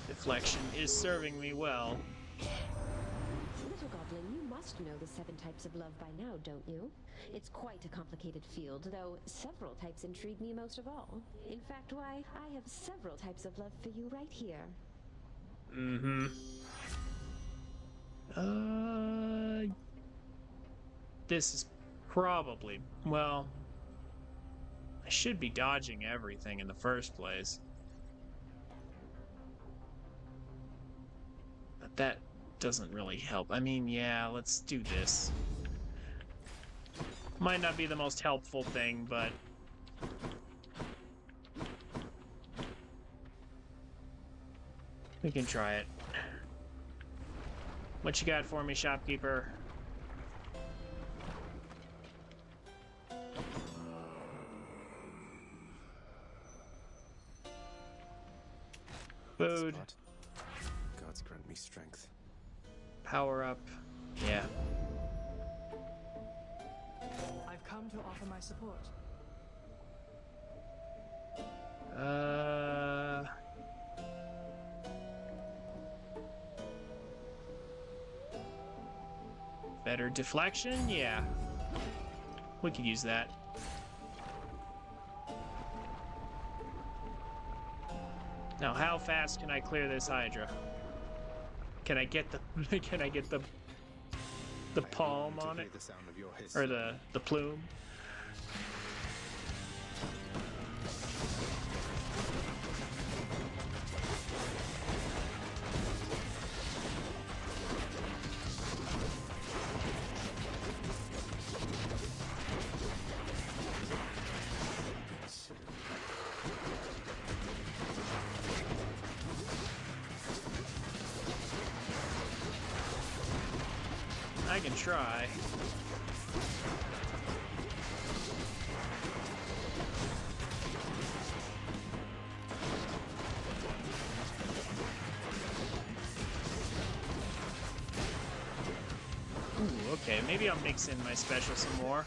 Deflection is serving me well. Little Goblin, you must know the 7 types of love by now, don't you? It's quite a complicated field, though several types intrigue me most of all. In fact, why, I have several types of love for you right here. Mm-hmm. This is probably... well... I should be dodging everything in the first place. But that doesn't really help. I mean, yeah, let's do this. Might not be the most helpful thing, but... we can try it. What you got for me, shopkeeper? Food. Gods grant me strength. Power up. Yeah. I've come to offer my support. Better deflection? Yeah. We could use that. Now, how fast can I clear this Hydra? Can I get the can I get the palm on it? Or the plume? I can try. Ooh, okay, maybe I'll mix in my special some more.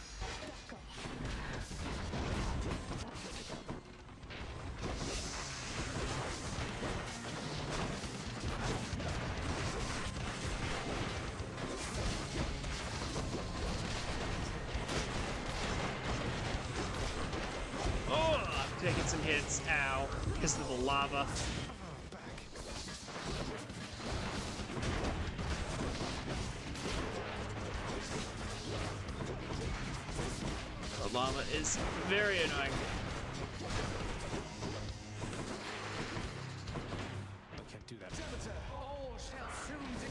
Taking some hits, ow, because of the lava. The lava is very annoying. I can't do that. All shall soon decay.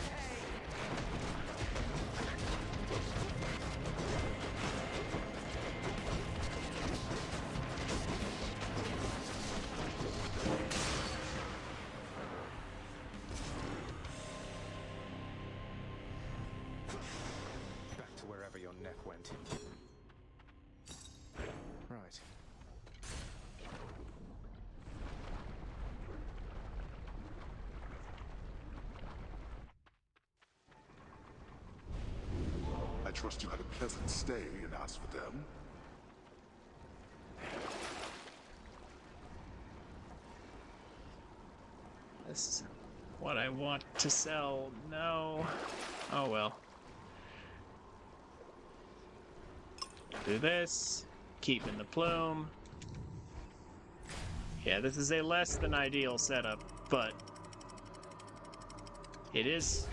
Back to wherever your neck went. Right. I trust you had a pleasant stay in Asphodel. This is what I want to sell. No. Oh well. Do this. Keeping the plume. Yeah, this is a less than ideal setup, but it is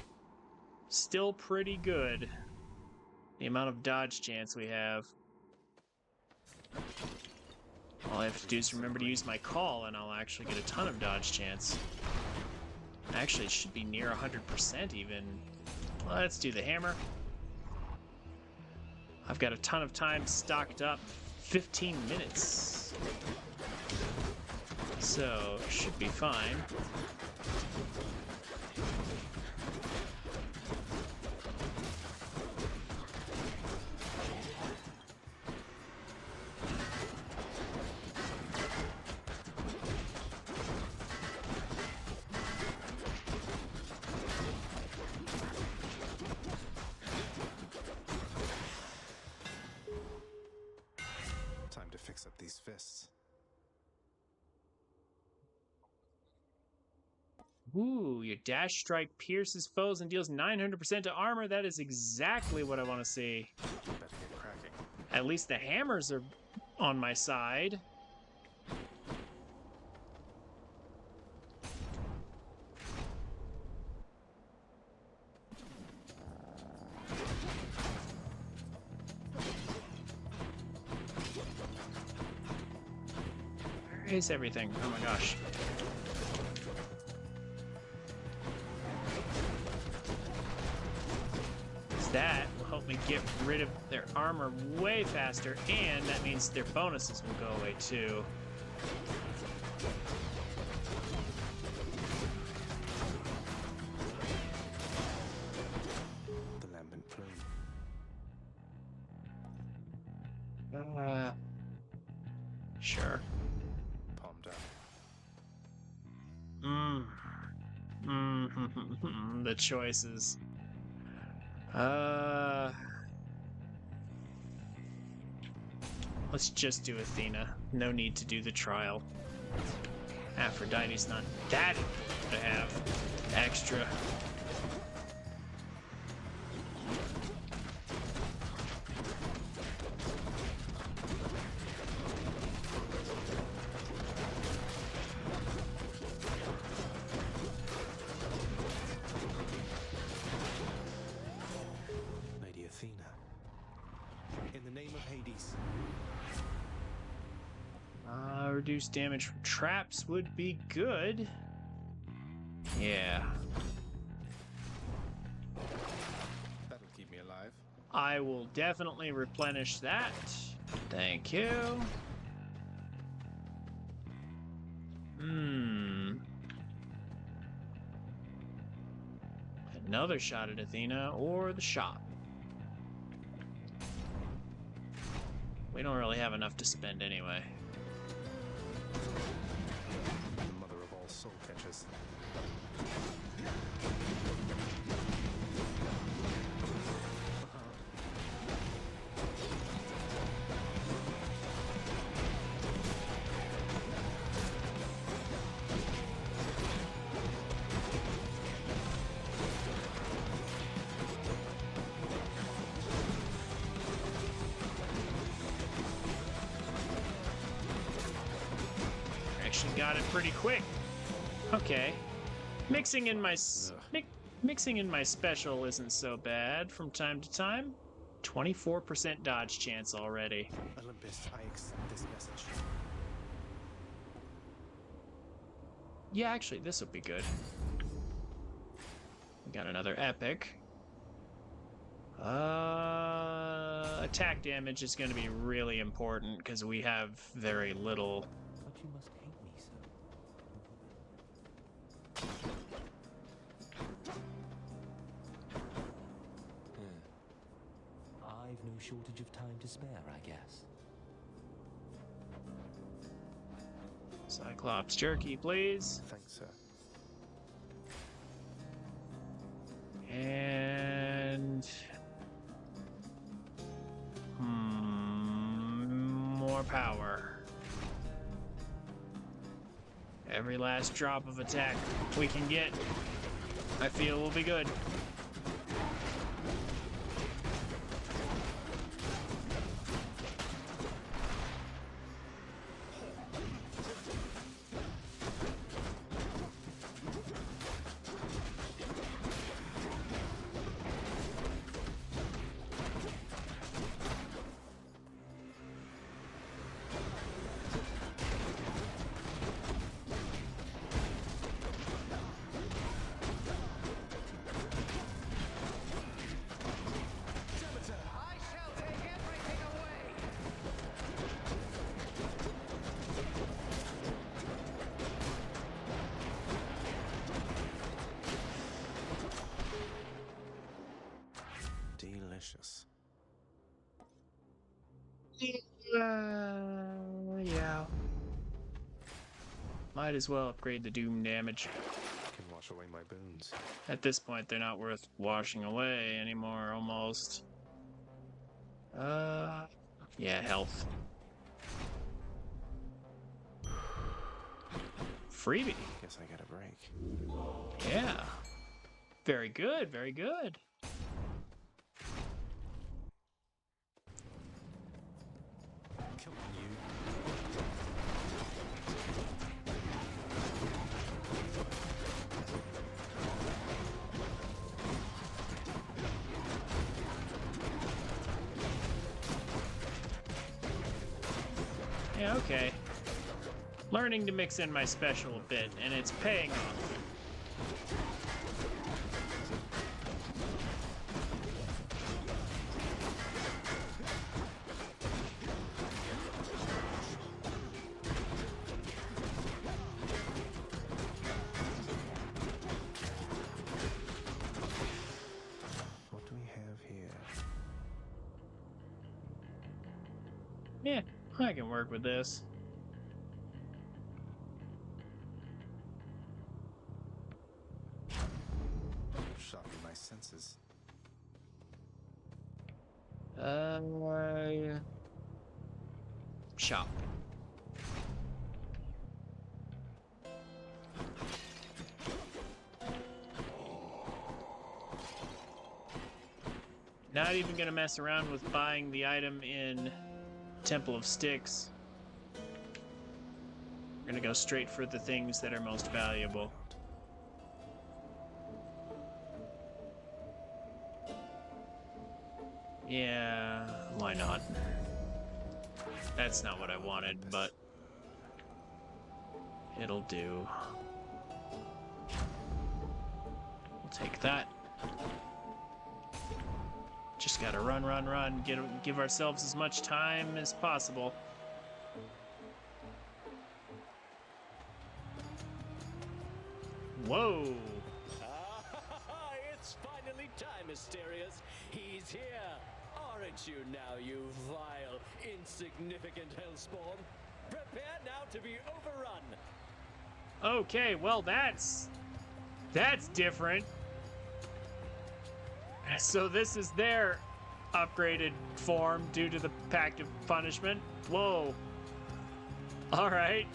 still pretty good. The amount of dodge chance we have. All I have to do is remember to use my call and I'll actually get a ton of dodge chance. Actually, it should be near 100% even. Let's do the hammer. I've got a ton of time stocked up. 15 minutes. So, should be fine. Time to fix up these fists. Ooh, your dash strike pierces foes and deals 900% to armor. That is exactly what I want to see. Better get cracking. At least the hammers are on my side. Where is everything? Oh my gosh. that will help me get rid of their armor way faster, and that means their bonuses will go away too. The lambent plume. Sure. Palm down. The choices. Let's just do Athena. No need to do the trial. Aphrodite's not that important to have extra. Lady Athena. In the name of Hades. Reduce damage from traps would be good. Yeah. That'll keep me alive. I will definitely replenish that. Thank you. Another shot at Athena or the shop. We don't really have enough to spend anyway. The mother of all soul catchers. Actually got it pretty quick. Okay. Mixing in my special isn't so bad from time to time. 24% dodge chance already. Olympus, I accept this message. Yeah, actually, this will be good. We got another epic. Attack damage is going to be really important because we have very little. But you must hate me so. I've no shortage of time to spare, I guess. Cyclops jerky, please. Thanks, sir. And more power. Every last drop of attack we can get, I feel will be good. Delicious. Yeah. Might as well upgrade the doom damage. Can wash away my boons. At this point, they're not worth washing away anymore, almost. Yeah, health. Freebie. Guess I get a break. Yeah. Very good, very good. Come on, you. Yeah, okay. Learning to mix in my special a bit, and it's paying off. Yeah, I can work with this. Sharpen my senses. Shop. Not even gonna mess around with buying the item in Temple of Styx. We're gonna go straight for the things that are most valuable. Yeah, why not? That's not what I wanted, but it'll do. We'll take that. Just gotta run, run, run. Give ourselves as much time as possible. Whoa! It's finally time, Mysterious. He's here. Aren't you now, you vile, insignificant hellspawn? Prepare now to be overrun. Okay, well that's different. So this is their upgraded form due to the Pact of Punishment. Whoa. Alright.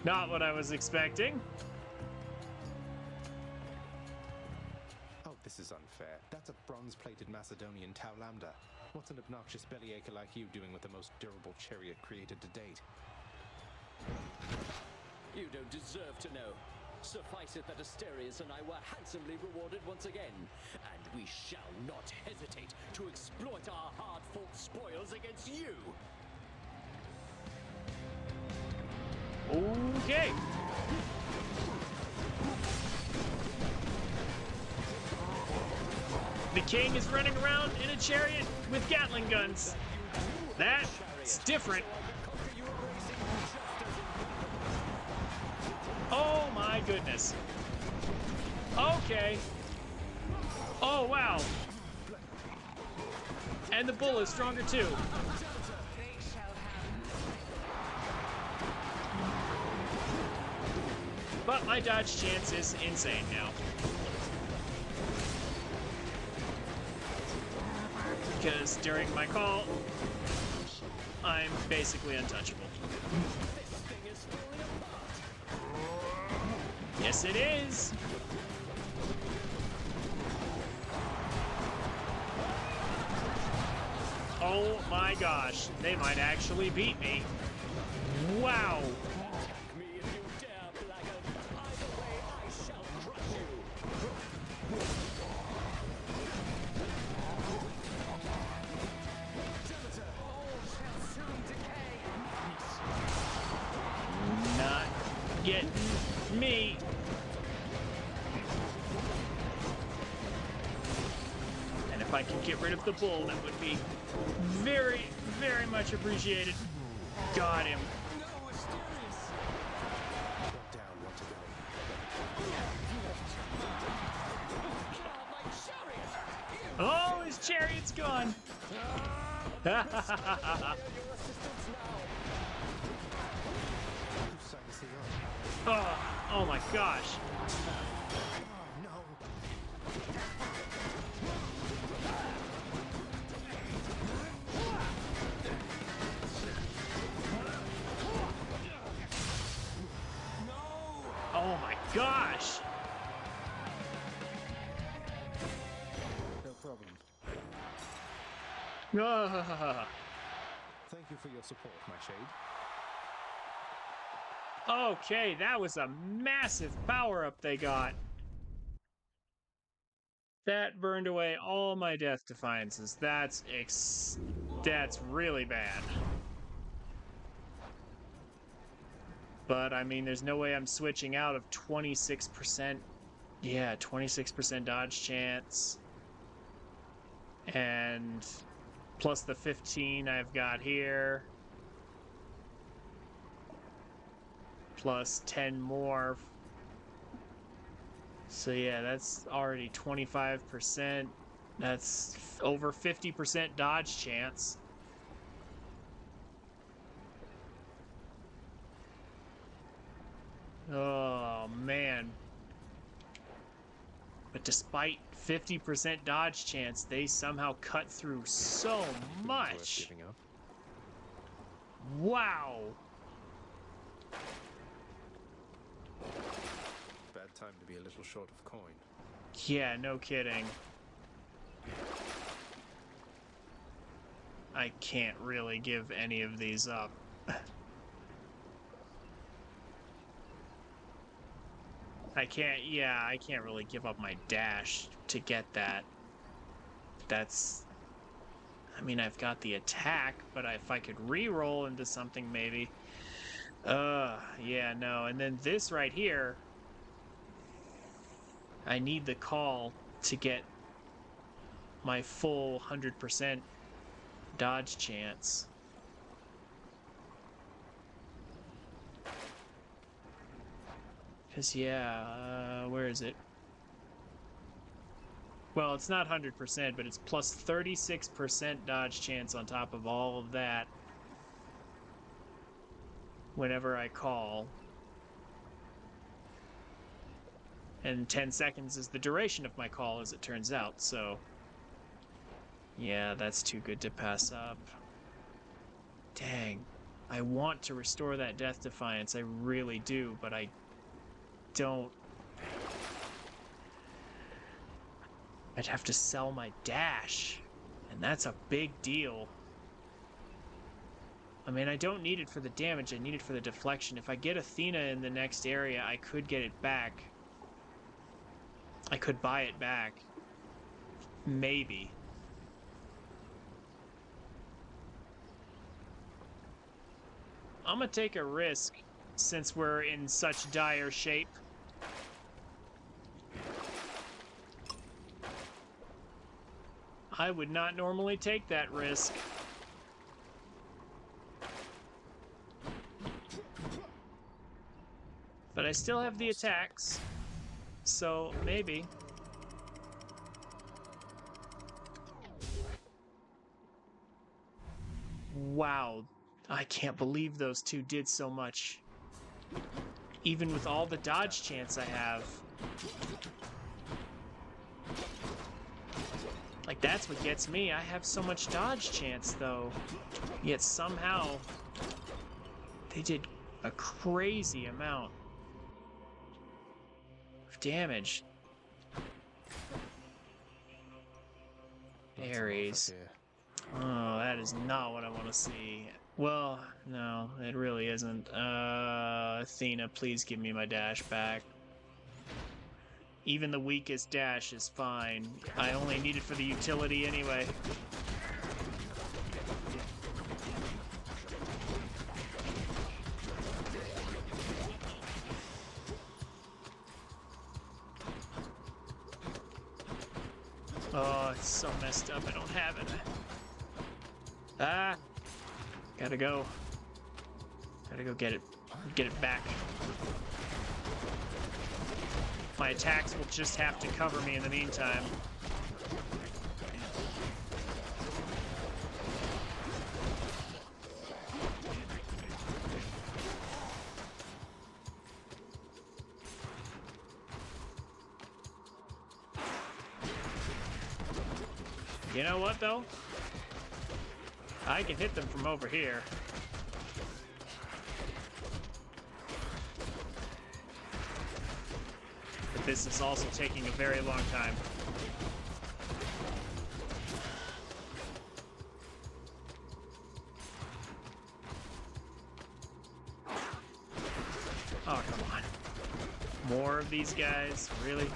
Not what I was expecting. Oh, this is unfair. That's a bronze-plated Macedonian Tau Lambda. What's an obnoxious bellyacre like you doing with the most durable chariot created to date? You don't deserve to know. Suffice it that Asterius and I were handsomely rewarded once again, and we shall not hesitate to exploit our hard-fought spoils against you. Okay. The king is running around in a chariot with Gatling guns. That's different. Oh my goodness. Okay. Oh wow. And the bull is stronger too. But my dodge chance is insane now. Because during my call, I'm basically untouchable. Yes, it is. Oh my gosh, they might actually beat me. Wow. Not getting me. And if I can get rid of the bull, that would be very, very much appreciated. Got him. Oh, his chariot's gone. Oh my gosh. Oh my gosh. No problem. Thank you for your support, my shade. Okay, that was a massive power-up they got. That burned away all my death defiances. That's really bad. But, I mean, there's no way I'm switching out of 26%. Yeah, 26% dodge chance. And plus the 15 I've got here. Plus 10 more. So yeah, that's already 25%. That's over 50% dodge chance. Oh, man. But despite 50% dodge chance, they somehow cut through so much. Giving up. Wow. Bad time to be a little short of coin. Yeah, no kidding. I can't really give any of these up. I can't really give up my dash to get that. That's... I mean, I've got the attack, but if I could re-roll into something, maybe. Yeah, no. And then this right here, I need the call to get my full 100% dodge chance. Because, yeah, where is it? Well, it's not 100%, but it's plus 36% dodge chance on top of all of that whenever I call. And 10 seconds is the duration of my call, as it turns out, so... yeah, that's too good to pass up. Dang. I want to restore that Death Defiance, I really do, but I don't... I'd have to sell my dash, and that's a big deal. I mean, I don't need it for the damage, I need it for the deflection. If I get Athena in the next area, I could get it back. I could buy it back. Maybe. I'm gonna take a risk, since we're in such dire shape. I would not normally take that risk. But I still have the attacks, so maybe. Wow, I can't believe those two did so much. Even with all the dodge chance I have. Like, that's what gets me. I have so much dodge chance, though. Yet somehow, they did a crazy amount of damage. Ares. Oh, that is not what I want to see. Well, no, it really isn't. Athena, please give me my dash back. Even the weakest dash is fine. I only need it for the utility anyway. Oh, it's so messed up. I don't have it. Ah! Gotta go. Gotta go get it. Get it back. My attacks will just have to cover me in the meantime. You know what, though? I can hit them from over here. But this is also taking a very long time. Oh, come on. More of these guys? Really?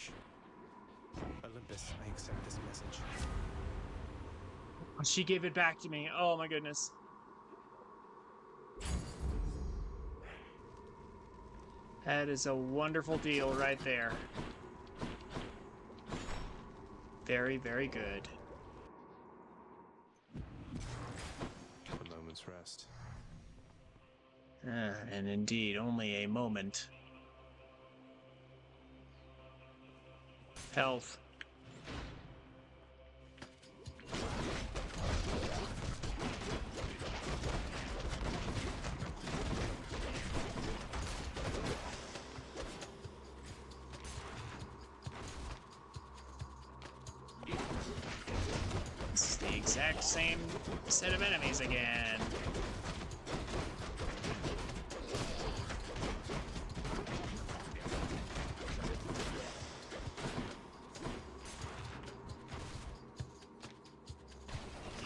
much. Olympus, I accept this message. She gave it back to me. Oh my goodness. That is a wonderful deal right there. Very, very good. A moment's rest. And indeed, only a moment. Health. This is the exact same set of enemies again.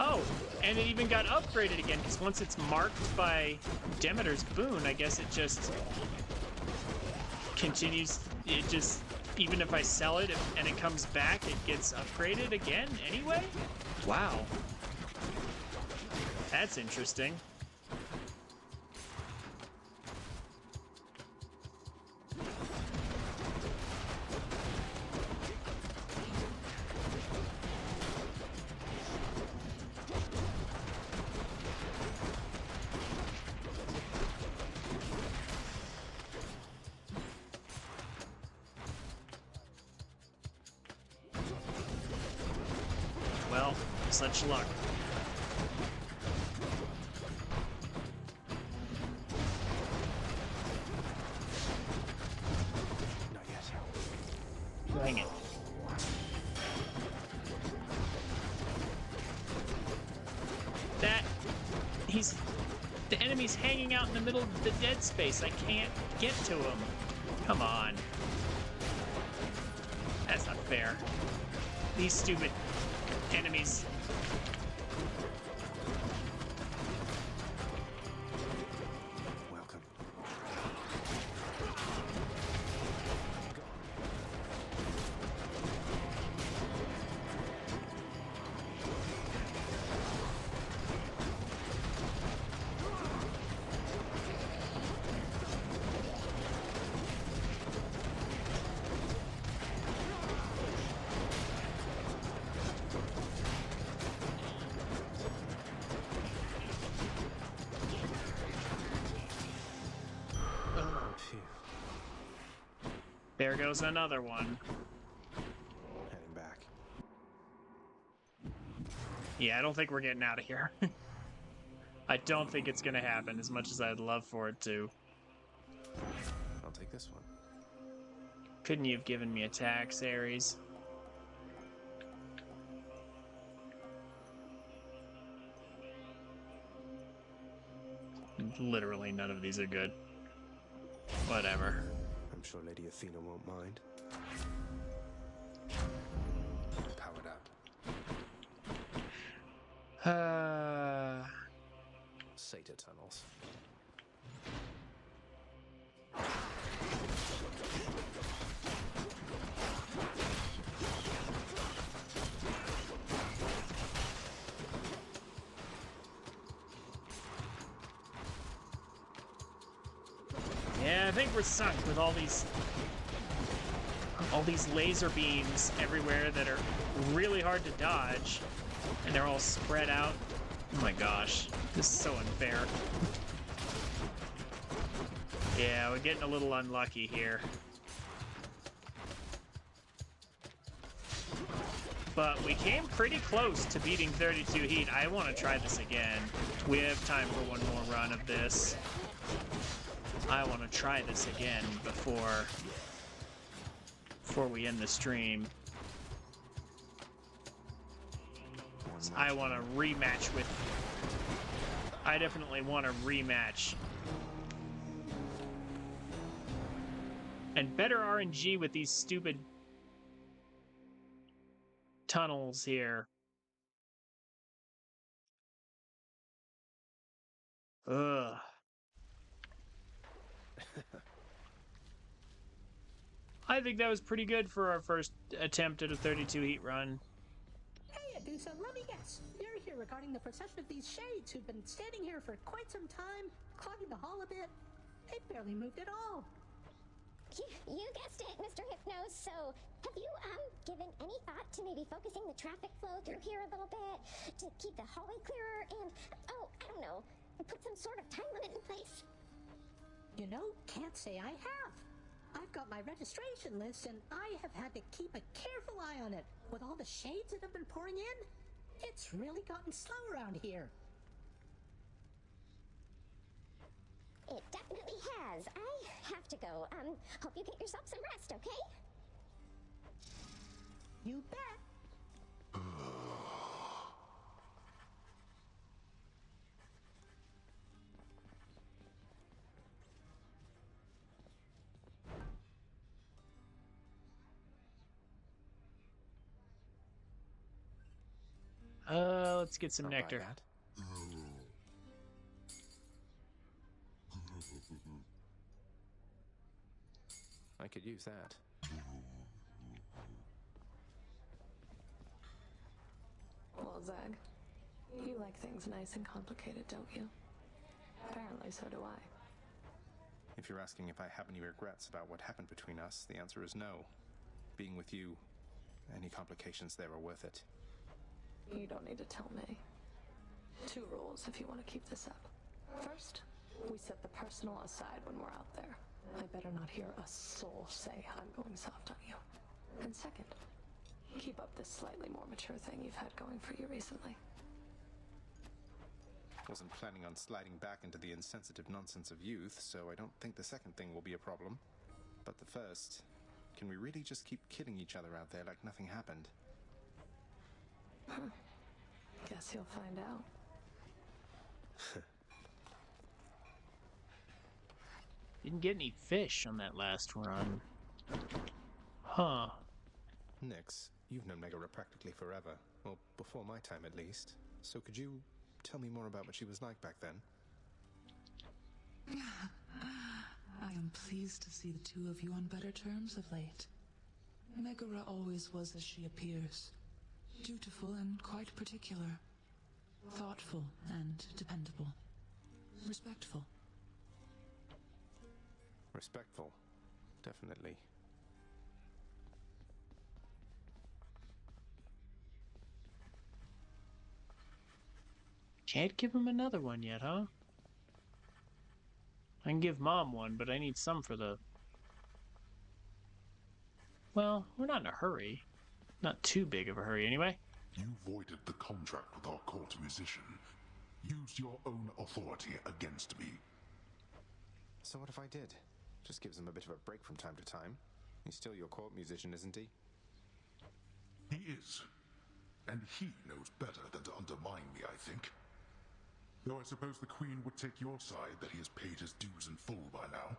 Oh, and it even got upgraded again, because once it's marked by Demeter's boon, I guess it just continues, it just, even if I sell it and it comes back, it gets upgraded again anyway? Wow. That's interesting. Well, such luck. Not yet. Dang it. The enemy's hanging out in the middle of the dead space. I can't get to him. Come on. That's not fair. These stupid enemies. Welcome. There goes another one. Heading back. Yeah, I don't think we're getting out of here. I don't think it's gonna happen as much as I'd love for it to. I'll take this one. Couldn't you have given me attacks, Ares? Literally none of these are good. Whatever. I'm sure Lady Athena won't mind. Powered up. Satyr tunnels. Yeah, I think we're sunk with all these laser beams everywhere that are really hard to dodge, and they're all spread out. Oh my gosh, this is so unfair. Yeah, we're getting a little unlucky here. But we came pretty close to beating 32 heat. I want to try this again. We have time for one more run of this. I want to try this again before we end the stream. I want to rematch with... I definitely want to rematch. And better RNG with these stupid tunnels here. Ugh. I think that was pretty good for our first attempt at a 32 heat run. Hey, Adusa, let me guess. You're here regarding the procession of these shades who've been standing here for quite some time, clogging the hall a bit. They barely moved at all. You guessed it, Mr. Hypnos. So, have you, given any thought to maybe focusing the traffic flow through here a little bit to keep the hallway clearer and, oh, I don't know, put some sort of time limit in place? You know, can't say I have. I've got my registration list and I have had to keep a careful eye on it. With all the shades that have been pouring in, it's really gotten slow around here. It definitely has. I have to go. Hope you get yourself some rest, okay? You bet. Let's get some nectar. I could use that. Well, Zag, you like things nice and complicated, don't you? Apparently, so do I. If you're asking if I have any regrets about what happened between us, the answer is no. Being with you, any complications there are worth it. You don't need to tell me. 2 rules if you want to keep this up. First, we set the personal aside when we're out there. I better not hear a soul say I'm going soft on you. And second, keep up this slightly more mature thing you've had going for you recently. Wasn't planning on sliding back into the insensitive nonsense of youth, so I don't think the second thing will be a problem. But the first, can we really just keep killing each other out there like nothing happened? Guess you'll find out. Didn't get any fish on that last run. Huh. Nix, you've known Megara practically forever. Well, before my time at least. So could you tell me more about what she was like back then? I am pleased to see the 2 of you on better terms of late. Megara always was as she appears. Dutiful and quite particular. Thoughtful and dependable. Respectful. Respectful. Definitely. Can't give him another one yet, huh? I can give Mom one, but I need some for the... Well, we're not in a hurry. Not too big of a hurry, anyway. You voided the contract with our court musician. Used your own authority against me. So what if I did? Just gives him a bit of a break from time to time. He's still your court musician, isn't he? He is. And he knows better than to undermine me, I think. Though I suppose the Queen would take your side that he has paid his dues in full by now.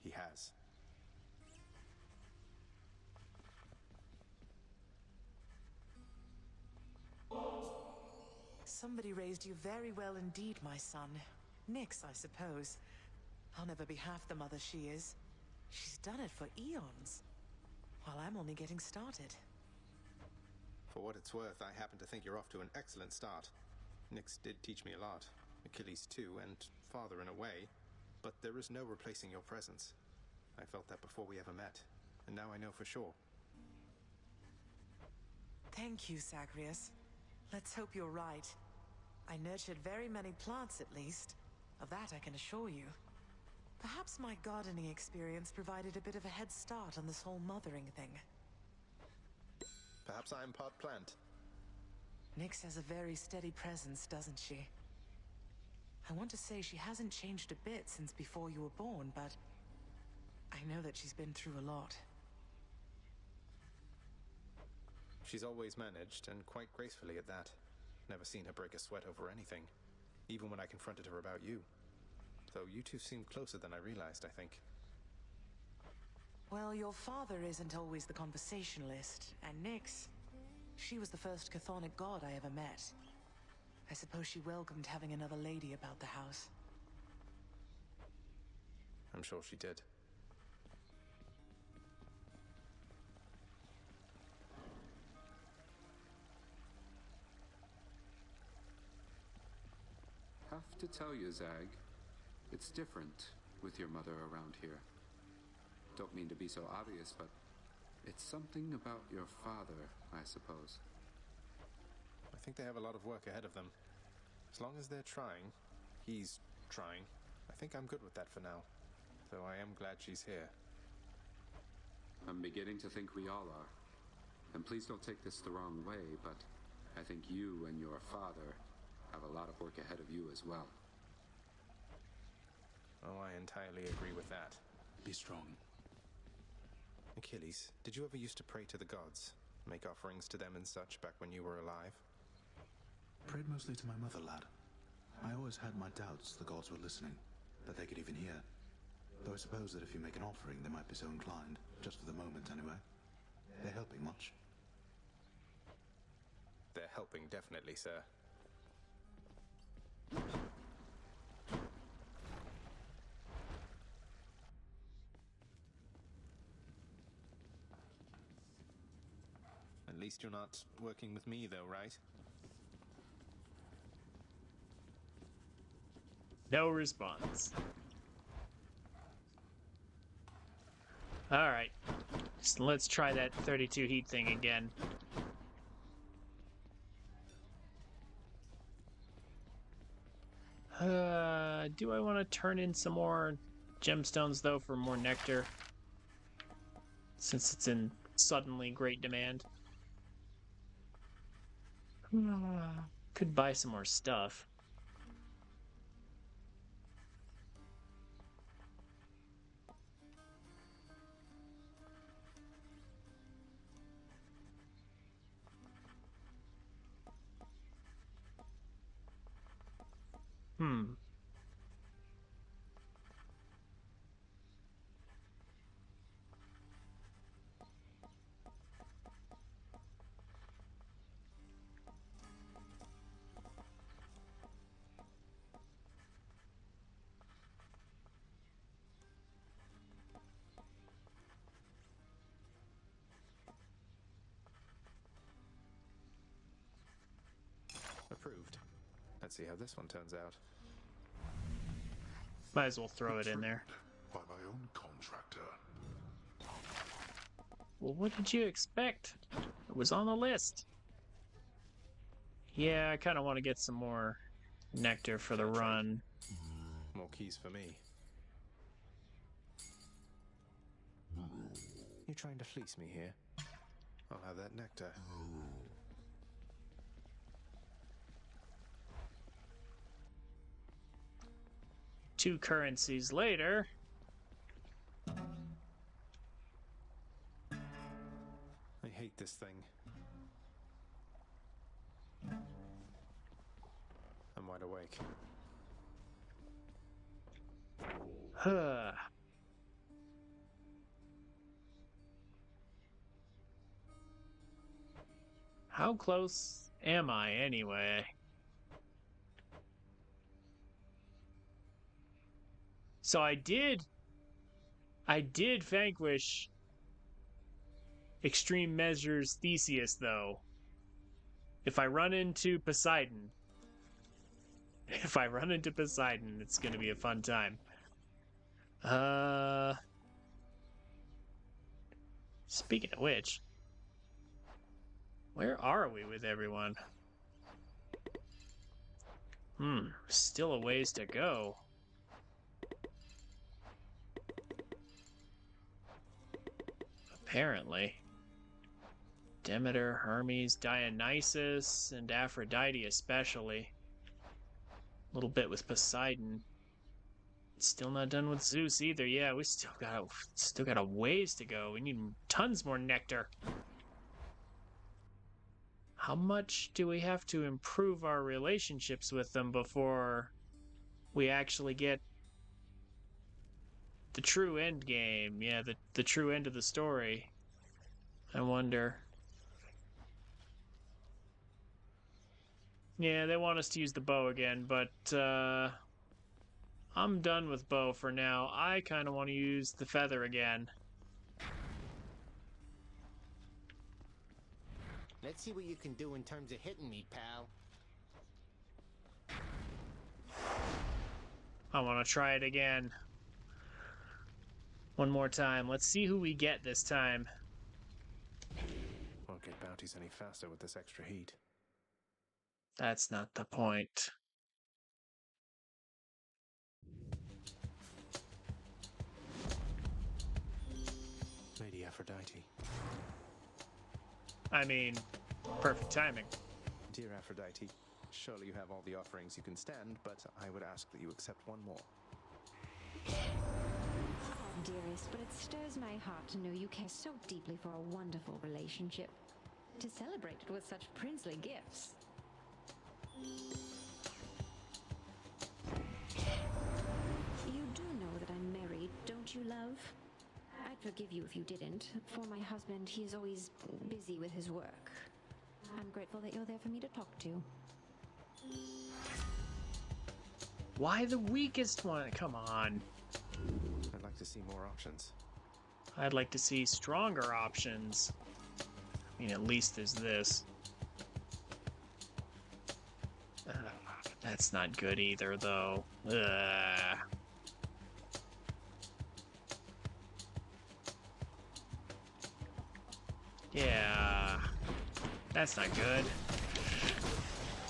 He has. Somebody raised you very well indeed, my son. Nix, I suppose. I'll never be half the mother she is. She's done it for eons, while I'm only getting started. For what it's worth, I happen to think you're off to an excellent start. Nix did teach me a lot. Achilles too, and father in a way. But there is no replacing your presence. I felt that before we ever met, and now I know for sure. Thank you, Zagreus. Let's hope you're right. I nurtured very many plants, at least. Of that I can assure you. Perhaps my gardening experience provided a bit of a head start on this whole mothering thing. Perhaps I'm part plant. Nix has a very steady presence, doesn't she? I want to say she hasn't changed a bit since before you were born, but I know that she's been through a lot. She's always managed, and quite gracefully at that. Never seen her break a sweat over anything, even when I confronted her about you. Though you two seem closer than I realized, I think. Well, your father isn't always the conversationalist, and Nix, she was the first chthonic god I ever met. I suppose she welcomed having another lady about the house. I'm sure she did. have to tell you, Zag, it's different with your mother around here. Don't mean to be so obvious, but it's something about your father, I suppose. I think they have a lot of work ahead of them. As long as they're trying, he's trying, I think I'm good with that for now. Though I am glad she's here. I'm beginning to think we all are. And please don't take this the wrong way, but I think you and your father have a lot of work ahead of you as well. Oh, I entirely agree with that. Be strong. Achilles, did you ever used to pray to the gods? Make offerings to them and such back when you were alive? Prayed mostly to my mother, lad. I always had my doubts the gods were listening, that they could even hear. Though I suppose that if you make an offering, they might be so inclined, just for the moment anyway. They're helping much. They're helping, definitely, sir. At least you're not working with me, though, right? No response. Alright. So let's try that 32 heat thing again. Do I want to turn in some more gemstones, though, for more nectar? Since it's in suddenly great demand. Could buy some more stuff. Approved. Let's see how this one turns out. Might as well throw it in there. By my own contractor. Well, what did you expect? It was on the list. Yeah, I kind of want to get some more nectar for the run. More keys for me. You're trying to fleece me here? I'll have that nectar. 2 currencies later. I hate this thing. I'm wide awake. Huh. How close am I anyway? So I did vanquish Extreme Measures Theseus, though. If I run into Poseidon, it's gonna be a fun time. Speaking of which, where are we with everyone? Still a ways to go. Apparently. Demeter, Hermes, Dionysus, and Aphrodite especially. A little bit with Poseidon. Still not done with Zeus either. Yeah, we still got a ways to go. We need tons more nectar. How much do we have to improve our relationships with them before we actually get the true end game? Yeah, the true end of the story. I wonder. Yeah, they want us to use the bow again, but I'm done with bow for now. I kind of want to use the feather again. Let's see what you can do in terms of hitting me, pal. I want to try it again. One more time. Let's see who we get this time. Won't get bounties any faster with this extra heat. That's not the point. Lady Aphrodite. I mean, perfect timing. Dear Aphrodite, surely you have all the offerings you can stand, but I would ask that you accept one more. Dearest, but it stirs my heart to know you care so deeply for a wonderful relationship. To celebrate it with such princely gifts. You do know that I'm married, don't you, love? I'd forgive you if you didn't. For my husband, he is always busy with his work. I'm grateful that you're there for me to talk to. Why the weakest one? Come on. I'd like to see more options. I'd like to see stronger options. I mean, at least there's this. That's not good either, though. Yeah. That's not good.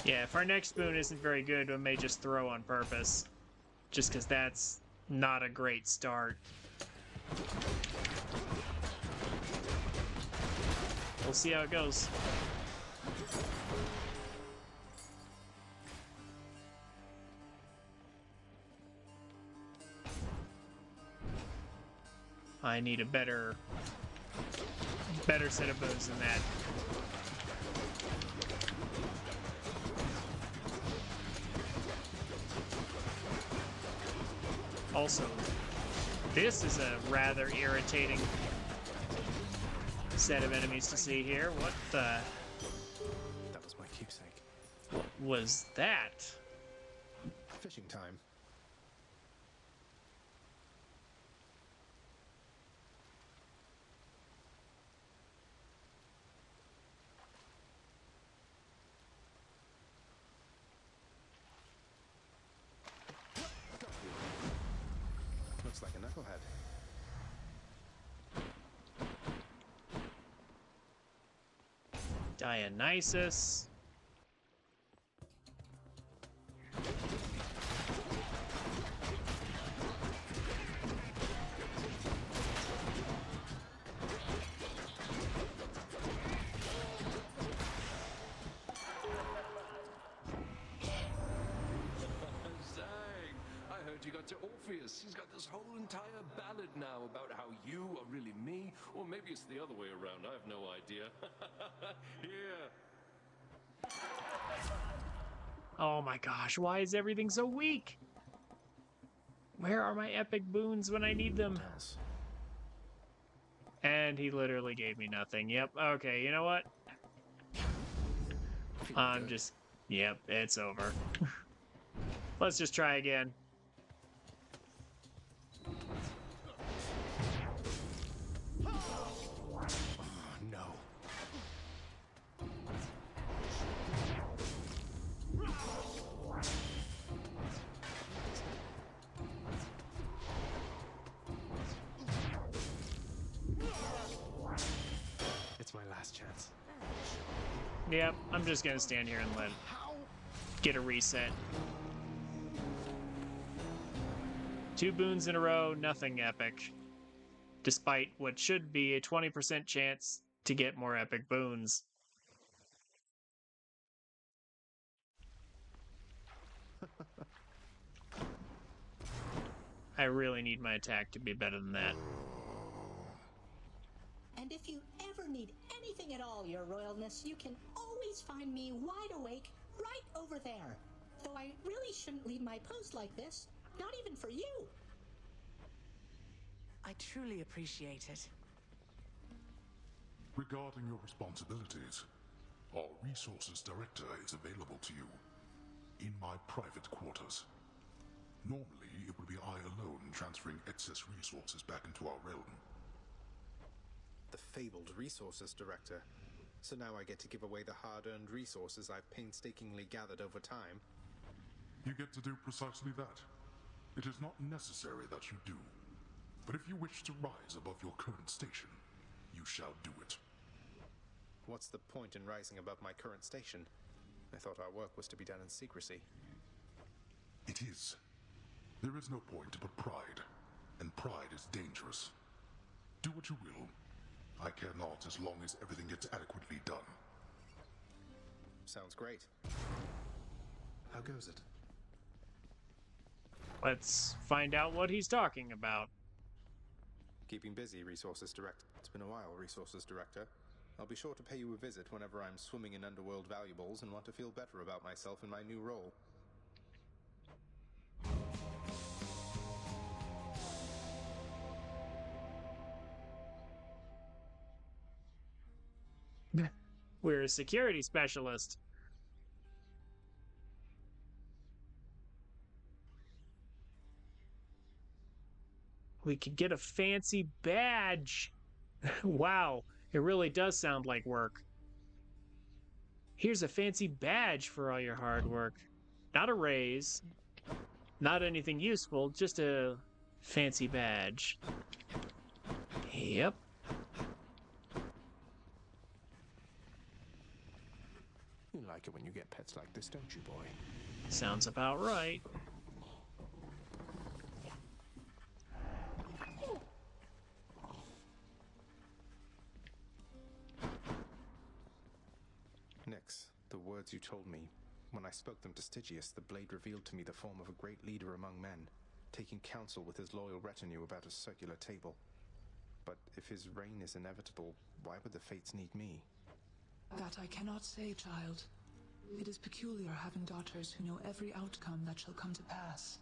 Yeah, if our next boon isn't very good, we may just throw on purpose. Just because that's not a great start. We'll see how it goes. I need a better set of bows than that. Also, this is a rather irritating set of enemies to see here. What the? That was my keepsake. What was that? Fishing time. Looks like a knucklehead. Dionysus. You got to Orpheus. He's got this whole entire ballad now about how you are really me, or maybe it's the other way around. I have no idea. Here. Oh my gosh, why is everything so weak? Where are my epic boons when I need them? And he literally gave me nothing. Yep, okay, you know what? I'm just... Yep, it's over. Let's just try again. Chance. Yep, I'm just gonna stand here and let get a reset. 2 boons in a row, nothing epic. Despite what should be a 20% chance to get more epic boons. I really need my attack to be better than that. And if you ever need anything at all, Your Royalness, you can always find me wide awake right over there. Though I really shouldn't leave my post like this, not even for you. I truly appreciate it. Regarding your responsibilities, our resources director is available to you in my private quarters. Normally, it would be I alone transferring excess resources back into our realm. The fabled resources director. So now I get to give away the hard-earned resources I've painstakingly gathered over time. You get to do precisely that. It is not necessary that you do. But if you wish to rise above your current station, you shall do it. What's the point in rising above my current station? I thought our work was to be done in secrecy. It is. There is no point but pride, and pride is dangerous. Do what you will. I care not as long as everything gets adequately done. Sounds great. How goes it? Let's find out what he's talking about. Keeping busy, Resources Director. It's been a while, Resources Director. I'll be sure to pay you a visit whenever I'm swimming in underworld valuables and want to feel better about myself in my new role. We're a security specialist. We could get a fancy badge. Wow, it really does sound like work. Here's a fancy badge for all your hard work. Not a raise, not anything useful, just a fancy badge. Yep. You like it when you get pets like this, don't you, boy? Sounds about right. Nyx, the words you told me. When I spoke them to Stygius, the blade revealed to me the form of a great leader among men, taking counsel with his loyal retinue about a circular table. But if his reign is inevitable, why would the fates need me? That I cannot say, child. It is peculiar having daughters who know every outcome that shall come to pass.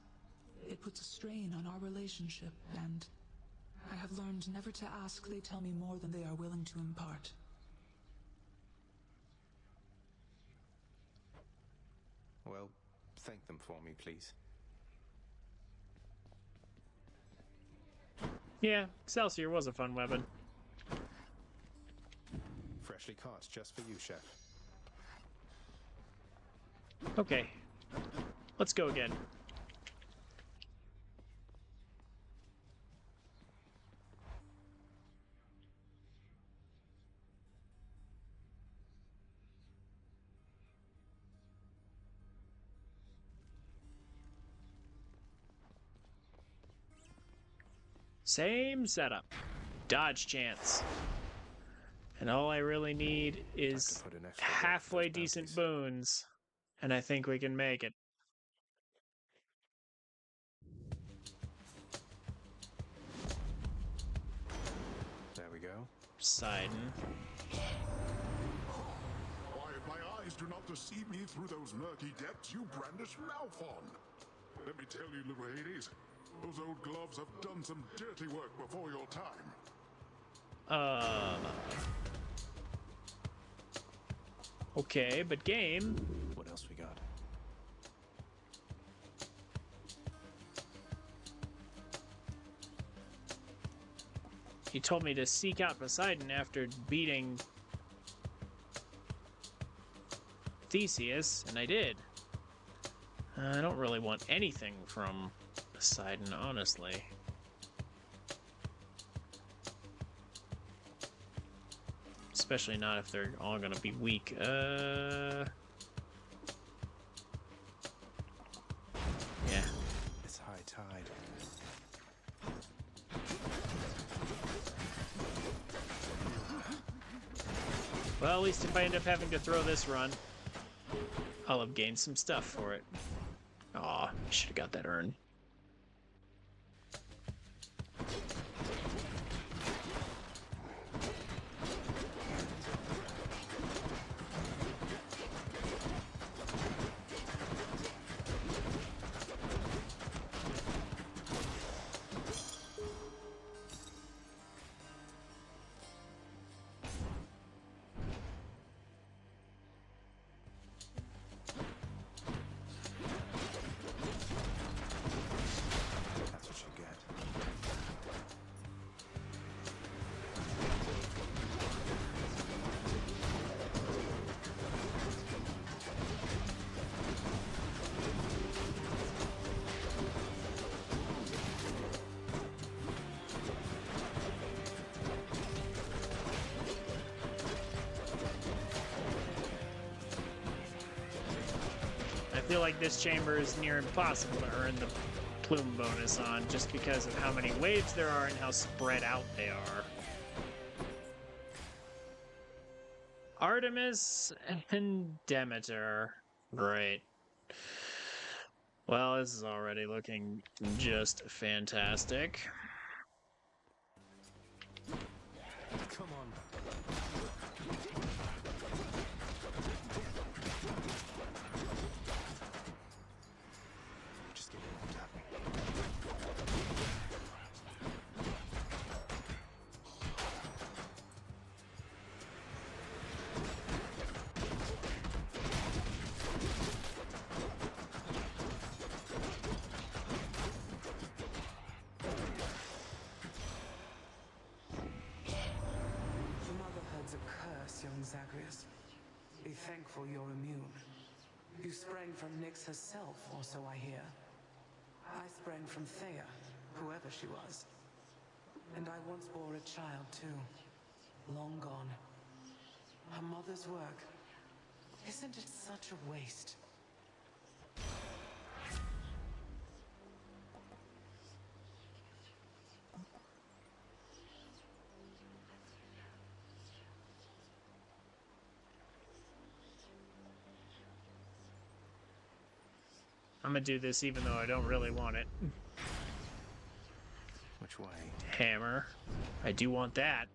It puts a strain on our relationship, and I have learned never to ask they tell me more than they are willing to impart. Well, thank them for me, please. Yeah, Excelsior was a fun weapon. Freshly caught, just for you, Chef. Okay, let's go again. Same setup. Dodge chance. And all I really need is halfway decent boons. And I think we can make it. There we go. Poseidon. Why, if my eyes do not deceive me through those murky depths, you brandish Malphon. Let me tell you, little Hades, those old gloves have done some dirty work before your time. Okay, but game. What else we got? You told me to seek out Poseidon after beating Theseus, and I did. I don't really want anything from Poseidon, honestly. Especially not if they're all gonna be weak. Yeah. It's high tide. Well, at least if I end up having to throw this run, I'll have gained some stuff for it. Aw, I should have got that urn. feel like this chamber is near impossible to earn the plume bonus on, just because of how many waves there are and how spread out they are. Artemis and Demeter. Great. Well, this is already looking just fantastic. Come on. Just get warmed up. The Motherhood's a curse, young Zagreus. Be thankful you're immune. You sprang from Nyx herself, or so I hear. I sprang from Thea, whoever she was. And I once bore a child, too. Long gone. Her mother's work. Isn't it such a waste? I'm gonna do this even though I don't really want it. Which way? Hammer. I do want that.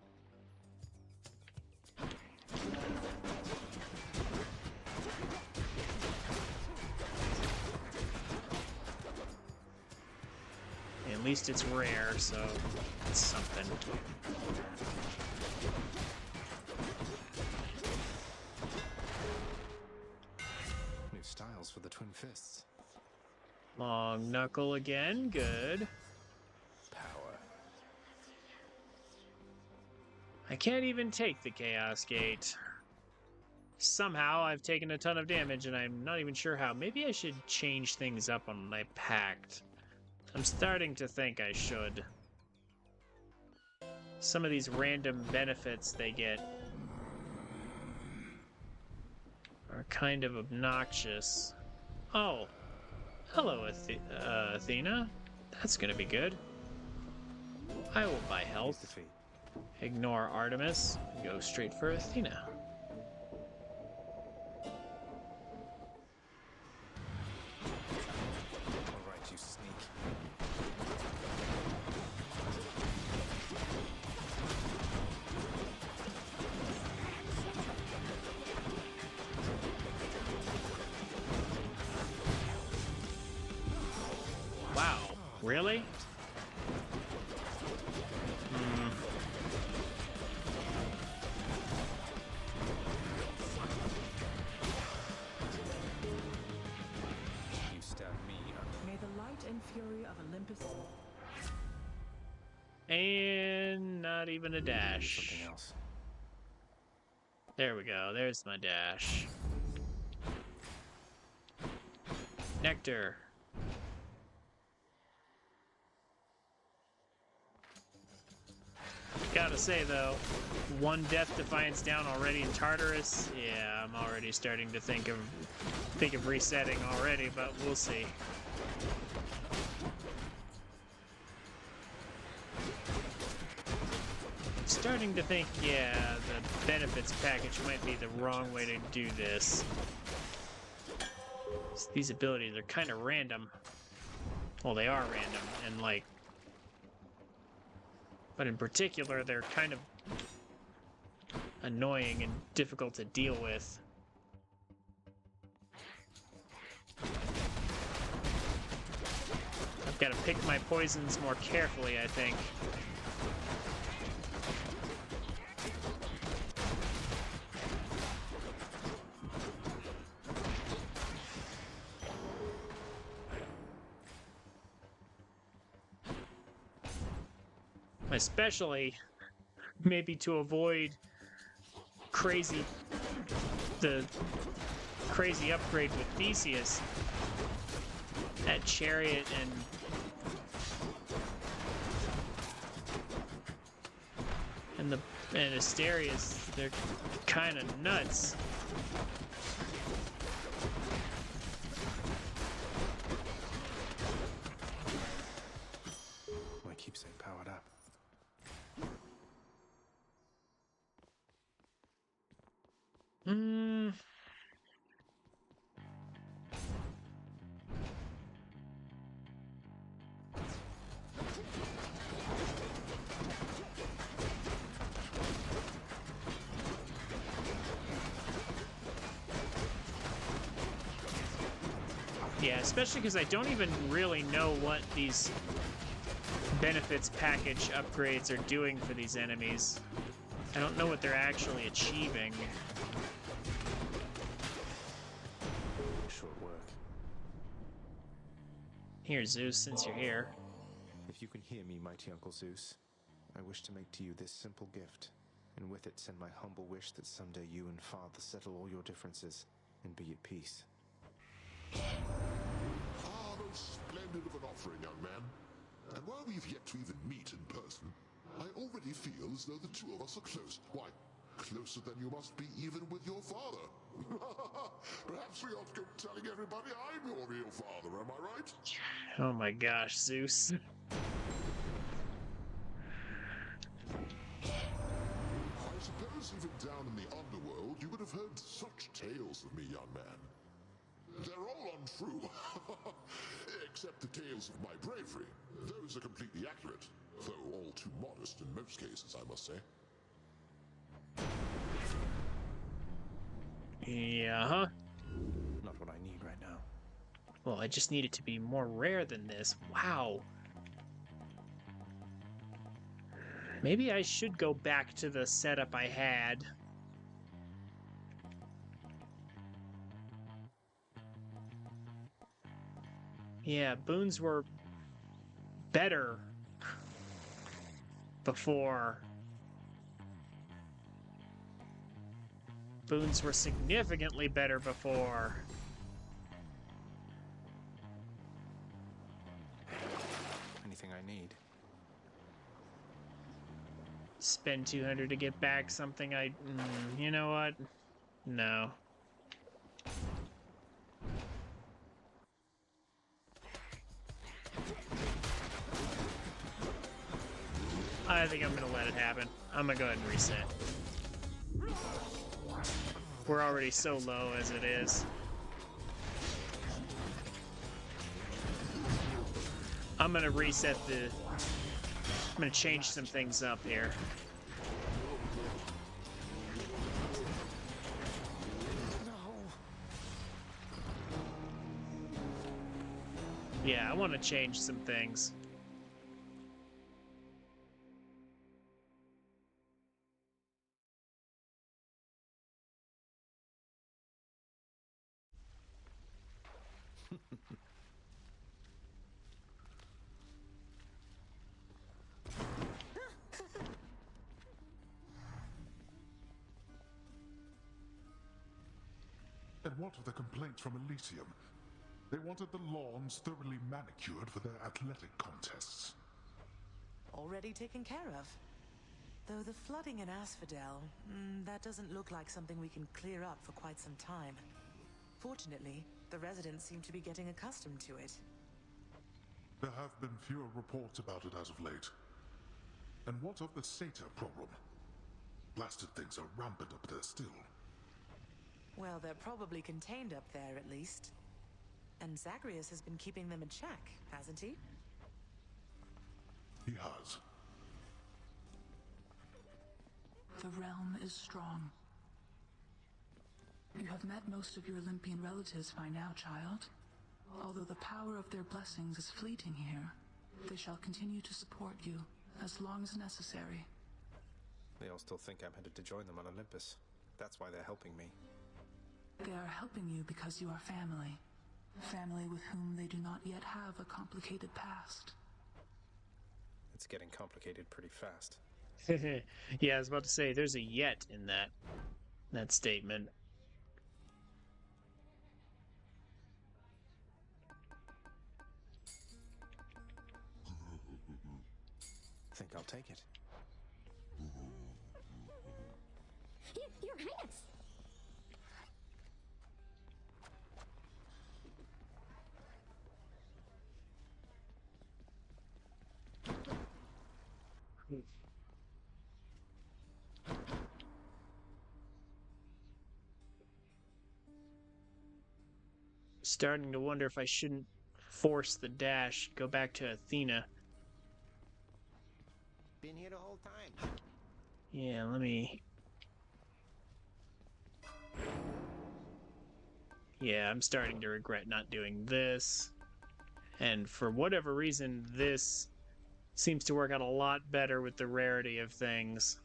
At least it's rare, so it's something. New styles for the twin fists. Long knuckle again, good. Power. I can't even take the Chaos Gate. Somehow I've taken a ton of damage and I'm not even sure how. Maybe I should change things up on my pact. I'm starting to think I should. Some of these random benefits they get are kind of obnoxious. Oh. Hello, Athena. That's gonna be good. I will buy health. Ignore Artemis. Go straight for Athena. Alright, you sneak. Wow. Really? You stabbed me. May the light and fury of Olympus. And not even a dash. Something else. There we go. There's my dash. Nectar. Gotta say though, one Death Defiance down already in Tartarus. Yeah, I'm already starting to think of resetting already, but we'll see. Starting to think, yeah, the benefits package might be the wrong way to do this. These abilities are kind of random. Well, they are random, and like, but in particular, they're kind of annoying and difficult to deal with. I've got to pick my poisons more carefully, I think. Especially, maybe to avoid the crazy upgrade with Theseus. That chariot and Asterius, they're kind of nuts. Hmm. Yeah, especially because I don't even really know what these benefits package upgrades are doing for these enemies. I don't know what they're actually achieving. Short work. Here, Zeus, since you're here. If you can hear me, mighty Uncle Zeus, I wish to make to you this simple gift, and with it send my humble wish that someday you and Father settle all your differences and be at peace. Ah, most splendid of an offering, young man. And while we've yet to even meet in person, I already feel as though the two of us are close. Why, closer than you must be even with your father. Perhaps we ought to go telling everybody I'm your real father, am I right? Oh my gosh, Zeus. I suppose even down in the underworld you would have heard such tales of me, young man. They're all untrue, except the tales of my bravery. Those are completely accurate, though all too modest in most cases, I must say. Yeah, huh? Not what I need right now. Well, I just need it to be more rare than this. Wow. Maybe I should go back to the setup I had. Yeah, boons were better before. Boons were significantly better before. Anything I need. Spend 200 to get back something I... you know what? No. I think I'm gonna let it happen. I'm gonna go ahead and reset. We're already so low as it is. I'm gonna reset the... I'm gonna change some things up here. Yeah, I want to change some things. And what of the complaints from Elysium? They wanted the lawns thoroughly manicured for their athletic contests. Already taken care of. Though the flooding in Asphodel, that doesn't look like something we can clear up for quite some time. Fortunately, the residents seem to be getting accustomed to it. There have been fewer reports about it as of late. And what of the satyr problem? Blasted things are rampant up there still. Well, they're probably contained up there, at least. And Zagreus has been keeping them in check, hasn't he? He has. The realm is strong. You have met most of your Olympian relatives by now, child. Although the power of their blessings is fleeting here, they shall continue to support you as long as necessary. They all still think I'm headed to join them on Olympus. That's why they're helping me. They are helping you because you are family. Family with whom they do not yet have a complicated past. It's getting complicated pretty fast. Yeah, I was about to say, there's a yet in that statement. Think I'll take it. Your Highness! starting to wonder if I shouldn't force the dash, go back to Athena. Been here the whole time. Yeah, let me... Yeah, I'm starting to regret not doing this. And for whatever reason, this seems to work out a lot better with the rarity of things.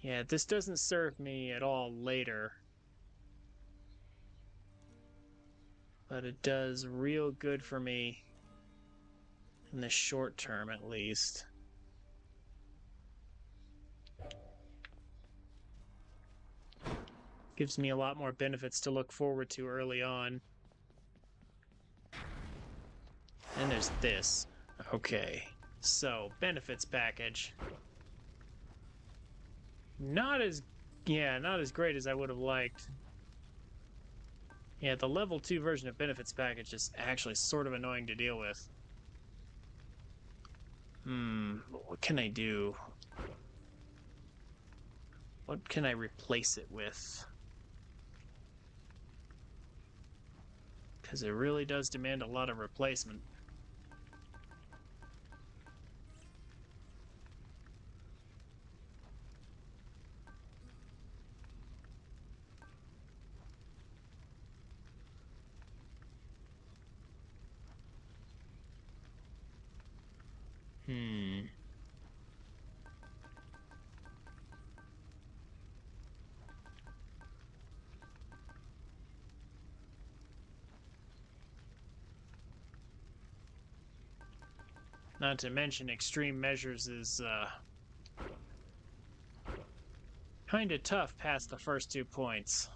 Yeah, this doesn't serve me at all later. But it does real good for me in the short term, at least. Gives me a lot more benefits to look forward to early on. And there's this. Okay. So, benefits package. Not as great as I would have liked. Yeah, the level 2 version of benefits package is actually sort of annoying to deal with. What can I do? What can I replace it with? Because it really does demand a lot of replacement. Not to mention extreme measures is kind of tough past the first 2 points.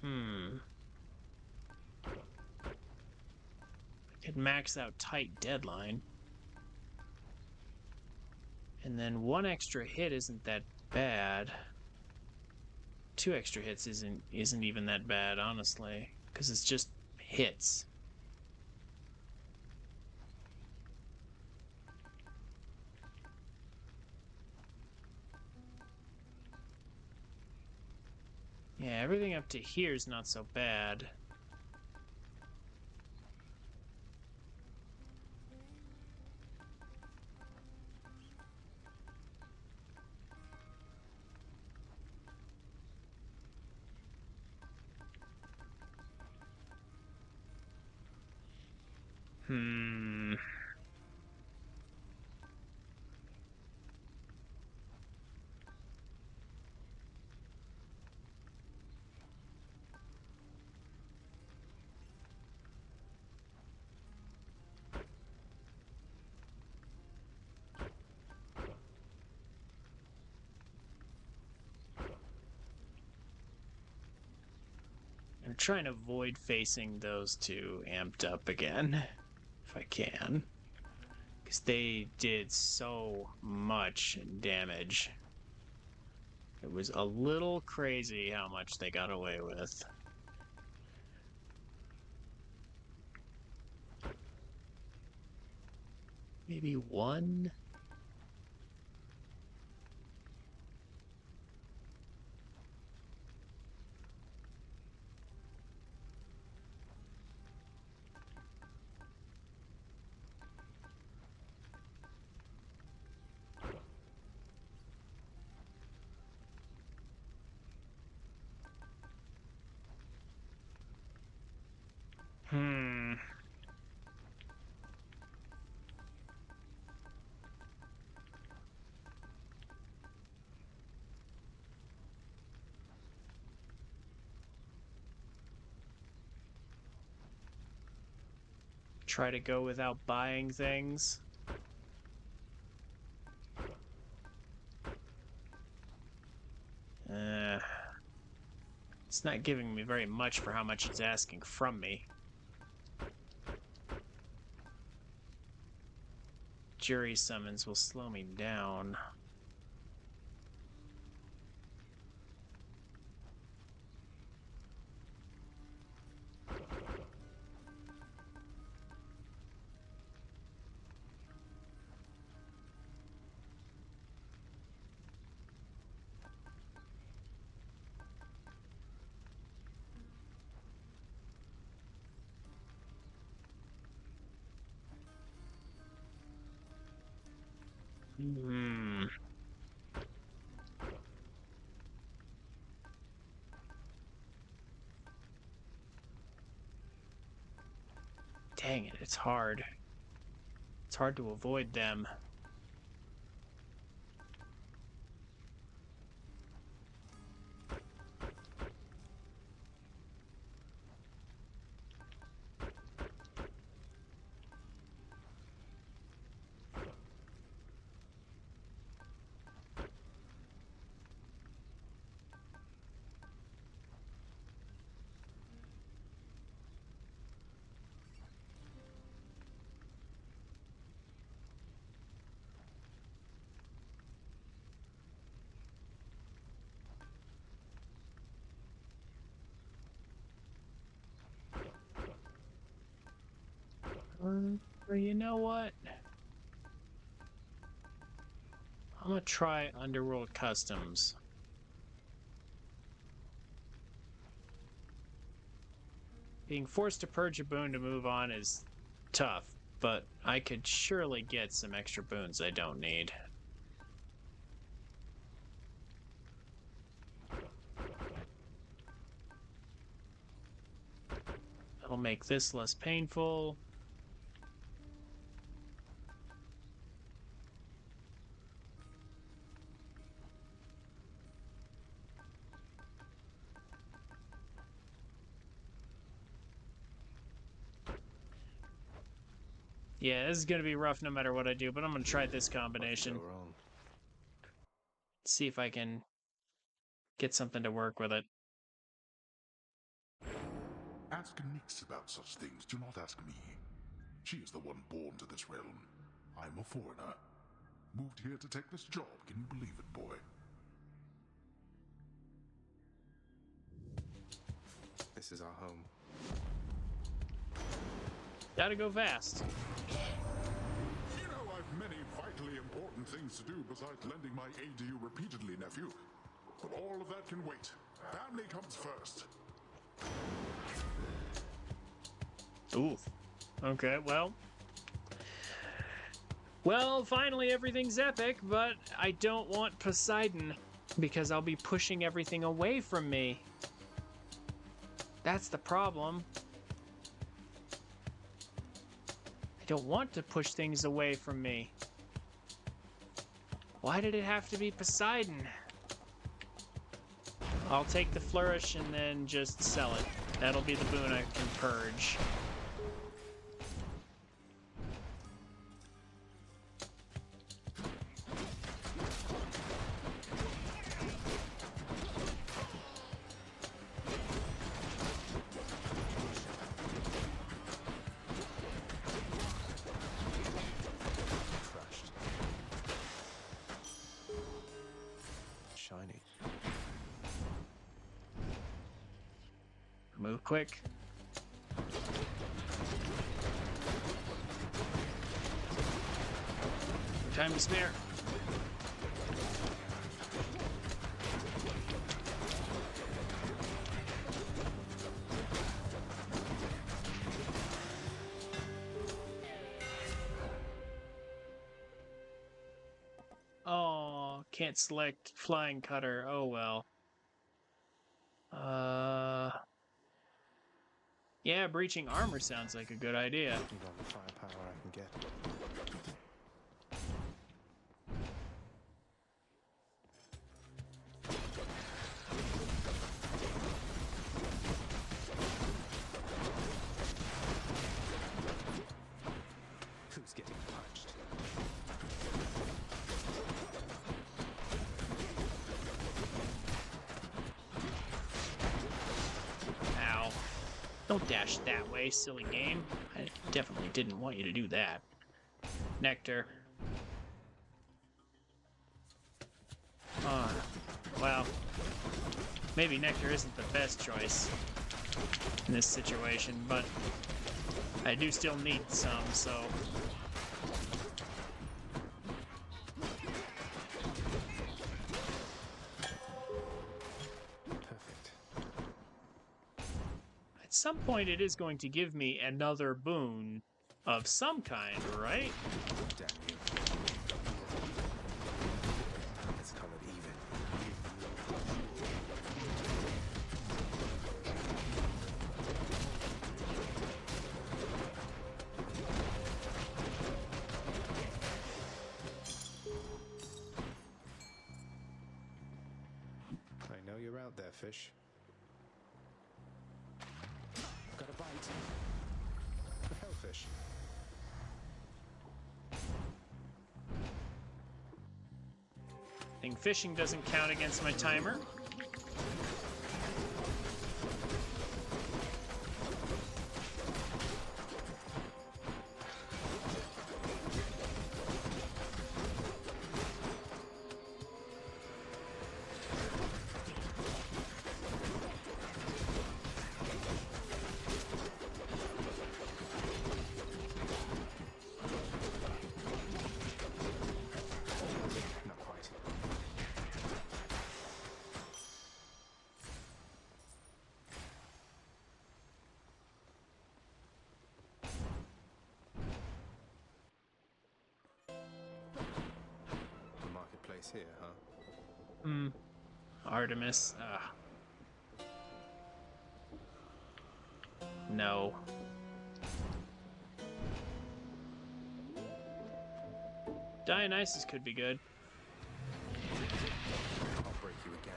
I could max out tight deadline. And then 1 extra hit isn't that bad. 2 extra hits isn't even that bad, honestly, because it's just hits. Yeah, everything up to here is not so bad. I'm trying to avoid facing those 2 amped up again, if I can. Because they did so much damage. It was a little crazy how much they got away with. Maybe 1? Try to go without buying things. It's not giving me very much for how much it's asking from me. Jury summons will slow me down. Hmm. Dang it, it's hard. It's hard to avoid them. You know what? I'm gonna try Underworld Customs. Being forced to purge a boon to move on is tough, but I could surely get some extra boons I don't need. That'll make this less painful. Yeah, this is going to be rough no matter what I do, but I'm going to try this combination. See if I can get something to work with it. Ask Nyx about such things, do not ask me. She is the one born to this realm. I'm a foreigner. Moved here to take this job, can you believe it, boy? This is our home. Gotta go fast. You know I've many vitally important things to do besides lending my aid to you repeatedly, nephew. But all of that can wait. Family comes first. Ooh. Okay, well. Well, finally everything's epic, but I don't want Poseidon, because I'll be pushing everything away from me. That's the problem. I don't want to push things away from me. Why did it have to be Poseidon? I'll take the flourish and then just sell it. That'll be the boon I can purge. Shiny. Move quick. Time to spare. Oh, can't select flying cutter. Oh well. Yeah, breaching armor sounds like a good idea. Need all the firepower I can get. Who's getting punched? Ow. Don't dash that way, silly game. I definitely didn't want you to do that. Nectar. Well, maybe Nectar isn't the best choice in this situation, but I do still need some, so... Perfect. At some point it is going to give me another boon of some kind, right? Damn you. out there, fish. Got a bite. The hellfish. I think fishing doesn't count against my timer. Not quite. The marketplace here, huh? Artemis. No. Dionysus could be good. I'll break you again.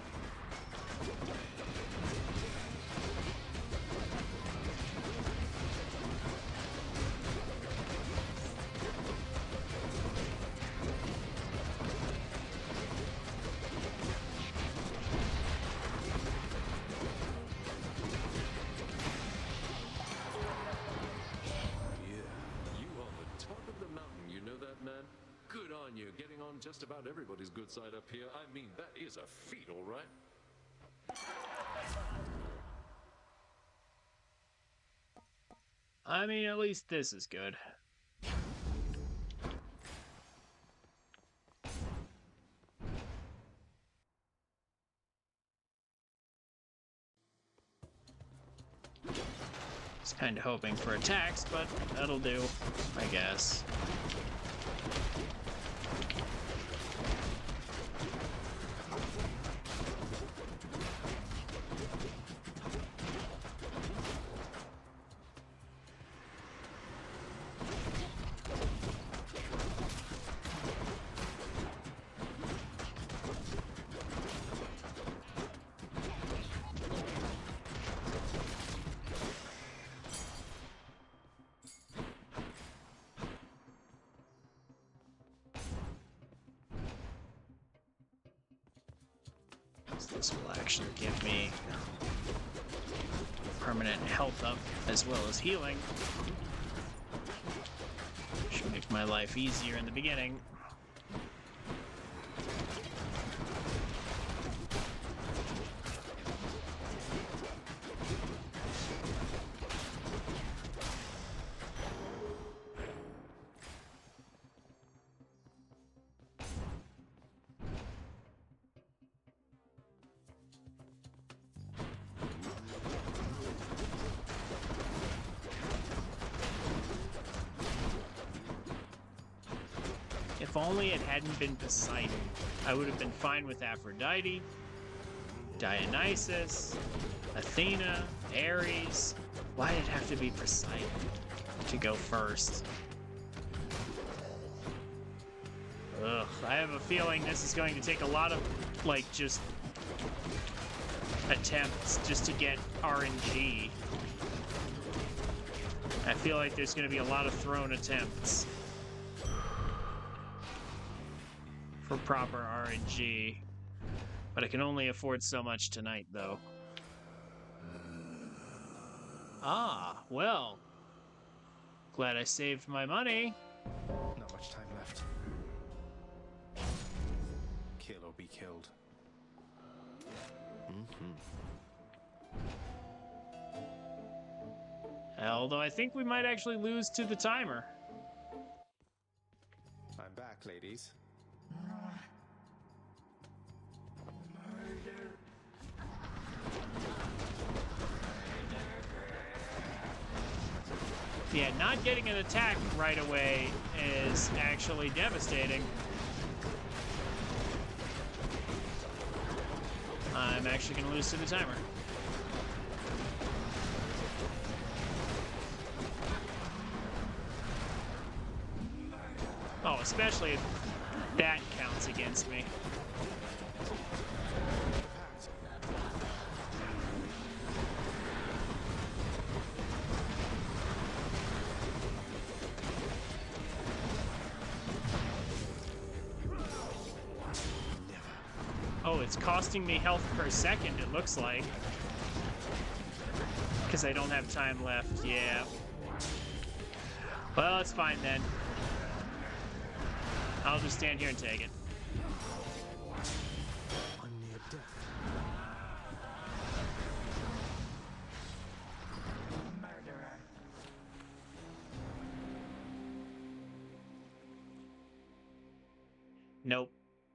You on the top of the mountain, you know that, man? Good on you, getting on just about everybody's good side up here. I mean, that is a feat, all right? I mean, at least this is good. Was kind of hoping for attacks, but that'll do, I guess. This will actually give me permanent health up as well as healing. Should make my life easier in the beginning. If only it hadn't been Poseidon, I would have been fine with Aphrodite, Dionysus, Athena, Ares. Why did it have to be Poseidon to go first? Ugh, I have a feeling this is going to take a lot of, like, just attempts just to get RNG. I feel like there's going to be a lot of thrown attempts for proper RNG, but I can only afford so much tonight, though. Ah, well. Glad I saved my money. Not much time left. Kill or be killed. Although I think we might actually lose to the timer. I'm back, ladies. Yeah, not getting an attack right away is actually devastating. I'm actually going to lose to the timer. Oh, especially if that counts against me. Oh, it's costing me health per second, it looks like. Because I don't have time left, yeah. Well, it's fine then. I'll just stand here and take it. I'm near death. Murderer. Nope.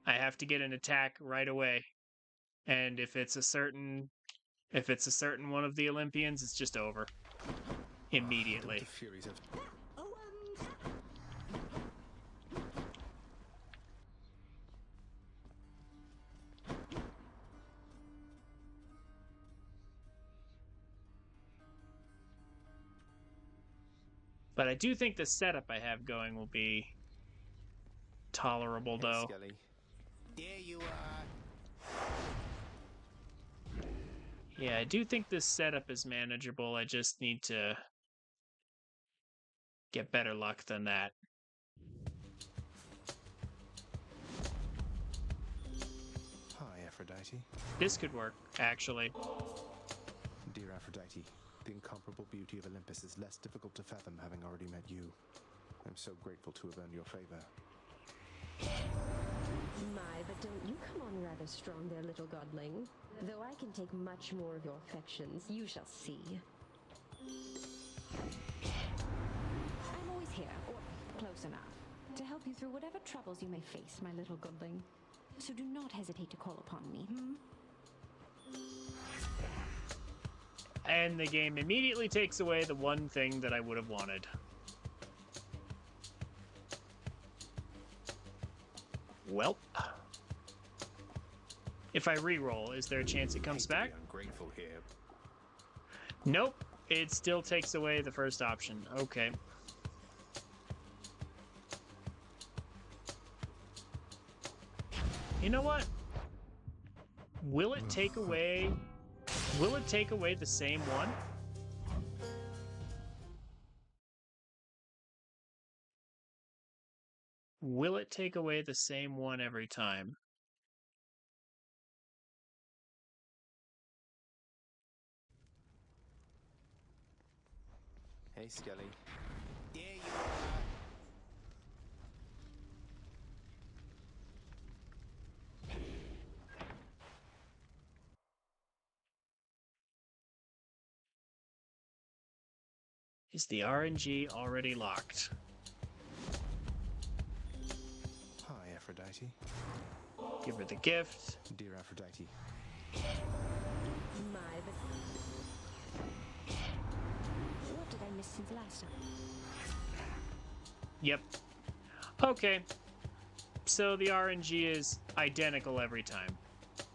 I have to get an attack right away. And if it's a certain one of the Olympians, it's just over. Immediately. The Furies have... But I do think the setup I have going will be tolerable, though. Skelly. There you are. Yeah, I do think this setup is manageable. I just need to get better luck than that. Hi, Aphrodite. This could work, actually. Dear Aphrodite, the incomparable beauty of Olympus is less difficult to fathom having already met you. I'm so grateful to have earned your favor. My, but don't you come on rather strong there, little godling. Though I can take much more of your affections, you shall see. I'm always here, or close enough, to help you through whatever troubles you may face, my little goodling. So do not hesitate to call upon me, And the game immediately takes away the one thing that I would have wanted. Well, if I re-roll, is there a chance it comes back? Ungrateful here. Nope, it still takes away the first option. Okay. You know what? Will it take away the same one? Will it take away the same one every time? Hey, Skelly. There you are. Is the RNG already locked? Hi, Aphrodite. Give her the gift. Dear Aphrodite. My, but... What did I miss since last time? Yep. Okay. So the RNG is identical every time.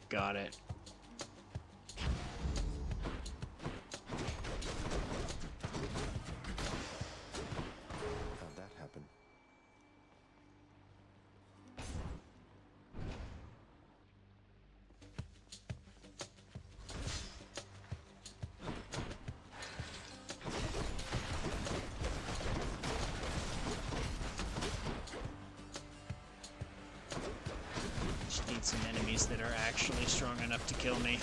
Got it. How'd that happen? Just need some enemies that are actually strong enough to kill me.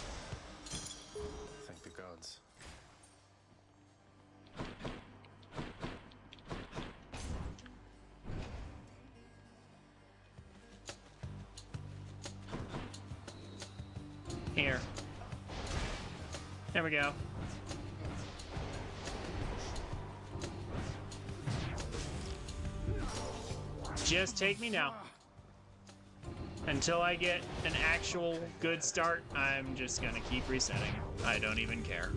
Thank the gods. Here. There we go. Just take me now. Until I get an actual good start, I'm just gonna keep resetting. I don't even care.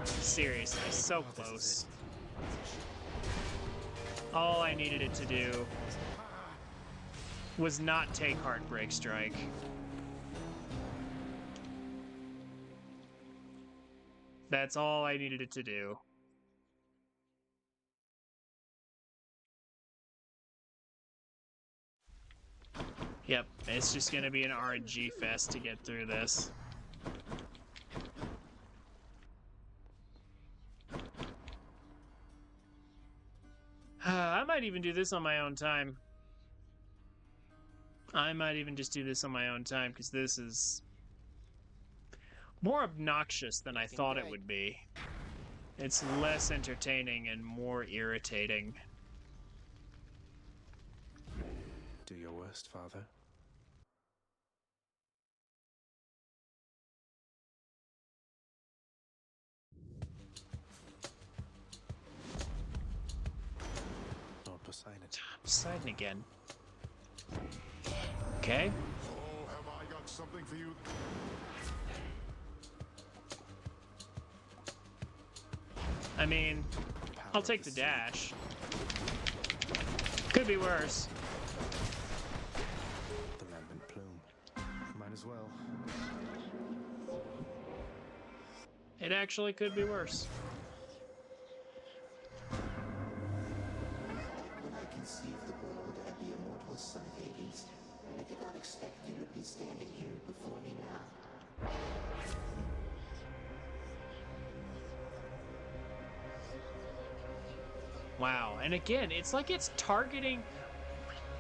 Seriously, so close. All I needed it to do was not take Heartbreak Strike. That's all I needed it to do. Yep, it's just gonna be an RNG fest to get through this. might even do this on my own time. I might even just do this on my own time, because this is more obnoxious than I thought it would be. It's less entertaining and more irritating. Do your worst, Father. Lord Poseidon. Poseidon again. Okay. Oh, have I got something for you? I mean, I'll take the dash. Could be worse. The lambent plume. Might as well. It actually could be worse. When I conceived the world and the immortal son of Hades, I did not expect you would be standing here before me now. Wow, and again, it's like it's targeting...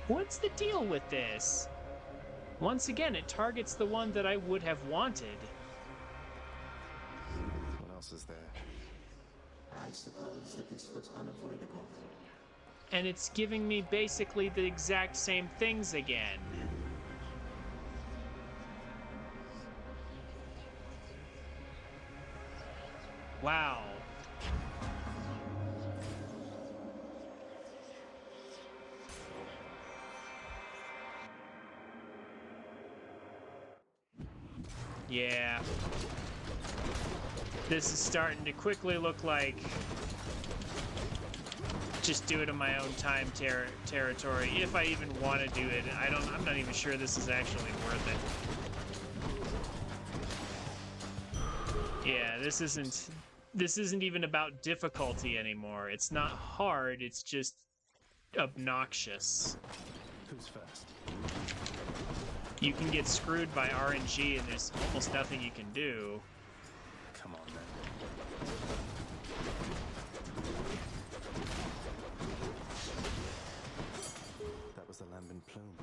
What's the deal with this? Once again, it targets the one that I would have wanted. What else is there? I suppose that this was unavoidable. And it's giving me basically the exact same things again. Wow. Yeah. This is starting to quickly look like just do it in my own time territory. If I even want to do it, I'm not even sure this is actually worth it. Yeah, this isn't even about difficulty anymore. It's not hard, it's just obnoxious. Who's first? You can get screwed by RNG and there's almost nothing you can do. Come on, then. That was the lambent plume.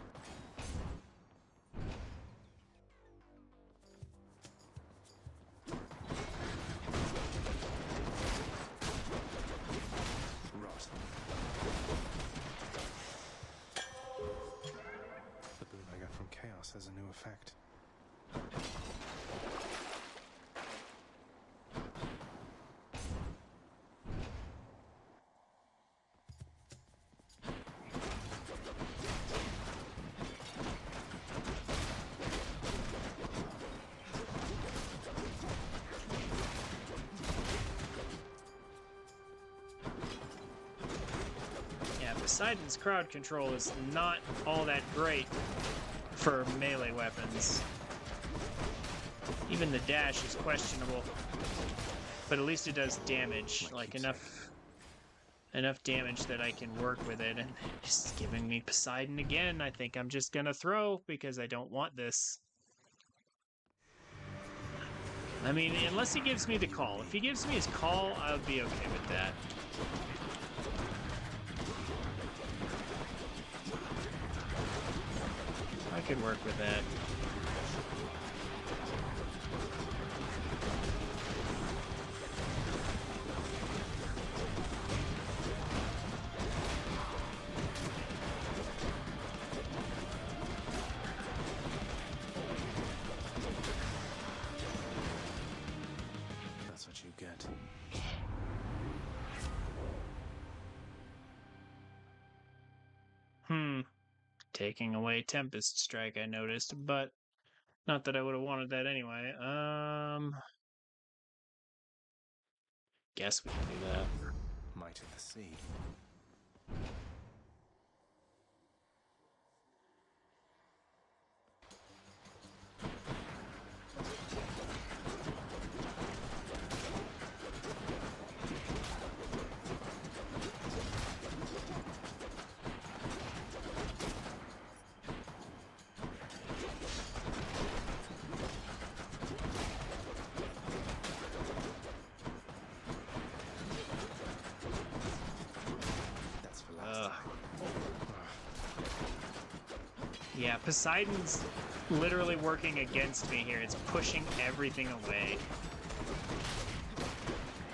Rot. The boon I got from Chaos has a new effect. Yeah, Poseidon's crowd control is not all that great for melee weapons. Even the dash is questionable, but at least it does damage, like enough damage that I can work with it. And it's giving me Poseidon again. I think I'm just gonna throw because I don't want this. I mean, unless he gives me the call. If he gives me his call, I'll be okay with that. I could work with that. That's what you get. Taking away Tempest Strike, I noticed, but not that I would have wanted that anyway. Guess we can do that. Might of the sea. That's for last. Yeah, Poseidon's literally working against me here. It's pushing everything away.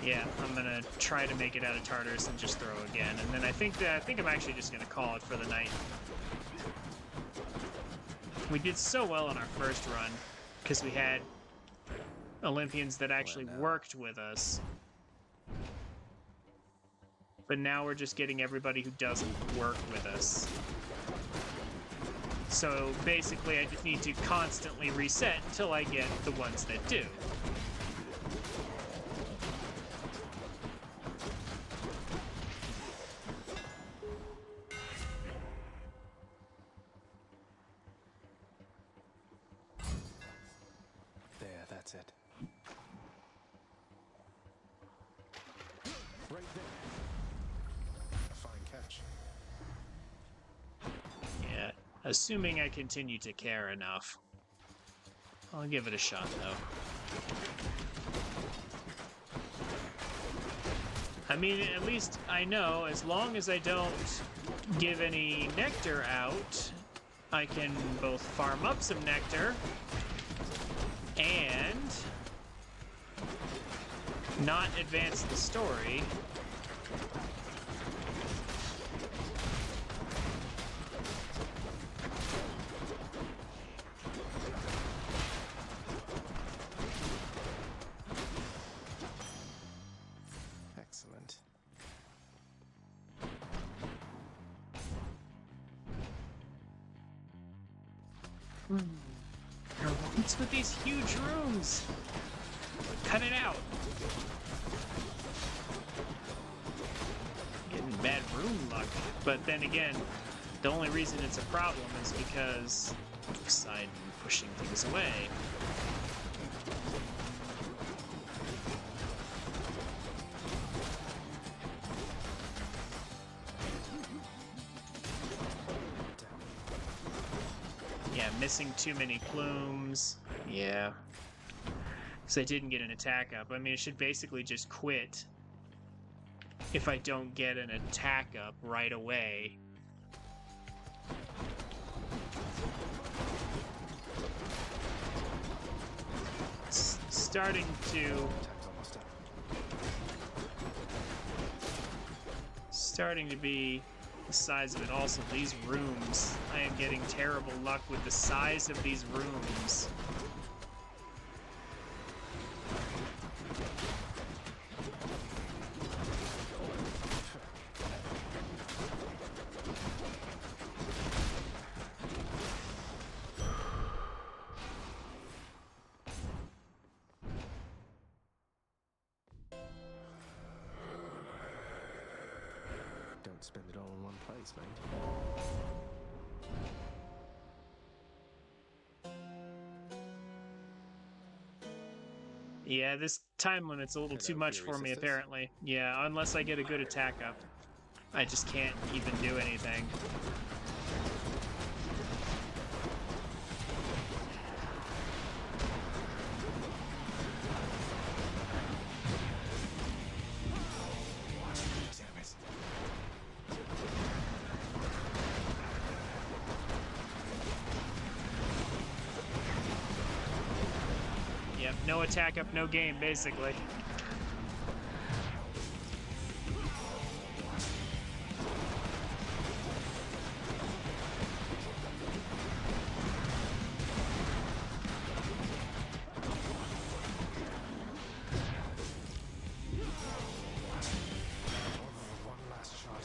Yeah, I'm gonna try to make it out of Tartarus and just throw again. And then I think I'm actually just gonna call it for the night. We did so well on our first run because we had Olympians that actually worked with us. But now we're just getting everybody who doesn't work with us. So basically I just need to constantly reset until I get the ones that do. There, that's it. Right there. A fine catch. Yeah, assuming I continue to care enough. I'll give it a shot, though. I mean, at least I know, as long as I don't give any nectar out, I can both farm up some nectar and not advance the story. Excellent. What's with these huge rooms? Cut it out. Getting bad room luck. But then again, the only reason it's a problem is because of Poseidon pushing things away. Yeah, missing too many plumes. Yeah. Because I didn't get an attack up. I mean, it should basically just quit if I don't get an attack up right away. It's starting to be the size of it. Also, these rooms. I am getting terrible luck with the size of these rooms. Don't spend it all in one place, mate. Yeah, this time limit's a little too much for me, apparently. Yeah, unless I get a good attack up. I just can't even do anything. Yep, no attack up, no game, basically. One last shot.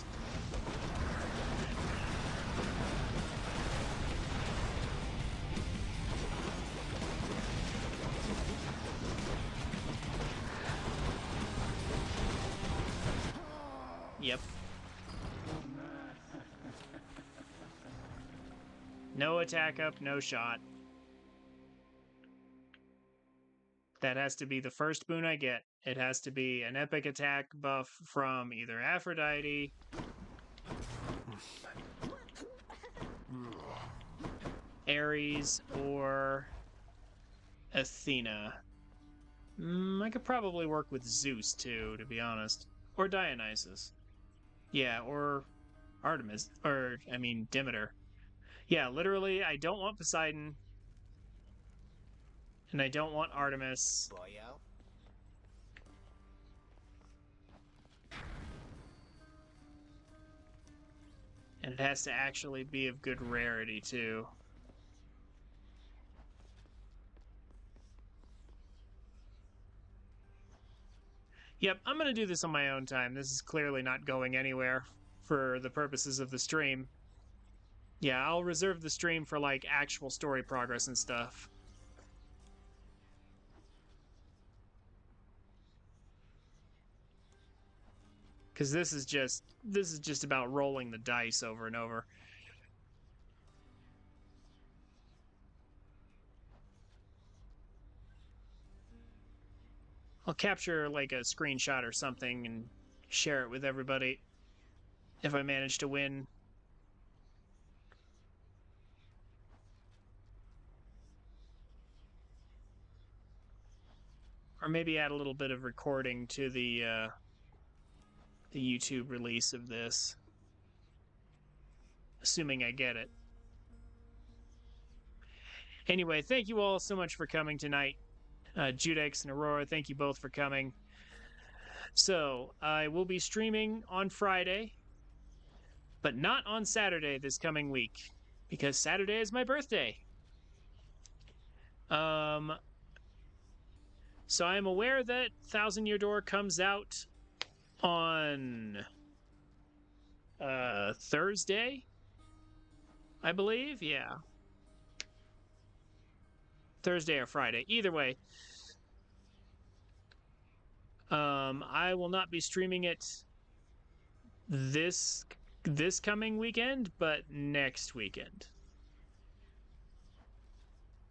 Yep. No attack up, no shot. That has to be the first boon I get. It has to be an epic attack buff from either Aphrodite, Ares, or Athena. I could probably work with Zeus too, to be honest. Or Dionysus. Yeah, or Artemis. Or, I mean, Demeter. Yeah, literally, I don't want Poseidon. And I don't want Artemis. Boyo. And it has to actually be of good rarity, too. Yep, I'm going to do this on my own time. This is clearly not going anywhere for the purposes of the stream. Yeah, I'll reserve the stream for, like, actual story progress and stuff. Because this is just about rolling the dice over and over. I'll capture like a screenshot or something and share it with everybody if I manage to win. Or maybe add a little bit of recording to the YouTube release of this. Assuming I get it. Anyway, thank you all so much for coming tonight. Judex and Aurora, thank you both for coming. So, I will be streaming on Friday, but not on Saturday this coming week, because Saturday is my birthday. So I am aware that Thousand Year Door comes out on Thursday, I believe. Yeah. Thursday or Friday. Either way. I will not be streaming it this coming weekend, but next weekend.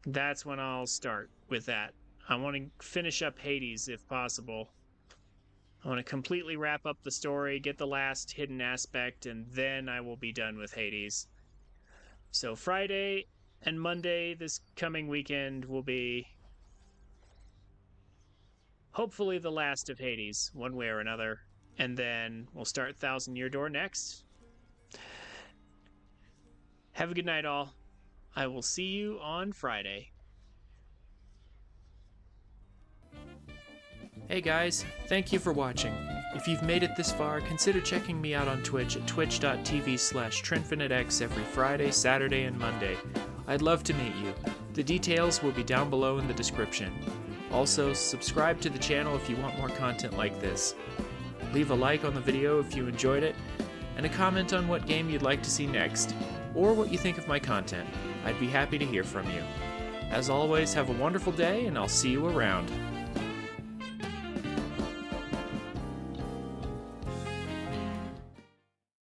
That's when I'll start with that. I want to finish up Hades if possible. I want to completely wrap up the story, get the last hidden aspect, and then I will be done with Hades. So Friday and Monday this coming weekend will be hopefully the last of Hades, one way or another. And then we'll start Thousand Year Door next. Have a good night, all. I will see you on Friday. Hey guys, thank you for watching. If you've made it this far, consider checking me out on Twitch at twitch.tv/TrinfiniteX every Friday, Saturday, and Monday. I'd love to meet you. The details will be down below in the description. Also, subscribe to the channel if you want more content like this. Leave a like on the video if you enjoyed it, and a comment on what game you'd like to see next, or what you think of my content. I'd be happy to hear from you. As always, have a wonderful day, and I'll see you around.